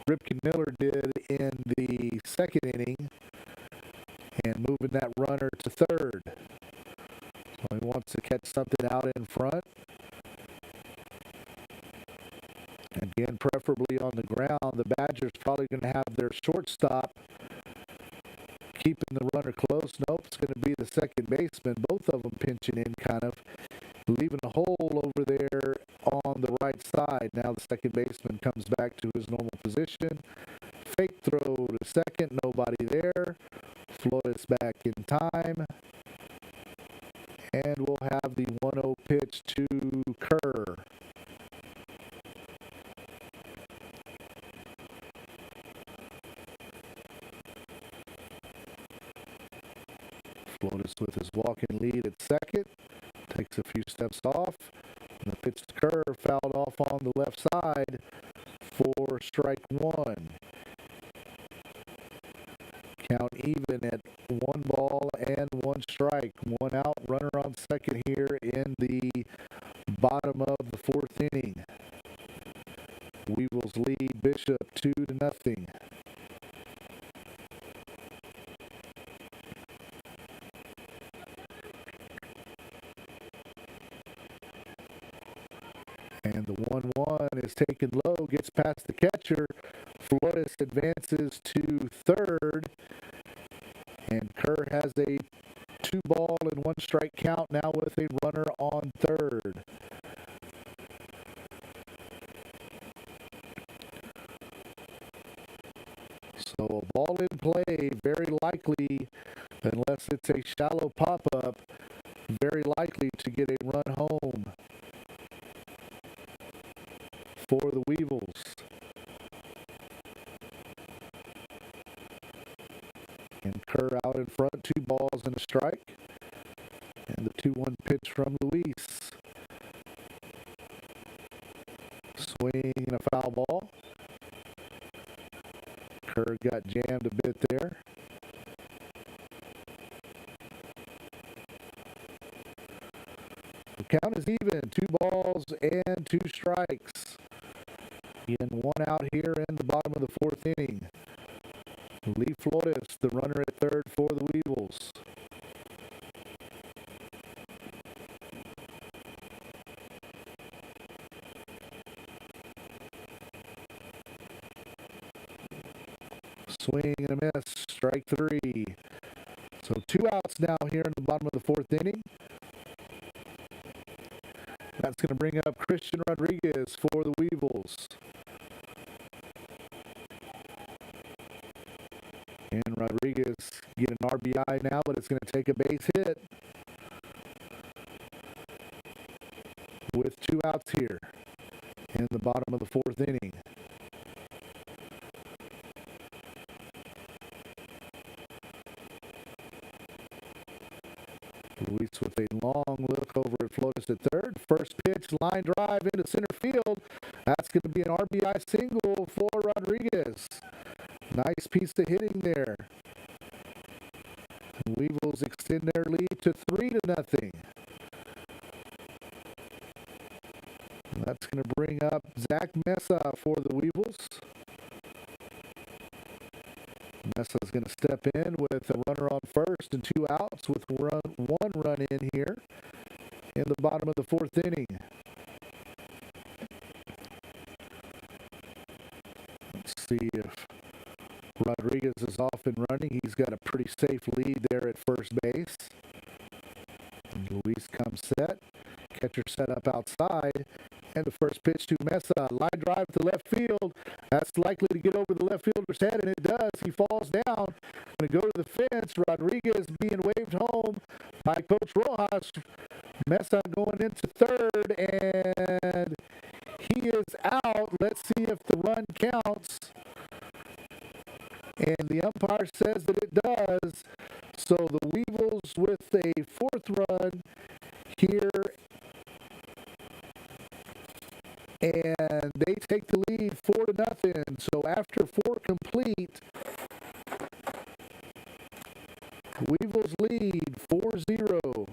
Ripken Miller did in the second inning and moving that runner to third. So he wants to catch something out in front. Again, preferably on the ground. The Badgers probably going to have their shortstop keeping the runner close. Nope, it's going to be the second baseman. Both of them pinching in kind of, leaving a hole over there on the right side. Now the second baseman comes back to his normal position. Fake throw to second, nobody there. Flores back in time. And we'll have the 1-0 pitch to Kerr. Flores with his walk-in lead at second. Takes a few steps off. And the pitch to Kerr fouled off on the left side for strike one. Count even at 1 ball and 1 strike. 1 out, runner on second here in the bottom of the 4th inning. Weevils lead Bishop 2-0. And the 1-1 is taken low, gets past the catcher. Flores advances to third. And Kerr has a 2 ball and 1 strike count now with a runner on third. Ball in play, very likely, unless it's a shallow pop-up, very likely to get a run home for the Weevils. And Kerr out in front, 2 balls and a strike. And the 2-1 pitch from Luis. Swing and a foul ball. Kerr got jammed a bit there. The count is even, 2 balls and 2 strikes. In 1 out here in the bottom of the 4th inning. Lee Flores, the runner at third for the Weevils. Swing and a miss, strike 3. So 2 outs now here in the bottom of the 4th inning. That's going to bring up Christian Rodriguez for the Weevils. And Rodriguez get an RBI now, but it's going to take a base hit. With 2 outs here in the bottom of the 4th inning. Luis with a long look over at Flores at third. First pitch, line drive into center field. That's going to be an RBI single for Rodriguez. Nice piece of hitting there. The Weevils extend their lead to 3-0. That's going to bring up Zach Mesa for the Weevils. Messa's going to step in with a runner on first and 2 outs with 1 run in here in the bottom of the 4th inning. Let's see if Rodriguez is off and running. He's got a pretty safe lead there at first base. And Luis comes set. Catcher set up outside. And the first pitch to Mesa. Line drive to left field. That's likely to get over the left fielder's head, and it does. He falls down. Going to go to the fence. Rodriguez being waved home by Coach Rojas. Mesa going into third, and he is out. Let's see if the run counts. And the umpire says that it does. So the Weevils with a 4th run here. And they take the lead 4-0. So after 4 complete, Weevils lead 4-0.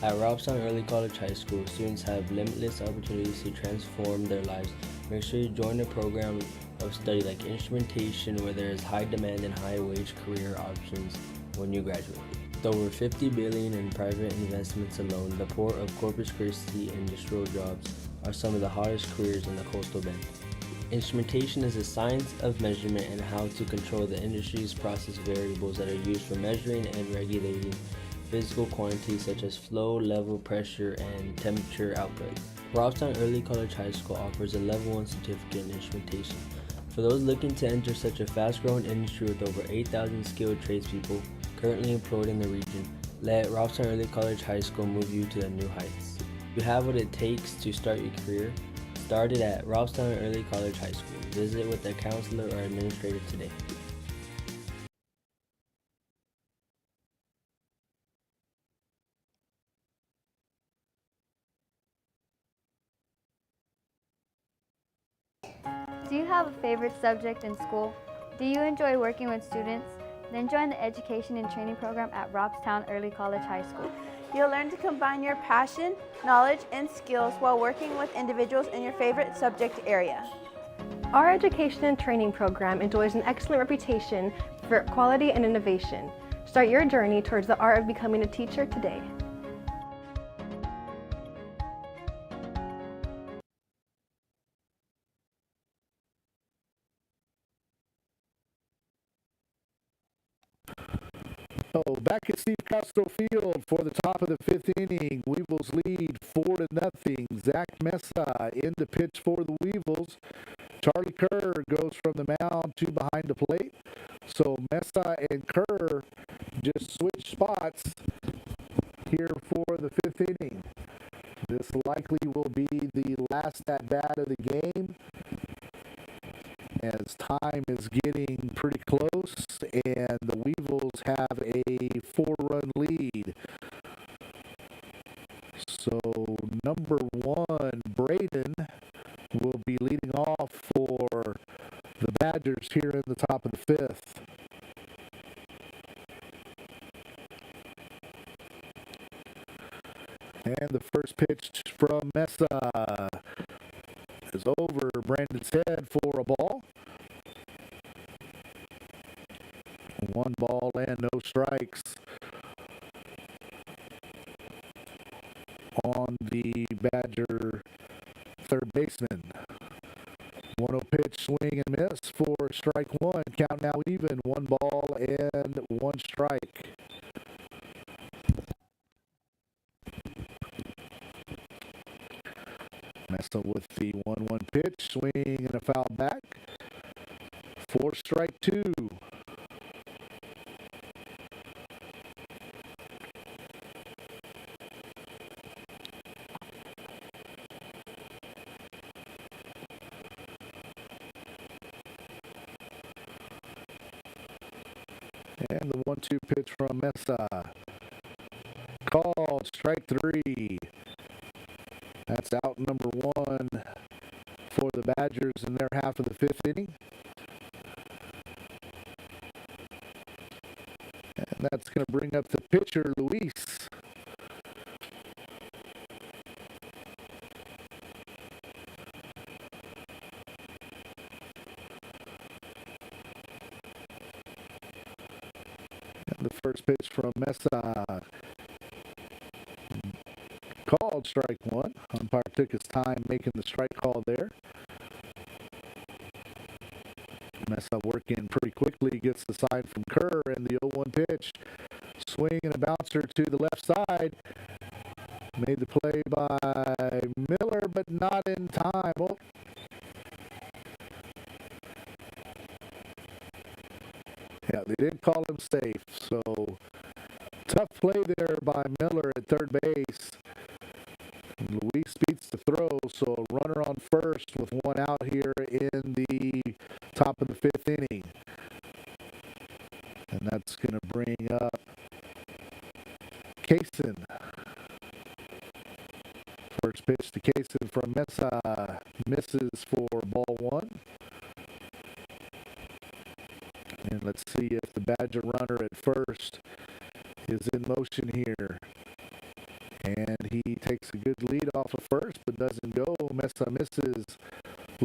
At Robstown Early College High School, students have limitless opportunities to transform their lives. Make sure you join a program of study like instrumentation, where there is high demand and high wage career options when you graduate. With over $50 billion in private investments alone, the port of Corpus Christi industrial jobs are some of the hottest careers in the coastal bend. Instrumentation is a science of measurement and how to control the industry's process variables that are used for measuring and regulating physical quantities such as flow, level, pressure, and temperature output. Robstown Early College High School offers a Level 1 certificate in instrumentation. For those looking to enter such a fast-growing industry with over 8,000 skilled tradespeople currently employed in the region, let Robstown Early College High School move you to the new heights. You have what it takes to start your career. Start it at Robstown Early College High School. Visit with a counselor or administrator today. Do you have a favorite subject in school? Do you enjoy working with students? Then join the Education and Training Program at Robstown Early College High School. You'll learn to combine your passion, knowledge, and skills while working with individuals in your favorite subject area. Our Education and Training Program enjoys an excellent reputation for quality and innovation. Start your journey towards the art of becoming a teacher today. Back at Steve Castro Field for the top of the 5th inning. Weevils lead 4-0. Zach Mesa in the pitch for the Weevils. Charlie Kerr goes from the mound to behind the plate. So Mesa and Kerr just switch spots here for the 5th inning. This likely will be the last at-bat of the game, as time is getting pretty close and the Weevils have a 4-run lead. So number 1, Braden, will be leading off for the Badgers here in the top of the 5th. And the first pitch from Mesa is over Brandon's head for a ball. 1 ball and no strikes on the Badger third baseman. 1-0 pitch, swing and miss for strike 1. Count now even, 1 ball and 1 strike. Mesa with the 1-1 pitch, swing and a foul back for strike 2. And the 1-2 pitch from Mesa. Called, strike 3. That's out number 1 for the Badgers in their half of the 5th inning. And that's going to bring up the pitcher, Luis. And the first pitch from Mesa. Called, strike 1. Umpire took his time making the strike call there. Mesa working pretty quickly, gets the sign from Kerr, and the 0-1 pitch. Swing and a bouncer to the left side. Made the play by Miller, but not in time. Oh. Yeah, they did call him safe, so tough play there by Miller at third base. Luis beats the throw, so a runner on first with 1 out here in the top of the 5th inning. And that's going to bring up Kaysen. First pitch to Kaysen from Mesa, misses for ball 1. And let's see if the Badger runner at first is in motion here. And he takes a good lead off of first, but doesn't go. Mesa misses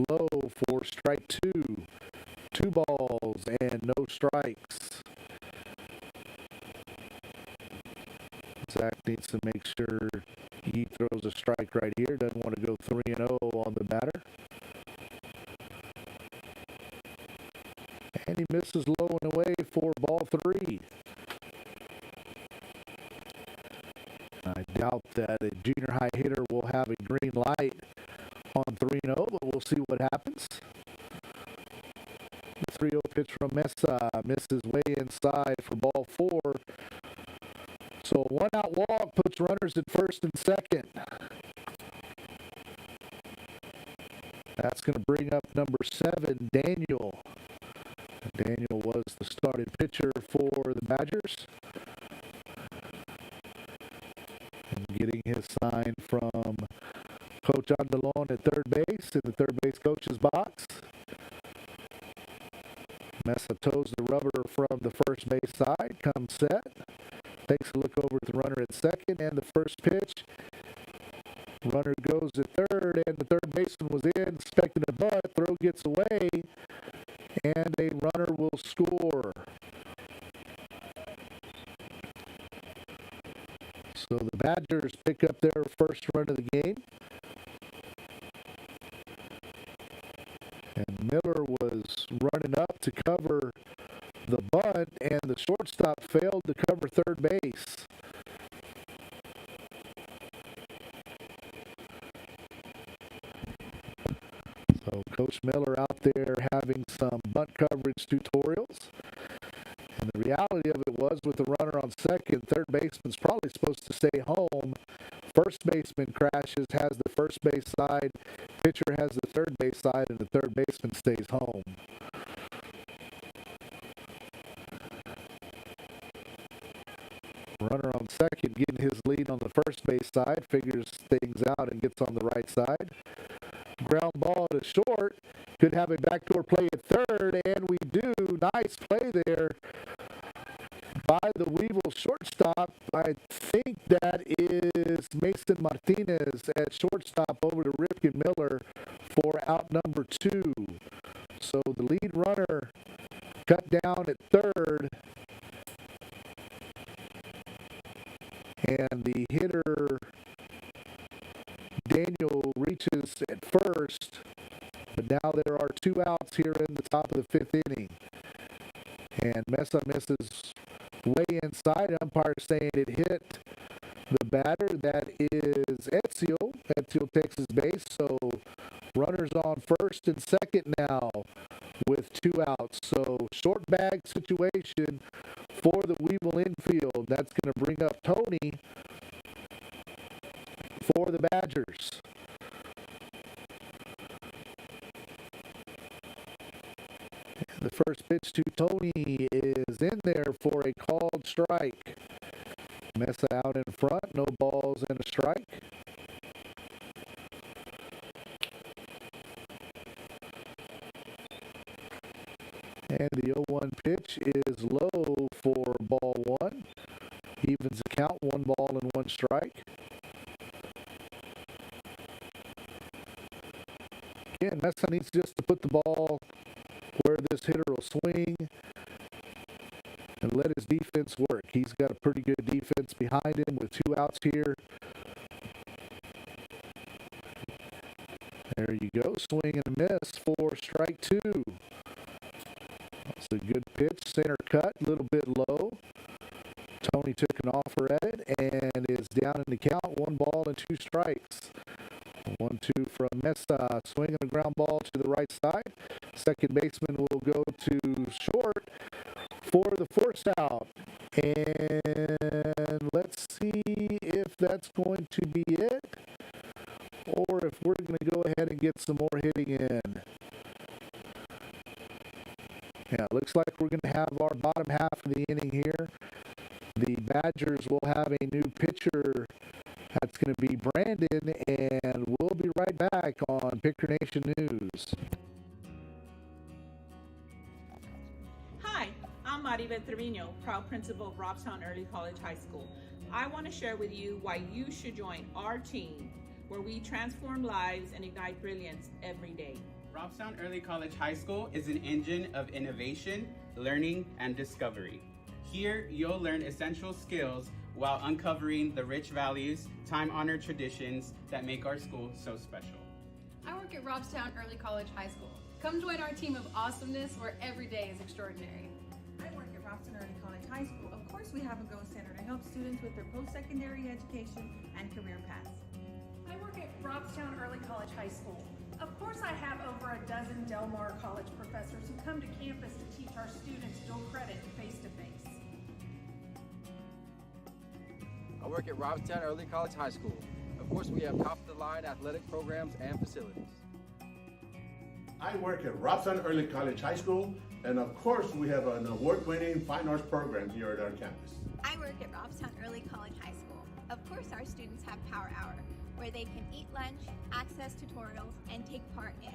low for strike 2. 2 balls and no strikes. Zach needs to make sure he throws a strike right here. Doesn't want to go 3-0 on the batter. And he misses low and away for ball 3. I doubt that a junior high hitter will have a green light on 3-0, but we'll see what happens. The 3-0 pitch from Mesa misses way inside for ball 4. So a 1-out walk puts runners at first and second. That's going to bring up number 7, Daniel. Daniel was the starting pitcher for the Badgers. And getting his sign from Coach Andalon at third base in the third base coach's box. Mesa toes the rubber from the first base side, comes set. Takes a look over at the runner at second, and the first pitch. Runner goes to third, and the third baseman was in, expecting a bunt. Throw gets away, and a runner will score. So the Badgers pick up their first run of the game. And Miller was running up to cover the bunt, and the shortstop failed to cover third base. So Coach Miller out there having some bunt coverage tutorials. And the reality of it was, with the runner on second, third baseman's probably supposed to stay home. First baseman crashes, has the first base side. Pitcher has the third base side, and the third baseman stays home. Runner on second getting his lead on the first base side, figures things out and gets on the right side. Ground ball to short, could have a backdoor play at third, and we do. Nice play there by the Weevils shortstop. I think that is Mason Martinez at shortstop over to Ripken Miller for out number 2. So the lead runner cut down at third, and the hitter Daniel reaches at first, but now there are 2 outs here in the top of the 5th inning. And Mesa misses way inside. Umpire saying it hit the batter. That is Seale. Seale takes his base, so runners on first and second now with 2 outs. So short bag situation for the Weevil infield. That's going to bring up Tony for the Badgers. The first pitch to Tony is in there for a called strike. Mesa out in front, no balls and a strike. And the 0-1 pitch is low for ball 1. Evens the count, 1 ball and 1 strike. Again, Mesa needs just to put the ball where this hitter will swing and let his defense work. He's got a pretty good defense behind him with 2 outs here. There you go. Swing and a miss for strike 2. That's a good pitch. Center cut, a little bit low. Tony took an offer at it and is down in the count. 1 ball and 2 strikes. 1-2 from Mesa. Swinging a ground ball to the right side. Second baseman will go to short for the force out. And let's see if that's going to be it, or if we're going to go ahead and get some more hitting in. Yeah, it looks like we're going to have our bottom half of the inning here. The Badgers will have a new pitcher. That's going to be Brandon, and we'll be right back on Picker Nation News. Hi, I'm Maribel Trevino, proud principal of Robstown Early College High School. I want to share with you why you should join our team, where we transform lives and ignite brilliance every day. Robstown Early College High School is an engine of innovation, learning, and discovery. Here, you'll learn essential skills while uncovering the rich values, time-honored traditions that make our school so special. I work at Robstown Early College High School. Come join our team of awesomeness where every day is extraordinary. I work at Robstown Early College High School. Of course, we have a Go Center to help students with their post-secondary education and career paths. I work at Robstown Early College High School. Of course, I have over a dozen Del Mar College professors who come to campus to teach our students dual credit face-to-face. I work at Robstown Early College High School. Of course, we have top-of-the-line athletic programs and facilities. I work at Robstown Early College High School, and of course, we have an award-winning fine arts program here at our campus. I work at Robstown Early College High School. Of course, our students have Power Hour, where they can eat lunch, access tutorials, and take part in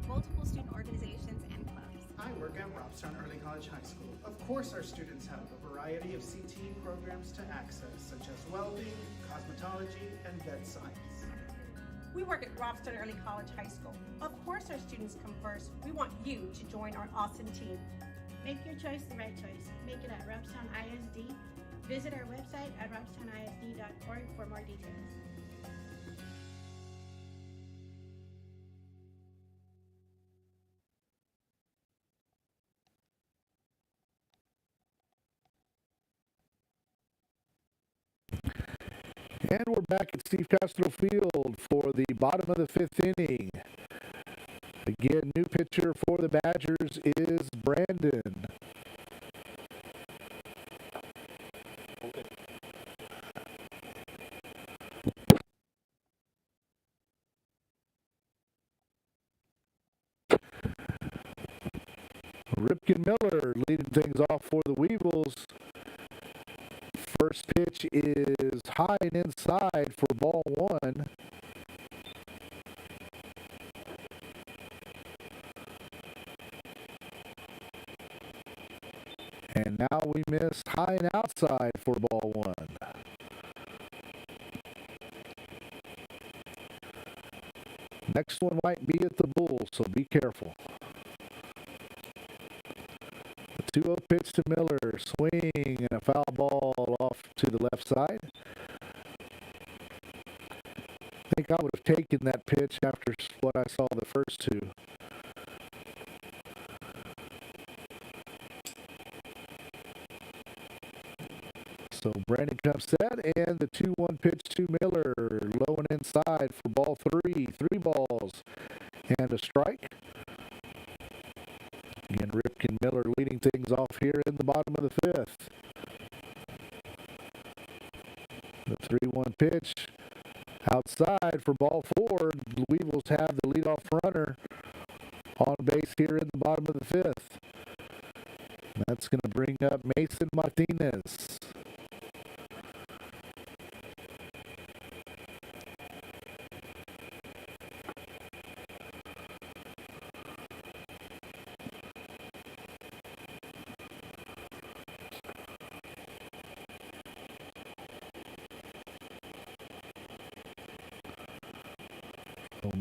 multiple student organizations and clubs. I work at Robstown Early College High School. Of course, our students have a variety of CTE programs to access, such as welding, cosmetology, and vet science. We work at Robstown Early College High School. Of course, our students come first. We want you to join our awesome team. Make your choice the right choice. Make it at Robstown ISD. Visit our website at robstownisd.org for more details. And we're back at Steve Castro Field for the bottom of the 5th inning. Again, new pitcher for the Badgers is Brandon. Ripken Miller leading things off for the Weevils. First pitch is high and inside for ball one. And now we miss high and outside for ball one. Next one might be at the Bulls, so be careful. The 2-0 pitch to Miller, swing and a foul ball off to the left side. I think I would have taken that pitch after what I saw the first two. So Brandon comes set, and the 2-1 pitch to Miller, low and inside for ball three. 3 balls and a strike. Again, Ripken Miller leading things off here in the bottom of the 5th. The 3-1 pitch outside for ball 4. The Weevils have the leadoff runner on base here in the bottom of the 5th. That's going to bring up Mason Martinez.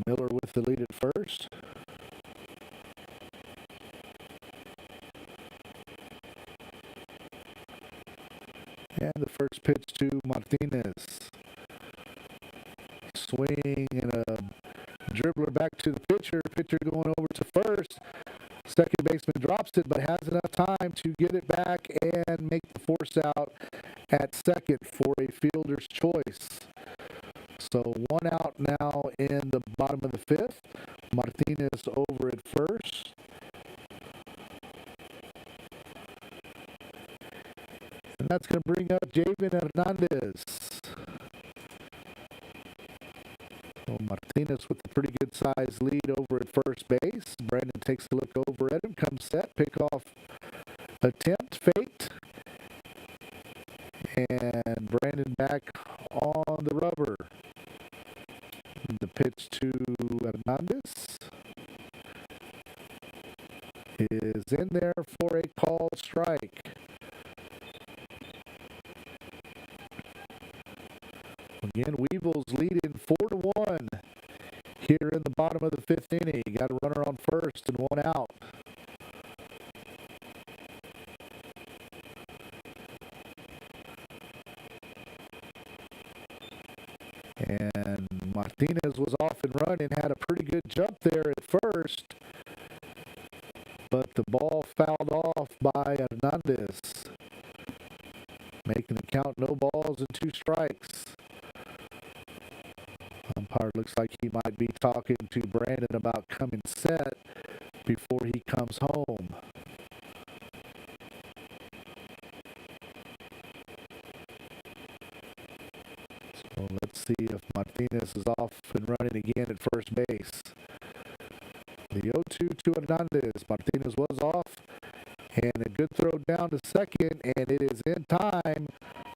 Miller with the lead at first. And the first pitch to Martinez. Swing and a dribbler back to the pitcher. Pitcher going over to first. Second baseman drops it, but has enough time to get it back and make the force out at second for a fielder's choice. So 1 out now in the bottom of the 5th. Martinez over at first. And that's going to bring up Javen Hernandez. So Martinez with a pretty good sized lead over at first base. Brandon takes a look over at him, comes set, pickoff attempt, faked. And Brandon back on the rubber. The pitch to Hernandez is in there for a called strike. Again, Weevils leading 4-1 here in the bottom of the 5th inning. Got a runner on first and 1 out. And Martinez was off and running, had a pretty good jump there at first, but the ball fouled off by Hernandez, making the count no balls and 2 strikes. Umpire looks like he might be talking to Brandon about coming set before he comes home. So let's see if Martinez is off and running again at first base. The 0-2 to Hernandez. Martinez was off, and a good throw down to second, and it is in time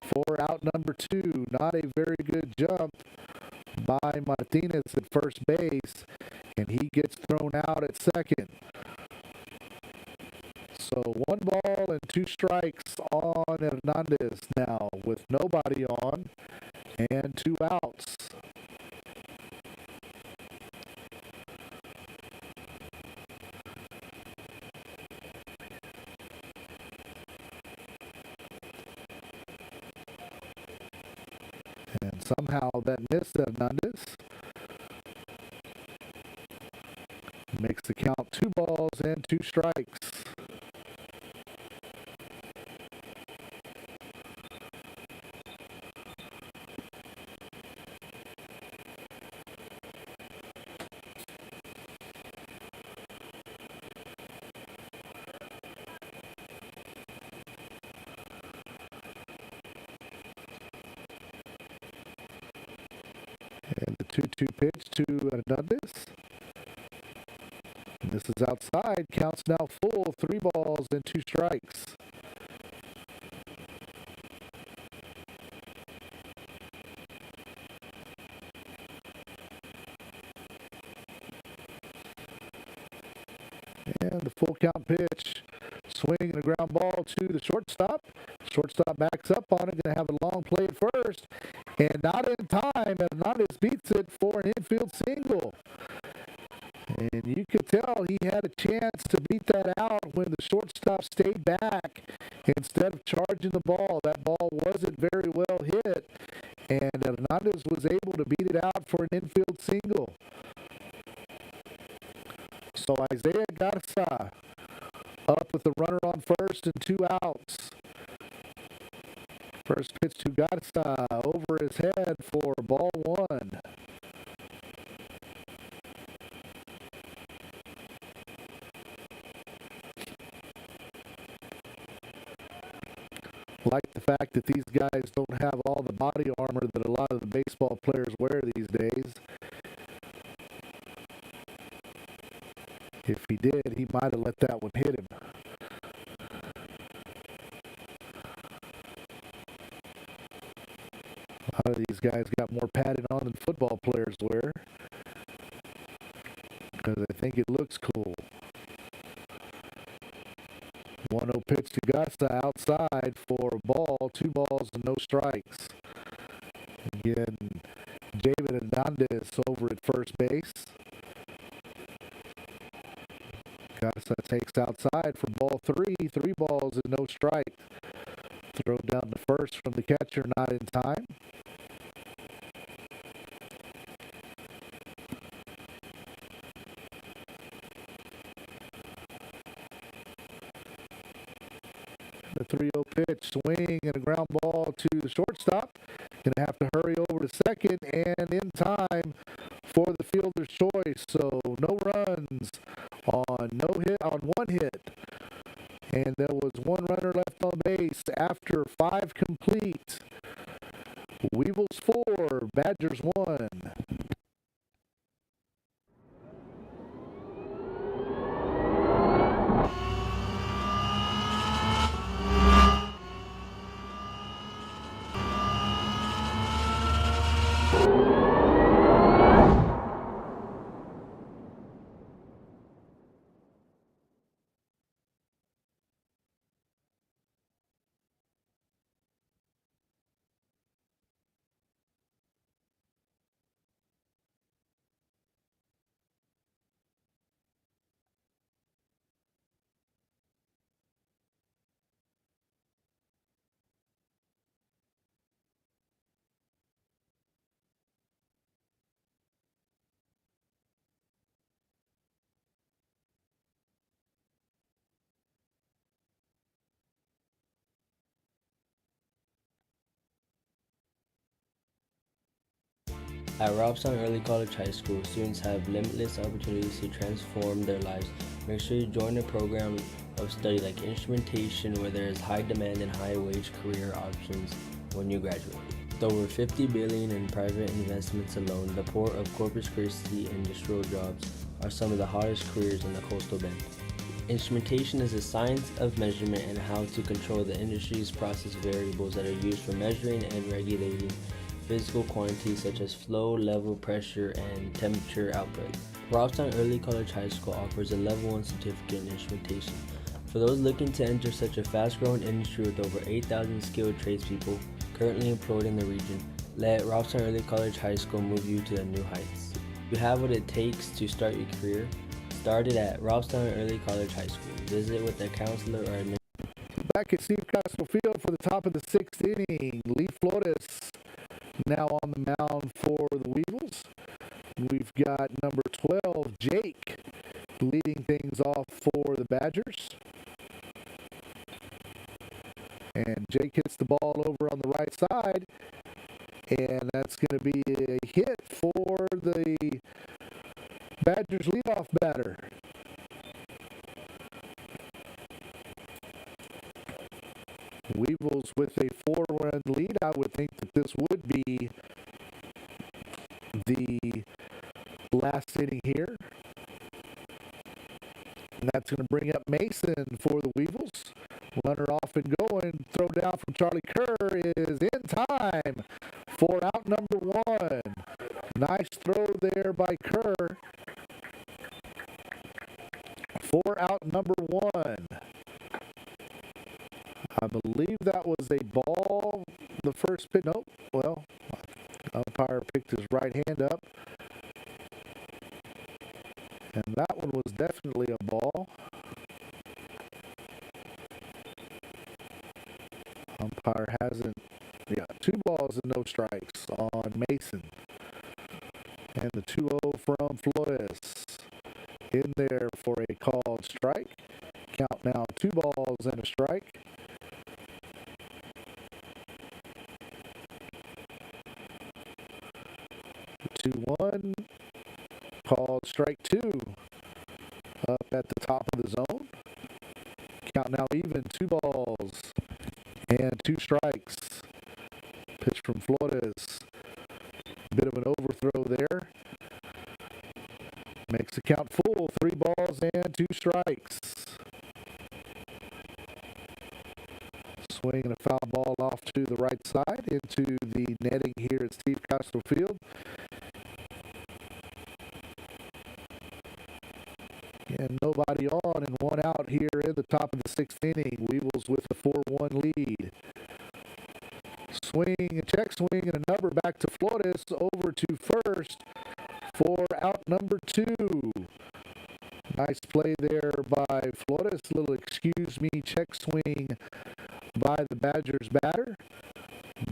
for out number 2. Not a very good jump by Martinez at first base, and he gets thrown out at second. So 1 ball and 2 strikes on Hernandez now with nobody on and 2 outs. And somehow that missed Hernandez. Makes the count 2 balls and 2 strikes. And the 2-2 pitch to Hernandez. And this is outside. Counts now full. 3 balls and 2 strikes. And the full count pitch. Swing and a ground ball to the shortstop. Shortstop backs up on it. Going to have a long play at first. And not in time. Hernandez beats it for an infield single. And you could tell he had a chance to beat that out when the shortstop stayed back instead of charging the ball. That ball wasn't very well hit. And Hernandez was able to beat it out for an infield single. So Isaiah Garza up with the runner on first and 2 outs. First pitch to Garza over his head for ball 1. Like the fact that these guys don't have all the body armor that a lot of the baseball players wear these days. If he did, he might have let that one hit him. A lot of these guys got more padding on than football players wear, because I think it looks cool. 1-0 pitch to Garza outside for a ball, 2 balls and no strikes. Again, David Hernandez over at first base. Garza takes outside for ball 3, 3 balls and no strike. Throw down to first from the catcher, not in time. The 3-0 pitch, swing and a ground ball to the shortstop. Going to have to hurry over to second and in time for the fielder's choice. So no runs on 1 hit. And there was 1 runner left on base after 5 complete. Weevils 4, Badgers 1. At Robstown Early College High School, students have limitless opportunities to transform their lives. Make sure you join a program of study like instrumentation, where there is high demand and high wage career options when you graduate. With over $50 billion in private investments alone, the Port of Corpus Christi industrial jobs are some of the hottest careers in the coastal bend. Instrumentation is the science of measurement and how to control the industry's process variables that are used for measuring and regulating physical quantities such as flow, level, pressure, and temperature output. Robstown Early College High School offers a Level 1 certificate in instrumentation. For those looking to enter such a fast-growing industry with over 8,000 skilled tradespeople currently employed in the region, let Robstown Early College High School move you to the new heights. You have what it takes to start your career. Started at Robstown Early College High School. Visit with a counselor or administrator. Back at Steve Castro Field for the top of the 6th inning. Lee Flores now on the mound for the Weevils. We've got number 12, Jake, leading things off for the Badgers. And Jake hits the ball over on the right side, and that's going to be a hit for the Badgers leadoff batter. Weevils with a 4-run lead. I would think that this would be the last inning here. And that's going to bring up Mason for the Weevils. Runner off and going. Throw down from Charlie Kerr is in time for out number one. Nice throw there by Kerr for out number one. I believe that was a ball. The first pitch. Nope. Well, umpire picked his right hand up. And that one was definitely a ball. Umpire hasn't. Yeah, 2 balls and no strikes on Mason. And the 2-0 from Flores. In there for a called strike. Count now 2 balls and a strike. The 2-1. Called strike 2. Up at the top of the zone. Count now even 2 balls and 2 strikes. Pitch from Flores. Bit of an overthrow there. Makes the count full. 3 balls and 2 strikes. Swing and a foul ball off to the right side into the netting here at Steve Castro Field. And nobody on and 1 out here in the top of the 6th inning. Weevils with a 4-1 lead. Swing, a check swing, and a number back to Flores over to first for out number 2. Nice play there by Flores. Little excuse me check swing by the Badgers batter.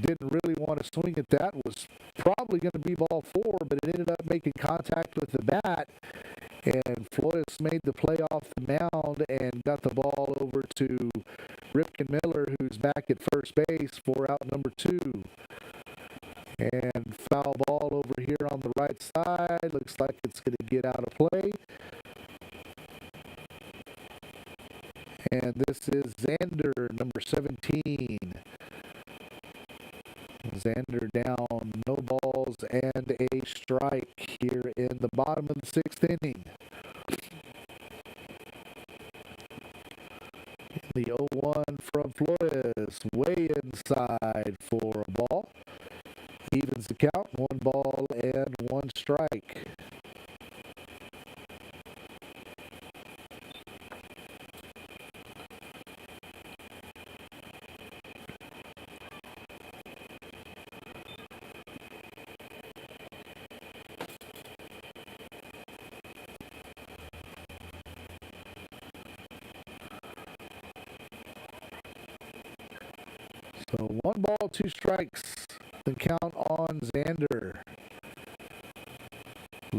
Didn't really want to swing at that. Was probably going to be ball 4, but it ended up making contact with the bat. And Flores made the play off the mound and got the ball over to Ripken Miller, who's back at first base for out number 2. And foul ball over here on the right side. Looks like it's going to get out of play. And this is Xander, number 17. Xander down, no balls and a strike here in the bottom of the 6th inning. The 0-1 from Flores, way inside for a ball. Evens the count, 1 ball and 1 strike. So 1 ball, 2 strikes. The count on Xander.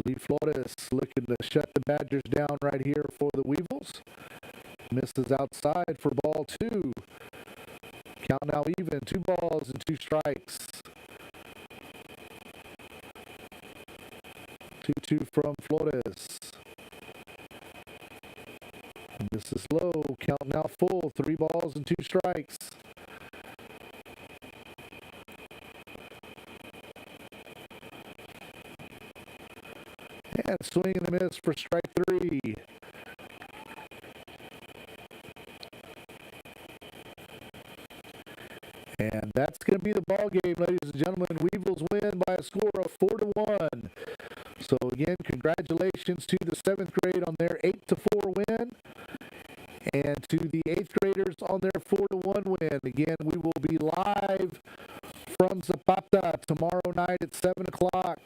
Lee Flores looking to shut the Badgers down right here for the Weevils. Misses outside for ball 2. Count now even. 2 balls and 2 strikes. 2-2 from Flores. And this is low. Count now full. 3 balls and 2 strikes. And swing and a miss for strike 3. And that's going to be the ball game, ladies and gentlemen. Weevils win by a score of 4-1. So again, congratulations to the 7th grade on their 8-4 win, and to the 8th graders on their 4-1 win. Again, we will be live from Zapata tomorrow night at 7 o'clock.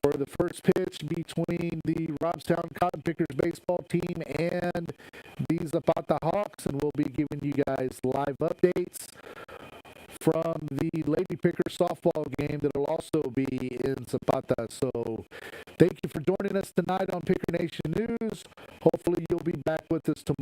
For the first pitch between the Robstown Cotton Pickers baseball team and the Zapata Hawks, and we'll be giving you guys live updates from the Lady Pickers softball game that will also be in Zapata. So thank you for joining us tonight on Picker Nation News. Hopefully you'll be back with us tomorrow.